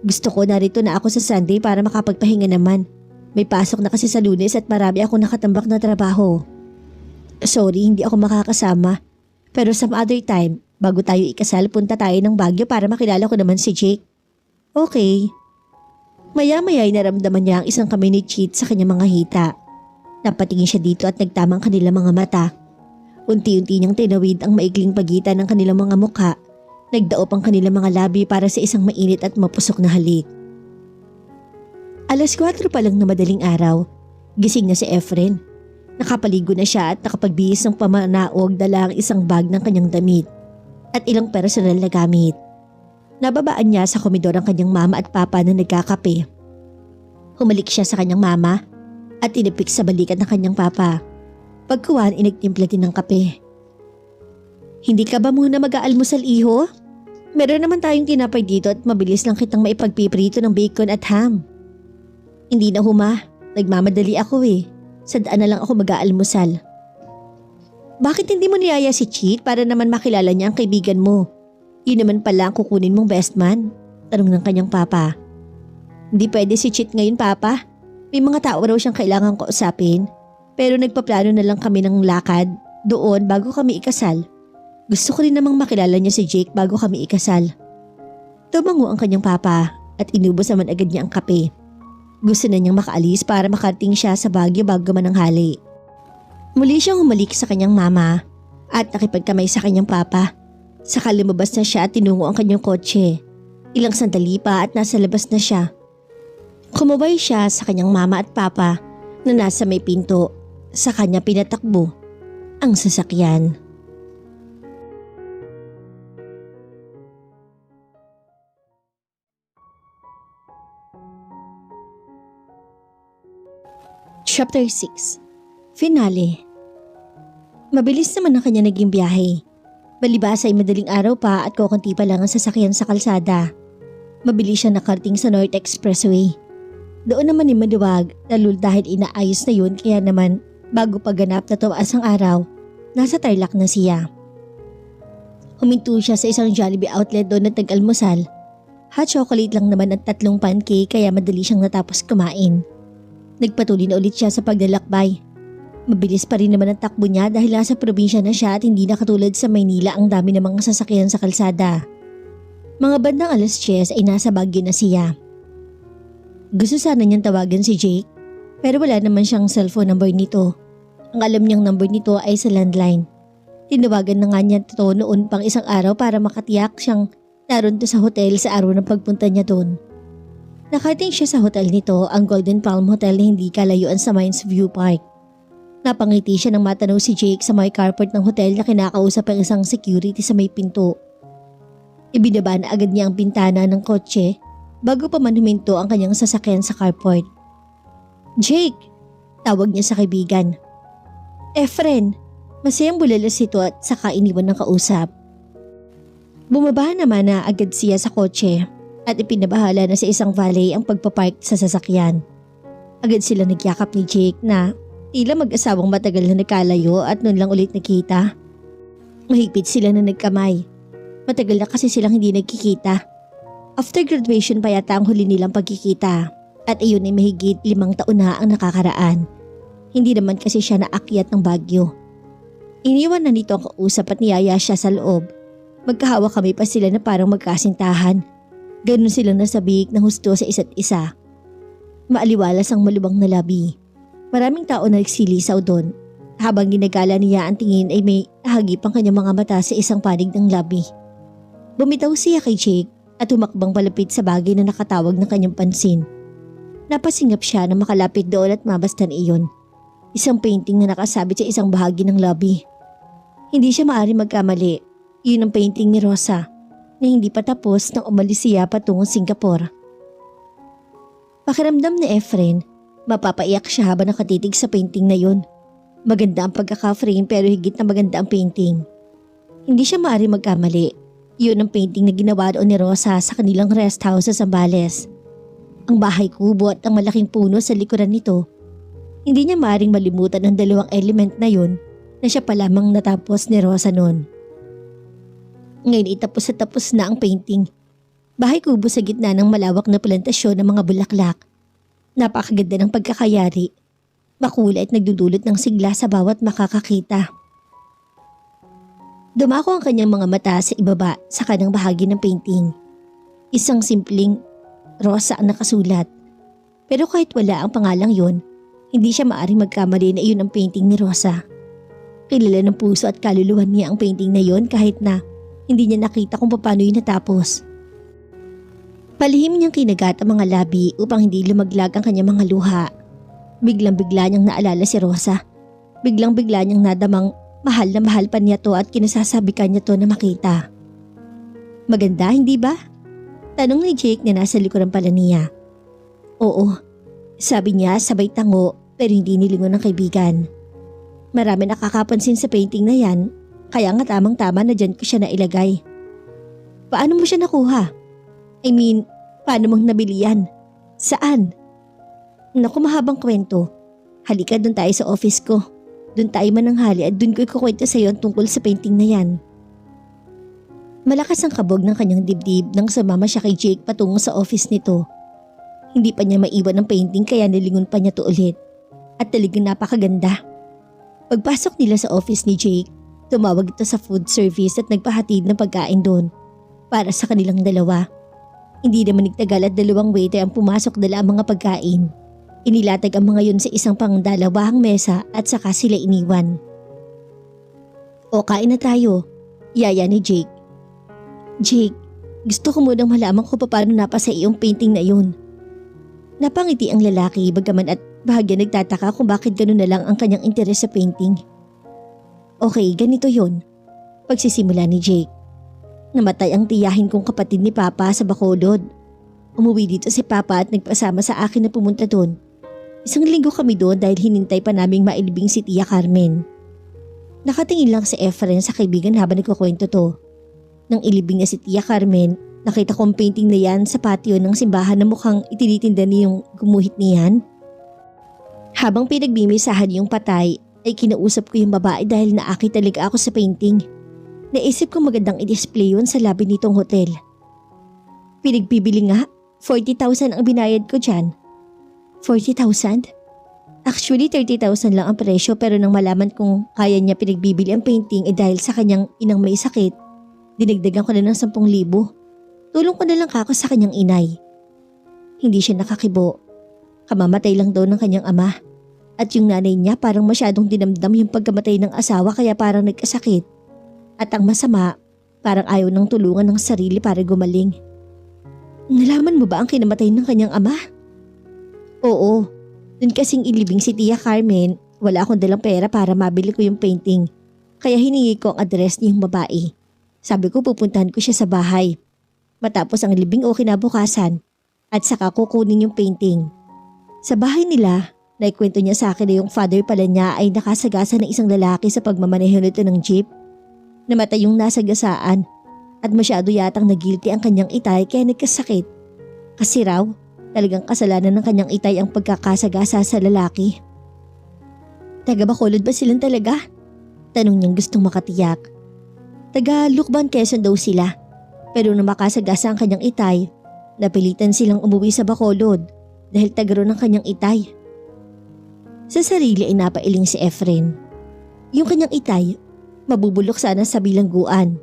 Gusto ko narito na ako sa Sunday para makapagpahinga naman. May pasok na kasi sa Lunes at marami akong nakatambak na trabaho. Sorry, hindi ako makakasama. Pero some other time, bago tayo ikasal, punta tayo ng Baguio para makilala ko naman si Jake. Okay. Maya-maya ay naramdaman niya ang isang kamay ni Cheat sa kanyang mga hita. Napatingin siya dito at nagtamang kanilang mga mata. Unti-unti niyang tinawid ang maikling pagitan ng kanilang mga mukha. Nagdaop ang kanilang mga labi para sa isang mainit at mapusok na halik. 4:00 pa lang na madaling araw, gising na si Efren. Nakapaligo na siya at nakapagbihis ng pamanaog dala ang isang bag ng kanyang damit at ilang personal na gamit. Nababaan niya sa komedor ang kanyang mama at papa na nagkakape. Humalik siya sa kanyang mama at inipik sa balikat ng kanyang papa. Pagkuhan, inagtimpla din ng kape. Hindi ka ba muna mag-aalmusal, iho? Meron naman tayong tinapay dito at mabilis lang kitang maipagpiprito ng bacon at ham. Hindi na huma, nagmamadali ako eh. Sa daan na lang ako mag-aalmusal. Bakit hindi mo niyaya si Cheat para naman makilala niya ang kaibigan mo? Yun naman pala ang kukunin mong best man, tanong ng kanyang papa. Hindi pwede si Cheat ngayon, papa. May mga tao raw siyang kailangang kausapin. Pero nagpaplano na lang kami ng lakad doon bago kami ikasal. Gusto ko rin namang makilala niya si Jake bago kami ikasal. Tumango ang kanyang papa at inubos naman agad niya ang kape. Gusto na niyang makaalis para makarating siya sa Baguio bago mananghali. Muli siyang humalik sa kanyang mama at nakipagkamay sa kanyang papa. Saka lumabas na siya at tinungo ang kanyang kotse. Ilang sandali pa at nasa labas na siya. Kumabay siya sa kanyang mama at papa na nasa may pinto. Sa kanya pinatakbo ang sasakyan. Chapter 6. Finale. Mabilis naman ang kanya naging biyahe. Balibasa ay madaling araw pa at kukunti pa lang ang sasakyan sa kalsada. Mabilis siya nakarating sa North Expressway. Doon naman ay maluwag, lalo dahil inaayos na yun kaya naman bago paganap na tumaas ang araw, nasa Tarlac na siya. Huminto siya sa isang Jollibee outlet doon at nag-almusal. Hot chocolate lang naman at 3 pancake kaya madali siyang natapos kumain. Nagpatuloy na ulit siya sa paglalakbay. Mabilis pa rin naman ang takbo niya dahil nasa probinsya na siya at hindi na katulad sa Maynila ang dami ng mga sasakyan sa kalsada. Mga bandang 10:00 ay nasa Baguio na siya. Gusto sana niyang tawagan si Jake pero wala naman siyang cellphone number nito. Ang alam niyang number nito ay sa landline. Tinawagan na nga niya ito noon pang isang araw para makatiyak siyang naroon sa hotel sa araw ng pagpunta niya doon. Nakarating siya sa hotel nito, ang Golden Palm Hotel na hindi kalayuan sa Mines View Park. Napangiti siya nang matanaw si Jake sa may carport ng hotel na kinakausap ang isang security sa may pinto. Ibinaba na agad niya ang bintana ng kotse bago pa man huminto ang kanyang sasakyan sa carport. "Jake!" Tawag niya sa kaibigan. "Efren!" Masayang bulalas ito at saka iniwan ng kausap. Bumaba naman na agad siya sa kotse at ipinabahala na sa isang valet ang pagpapark sa sasakyan. Agad sila nagyakap ni Jake na tila mag-asawang matagal na nagkalayo at noon lang ulit nakita. Mahigpit sila na nagkamay. Matagal na kasi silang hindi nagkikita. After graduation pa yata ang huli nilang pagkikita at iyon ay mahigit 5 taon na ang nakakaraan. Hindi naman kasi siya naakyat ng Baguio. Iniwan na nito ang kausap at niyaya siya sa loob. Magkahawak kami pa sila na parang magkasintahan. Ganun silang nasabik ng husto sa isa't isa. Maaliwalas ang malubang na labi. Maraming tao na nagsilisaw doon. Habang ginagala niya ang tingin ay may nahagip ang kanyang mga mata sa isang panig ng labi. Bumitaw siya kay Jake at humakbang palapit sa bagay na nakatawag ng kanyang pansin. Napasingap siya na makalapit doon at mabastan iyon. Isang painting na nakasabit sa isang bahagi ng lobby. Hindi siya maaari magkamali. Iyon ang painting ni Rosa na hindi pa tapos nang umalis siya patungong Singapore. Pakiramdam ni Efren, mapapaiyak siya habang nakatitig sa painting na yun. Maganda ang pagkaka-frame pero higit na maganda ang painting. Hindi siya maaari magkamali. Iyon ang painting na ginawa doon ni Rosa sa kanilang rest house sa Zambales. Ang bahay kubo at ang malaking puno sa likuran nito. Hindi niya maaaring malimutan ang 2 element na yun na siya pa lamang natapos ni Rosa noon. Ngayon itapos na ang painting. Bahay kubo sa gitna ng malawak na plantasyon ng mga bulaklak. Napakaganda ng pagkakayari. Makulay at nagdudulot ng sigla sa bawat makakakita. Dumako ang kanyang mga mata sa ibaba sa kanang bahagi ng painting. Isang simpleng Rosa ang nakasulat. Pero kahit wala ang pangalang yon, hindi siya maaaring magkamali na iyon ang painting ni Rosa. Kilala ng puso at kaluluhan niya ang painting na yon kahit na hindi niya nakita kung paano yun natapos. Palihim niyang kinagat ang mga labi upang hindi lumaglag ang kanyang mga luha. Biglang-bigla niyang naalala si Rosa. Biglang-bigla niyang nadamang mahal na mahal pa niya to at kinasasabikan niya to na makita. Maganda, hindi ba? Tanong ni Jake na nasa likuran pala niya. Oo, sabi niya sabay tango pero hindi nilingon ng kaibigan. Marami nakakapansin sa painting na yan. Kaya nga tamang-tama na dyan ko siya nailagay. Paano mo siya nakuha? I mean, paano mong nabili yan? Saan? Naku, mahabang kwento. Halika doon tayo sa office ko. Doon tayo mananghali at doon ko ikukwento sa iyo tungkol sa painting na yan. Malakas ang kabog ng kanyang dibdib nang sumama siya kay Jake patungo sa office nito. Hindi pa niya maiwan ang painting kaya nilingon pa niya to ulit. At talagang napakaganda. Pagpasok nila sa office ni Jake, tumawag ito sa food service at nagpahatid ng pagkain doon para sa kanilang dalawa. Hindi naman nagtagal at 2 waiter ang pumasok dala ang mga pagkain. Inilatag ang mga yun sa isang pangdalawahang mesa at saka sila iniwan. O kain na tayo, yaya ni Jake. Jake, gusto ko munang malaman kung paano napasa iyong painting na yun. Napangiti ang lalaki bagaman at bahagya nagtataka kung bakit gano'n na lang ang kanyang interes sa painting. Okay, ganito yon. Pagsisimula ni Jake. Namatay ang tiyahin kong kapatid ni Papa sa Bacolod. Umuwi dito si Papa at nagpasama sa akin na pumunta doon. Isang linggo kami doon dahil hinintay pa naming mailibing si Tia Carmen. Nakatingin lang si Efren sa kaibigan habang nagkukwento to. Nang ilibing na si Tia Carmen, nakita ko ang painting na yan sa patio ng simbahan na mukhang itinitinda niyong gumuhit niyan. Habang pinagbimisahan yung patay, ay kinausap ko yung babae dahil naakit talaga ako sa painting. Naisip ko magandang i-display yun sa labi nitong hotel. Pinagbibili nga, 40,000 ang binayad ko dyan. 40,000? Actually, 30,000 lang ang presyo pero nang malaman kong kaya niya pinagbibili ang painting dahil sa kanyang inang may sakit, dinagdagan ko na ng 10,000. Tulong ko na lang kako sa kanyang inay. Hindi siya nakakibo. Kamamatay lang daw ng kanyang ama. At yung nanay niya parang masyadong dinamdam yung pagkamatay ng asawa kaya parang nagkasakit. At ang masama, parang ayaw ng tulungan ng sarili para gumaling. Nalaman mo ba ang kinamatay ng kanyang ama? Oo. Dun kasing ilibing si Tia Carmen, wala akong dalang pera para mabili ko yung painting. Kaya hiningi ko ang address niyong babae. Sabi ko pupuntahan ko siya sa bahay. Matapos ang libing o kinabukasan at saka kukunin yung painting. Sa bahay nila, naikwento niya sa akin na yung father pala niya ay nakasagasa ng isang lalaki sa pagmamaneho nito ng jeep. Namatay yung nasagasaan at masyado yatang nagilty ang kanyang itay kaya nagkasakit. Kasi raw, talagang kasalanan ng kanyang itay ang pagkakasagasa sa lalaki. Taga Bacolod ba silang talaga? Tanong niyang gustong makatiyak. Taga Lucban, Quezon daw sila. Pero nang makasagasa ang kanyang itay, napilitan silang umuwi sa Bacolod dahil taga roon ang kanyang itay. Sa sarili ay napailing si Efren. Yung kanyang itay, mabubulok sana sa bilangguan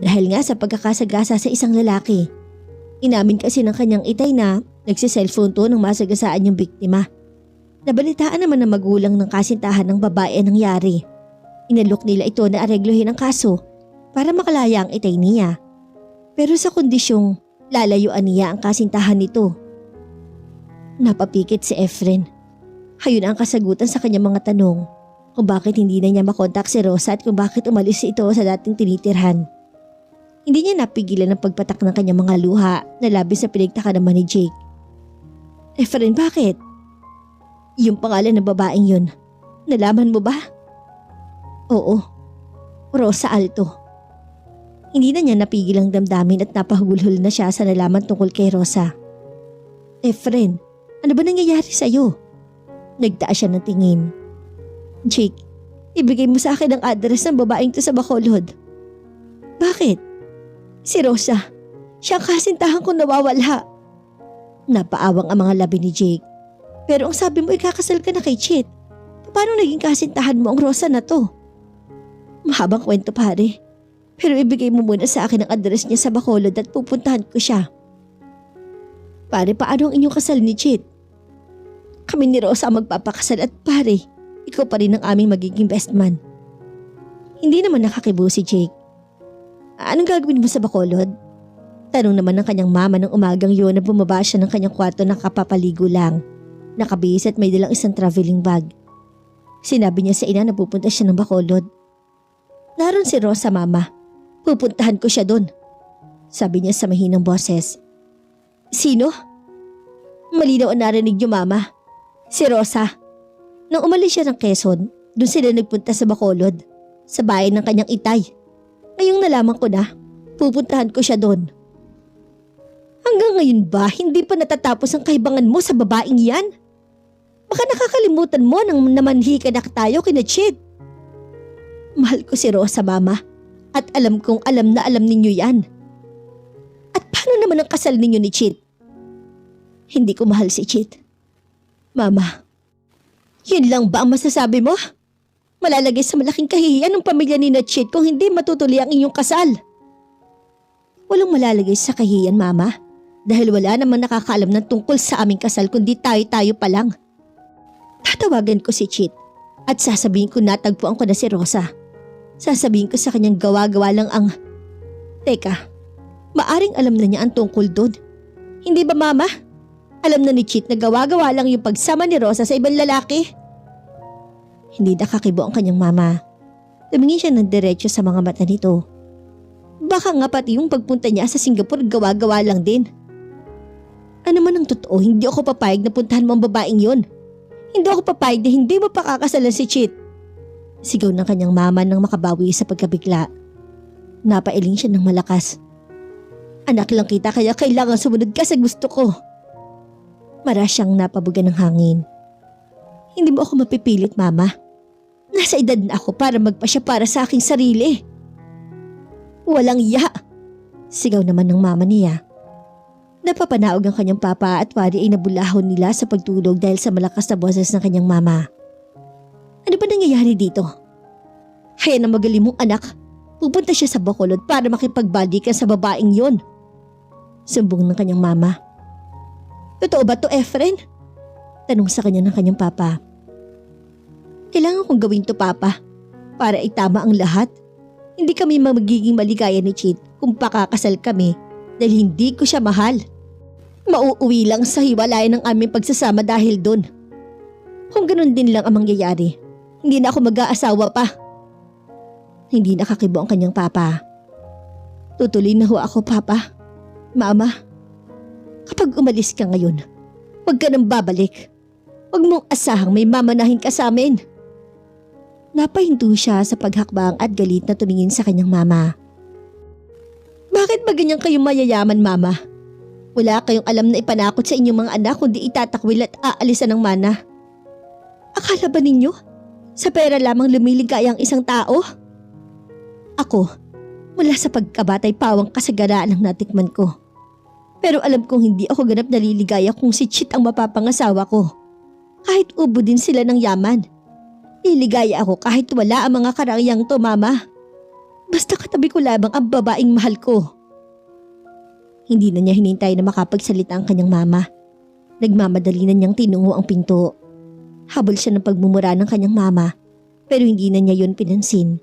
dahil nga sa pagkakasagasa sa isang lalaki. Inamin kasi ng kanyang itay na nagsiselfone to nang masagasaan yung biktima. Nabalitaan naman ng magulang ng kasintahan ng babae ang nangyari. Inalok nila ito na areglohin ang kaso para makalaya ang itay niya. Pero sa kondisyong lalayuan niya ang kasintahan nito. Napapikit si Efren. Hayun ang kasagutan sa kanyang mga tanong kung bakit hindi na niya makontak si Rosa at kung bakit umalis ito sa dating tinitirhan. Hindi niya napigilan ang pagpatak ng kanyang mga luha na labis na pinagtaka naman ni Jake. Efren, bakit? Yung pangalan ng babaeng yun, nalaman mo ba? Oo, Rosa Alto. Hindi na niya napigil ang damdamin at napahugulhol na siya sa nalaman tungkol kay Rosa. Efren, ano ba nangyayari sa'yo? Nagtaas siya ng tingin. Jake, ibigay mo sa akin ang address ng babaeng to sa Bacolod. Bakit? Si Rosa, siya ang kasintahan kong nawawala. Napaawang ang mga labi ni Jake. Pero ang sabi mo ikakasal ka na kay Chit. Paano naging kasintahan mo ang Rosa na to? Mahabang kwento pare. Pero ibigay mo muna sa akin ang address niya sa Bacolod at pupuntahan ko siya. Pare, paano ang inyong kasal ni Chit? Kami ni Rosa ang magpapakasal at pare, ikaw pa rin ang aming magiging best man. Hindi naman nakakibo si Jake. Anong gagawin mo sa Bacolod? Tanong naman ng kanyang mama ng umagang yun na bumaba siya ng kanyang kwarto na kapapaligo lang. Nakabihis at may dalang isang traveling bag. Sinabi niya sa ina na pupunta siya ng Bacolod. Naroon si Rosa, mama. Pupuntahan ko siya doon. Sabi niya sa mahinang boses. Sino? Malinaw ang narinig niyo, mama. Si Rosa. Nang umalis siya ng Quezon, doon sila nagpunta sa Bacolod. Sa bahay ng kanyang itay. Ngayong nalaman ko na, pupuntahan ko siya doon. Hanggang ngayon ba, hindi pa natatapos ang kaibangan mo sa babaeng yan? Baka nakakalimutan mo nang namanhikanak tayo kina Chid. Mahal ko si Rosa, mama. At alam kong alam na alam ninyo yan. At paano naman ang kasal ninyo ni Chid? Hindi ko mahal si Chid. Mama, yun lang ba ang masasabi mo? Malalagay sa malaking kahihiyan ng pamilya ni Chid kung hindi matutuloy ang inyong kasal. Walang malalagay sa kahihiyan, mama. Dahil wala namang nakakaalam ng tungkol sa aming kasal kundi tayo-tayo pa lang. Tatawagan ko si Chid at sasabihin ko natagpuan ko na si Rosa. Sasabihin ko sa kanyang gawa-gawa lang ang... Teka, maaring alam na niya ang tungkol doon. Hindi ba, mama? Alam na ni Chid na gawa-gawa lang yung pagsama ni Rosa sa ibang lalaki. Hindi nakakibo ang kanyang mama. Tumingin siya ng diretso sa mga mata nito. Baka nga pati yung pagpunta niya sa Singapore gawa-gawa lang din. Ano man ang totoo, hindi ako papayag na puntahan mo ang babaeng yon. Hindi ako papayag na hindi mo pakakasalan si Chit. Sigaw ng kanyang mama nang makabawi sa pagkabigla. Napailing siya ng malakas. Anak lang kita kaya kailangan sumunod ka sa gusto ko. Mara siyang napabuga ng hangin. Hindi mo ako mapipilit, mama. Nasa edad na ako para magpasya para sa aking sarili. Walang iya! Sigaw naman ng mama niya. Napapanaog ang kanyang papa at wari ay nabulahon nila sa pagtulog dahil sa malakas na boses ng kanyang mama. Ano ba nangyayari dito? Hayaan na magaling mong anak. Pupunta siya sa Bacolod para makipagbalikan sa babaeng yon. Sumbong ng kanyang mama. Totoo ba to, Efren? Tanong sa kanya ng kanyang papa. Kailangan kong gawin to, papa, para itama ang lahat. Hindi kami magiging maligaya ni Chit kung pakakasal kami dahil hindi ko siya mahal. Mauuwi lang sa hiwalayan ng aming pagsasama dahil doon. Kung ganun din lang ang mangyayari, hindi na ako mag-aasawa pa. Hindi nakakibo ang kanyang papa. Tutuloy na ho ako, papa. Mama, kapag umalis ka ngayon, huwag ka nang babalik. Huwag mong asahang may mamanahin ka sa amin. Napahinto siya sa paghakbang at galit na tumingin sa kanyang mama. Bakit ba ganyan kayong mayayaman, mama? Wala kayong alam na ipanakot sa inyong mga anak kundi itatakwil at aalisan ng mana. Akala ba ninyo, sa pera lamang lumiligaya ang isang tao? Ako, mula sa pagkabatay pawang kasaganaan ang natikman ko. Pero alam kong hindi ako ganap naliligaya kung si Chit ang mapapangasawa ko. Kahit ubo din sila ng yaman. Liligaya ako kahit wala ang mga karangyang to, mama. Basta katabi ko lamang ang babaeng mahal ko. Hindi na niya hinintay na makapagsalita ang kanyang mama. Nagmamadali na niyang tinungo ang pinto. Habol siya ng pagmumura ng kanyang mama pero hindi na niya yun pinansin.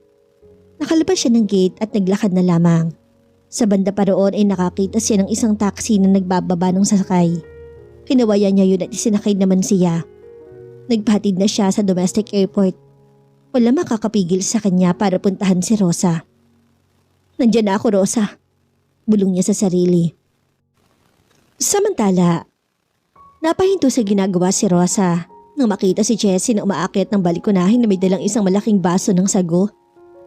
Nakalabas siya ng gate at naglakad na lamang. Sa banda pa roon ay nakakita siya ng isang taxi na nagbababa ng sasakay. Kinawayan niya yun at isinakay naman siya. Nagpahatid na siya sa domestic airport. Wala makakapigil sa kanya para puntahan si Rosa. Nandiyan na ako, Rosa. Bulong niya sa sarili. Samantala, napahinto sa ginagawa si Rosa nang makita si Jessie na umaakyat ng balikonahin na may dalang isang malaking baso ng sago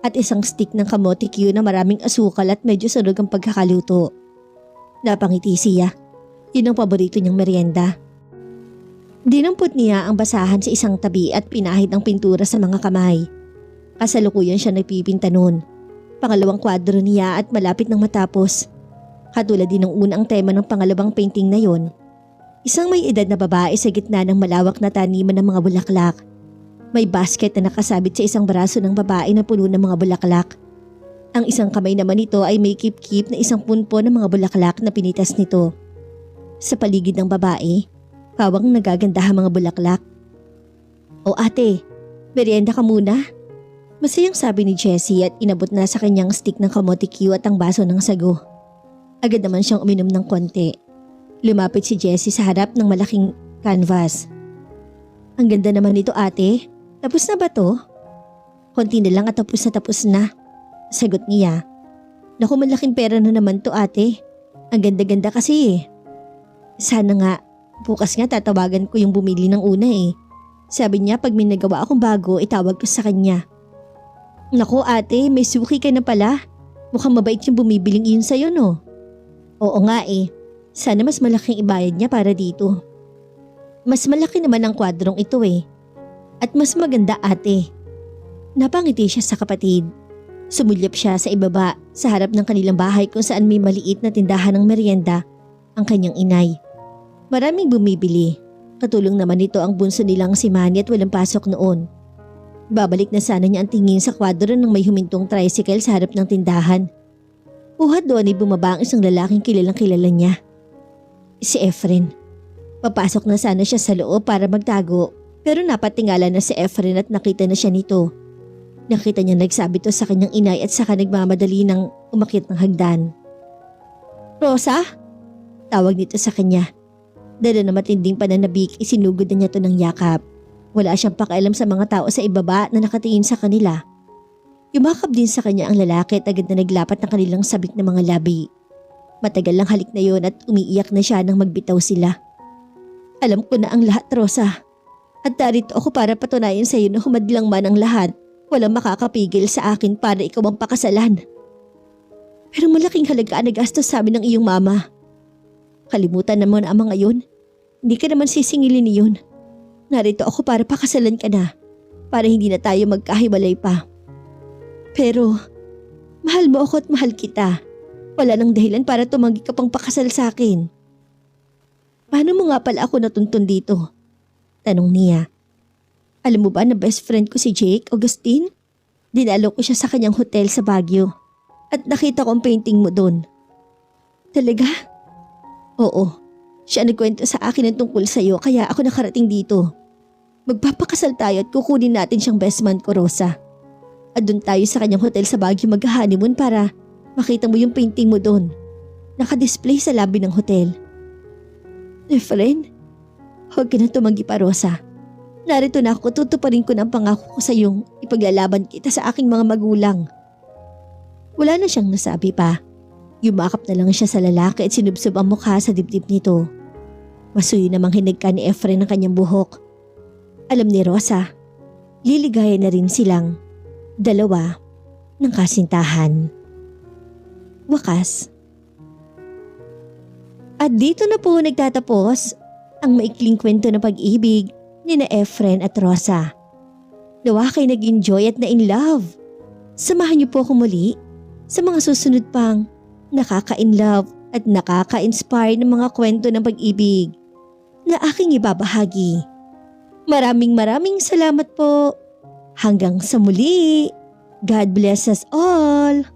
at isang stick ng kamote Q na maraming asukal at medyo sunog ang pagkakaluto. Napangiti siya. Yun ang paborito niyang merienda. Dinampot niya ang basahan sa isang tabi at pinahid ang pintura sa mga kamay. Kasalukuyan siya nagpipinta noon. Pangalawang kwadro niya at malapit nang matapos. Katulad din ng unang tema ng pangalawang painting na yon. Isang may edad na babae sa gitna ng malawak na taniman ng mga bulaklak. May basket na nakasabit sa isang braso ng babae na puno ng mga bulaklak. Ang isang kamay naman nito ay may kip-kip na isang punpo ng mga bulaklak na pinitas nito. Sa paligid ng babae, pawang nagagandahang mga bulaklak. O ate, merienda ka muna. Masayang sabi ni Jessie at inabot na sa kanyang stick ng kamote Q at ang baso ng sago. Agad naman siyang uminom ng konti. Lumapit si Jessie sa harap ng malaking canvas. Ang ganda naman nito, ate. Tapos na ba to? Konti na lang at tapos na. Sagot niya. Naku, malaking pera na naman to, ate. Ang ganda-ganda kasi eh. Sana nga, bukas nga tatawagan ko yung bumili ng una eh. Sabi niya pag may nagawa akong bago, itawag ko sa kanya. Naku ate, may suki ka na pala. Mukhang mabait yung bumibiling iyon sa'yo, no? Oo nga eh. Sana mas malaking ibayad niya para dito. Mas malaki naman ang kwadrong ito eh. At mas maganda, ate. Napangiti siya sa kapatid. Sumulyap siya sa ibaba sa harap ng kanilang bahay kung saan may maliit na tindahan ng merienda ang kanyang inay. Maraming bumibili. Katulong naman nito ang bunso nilang si Manny at walang pasok noon. Babalik na sana niya ang tingin sa kwadro ng may humintong tricycle sa harap ng tindahan. Uhat doon ay bumaba ang isang lalaking kilalang kilala niya. Si Efren. Papasok na sana siya sa loob para magtago pero napatingala na si Efren at nakita na siya nito. Nakita niya nagsabi to sa kanyang inay at saka nagmamadali ng umakyat ng hagdan. Rosa? Tawag nito sa kanya. Dala na matinding pananabik, isinugod na niya to ng yakap. Wala siyang pakialam sa mga tao sa ibaba na nakatingin sa kanila. Yumakap din sa kanya ang lalaki at agad na naglapat ng kanilang sabik na mga labi. Matagal lang halik na yon at umiiyak na siya nang magbitaw sila. Alam ko na ang lahat, Rosa. At narito ako para patunayan sa iyo na humadlang man ang lahat, walang makakapigil sa akin para ikaw ang pakasalan. Pero malaking halaga ang nagastos sa amin ng iyong mama. Kalimutan naman ang mga yun. Hindi ka naman sisingilin niyon. Narito ako para pakasalan ka na, para hindi na tayo magkahiwalay pa. Pero, mahal mo ako at mahal kita. Wala nang dahilan para tumanggi ka pang pakasal sa akin. Paano mo nga pala ako natuntun dito? Tanong niya. Alam mo ba na best friend ko si Jake Augustine? Dinalo ko siya sa kanyang hotel sa Baguio. At nakita ko ang painting mo doon. Talaga? Oo. Siya nagkwento sa akin ng tungkol sa iyo kaya ako nakarating dito. Magpapakasal tayo at kukunin natin siyang best man ko, Rosa. At doon tayo sa kanyang hotel sa Baguio mag-honeymoon para makita mo yung painting mo doon. Nakadisplay sa lobby ng hotel. Friend, huwag ka na tumanggi pa, Rosa. Narito na ako, tutuparin ko ng pangako ko sa iyong ipaglalaban kita sa aking mga magulang. Wala na siyang nasabi pa. Yumakap na lang siya sa lalaki at sinubsob ang mukha sa dibdib nito. Masuyo namang hinagka ni Efren ang kanyang buhok. Alam ni Rosa, liligaya na rin silang dalawa ng kasintahan. Wakas. At dito na po nagtatapos ang maikling kwento ng pag-ibig ni na Efren at Rosa. Nawa kayo nag-enjoy at na-in love. Samahan niyo po ako muli sa mga susunod pang nakaka-in-love at nakaka-inspire ng mga kwento ng pag-ibig na aking ibabahagi. Maraming salamat po. Hanggang sa muli. God bless us all.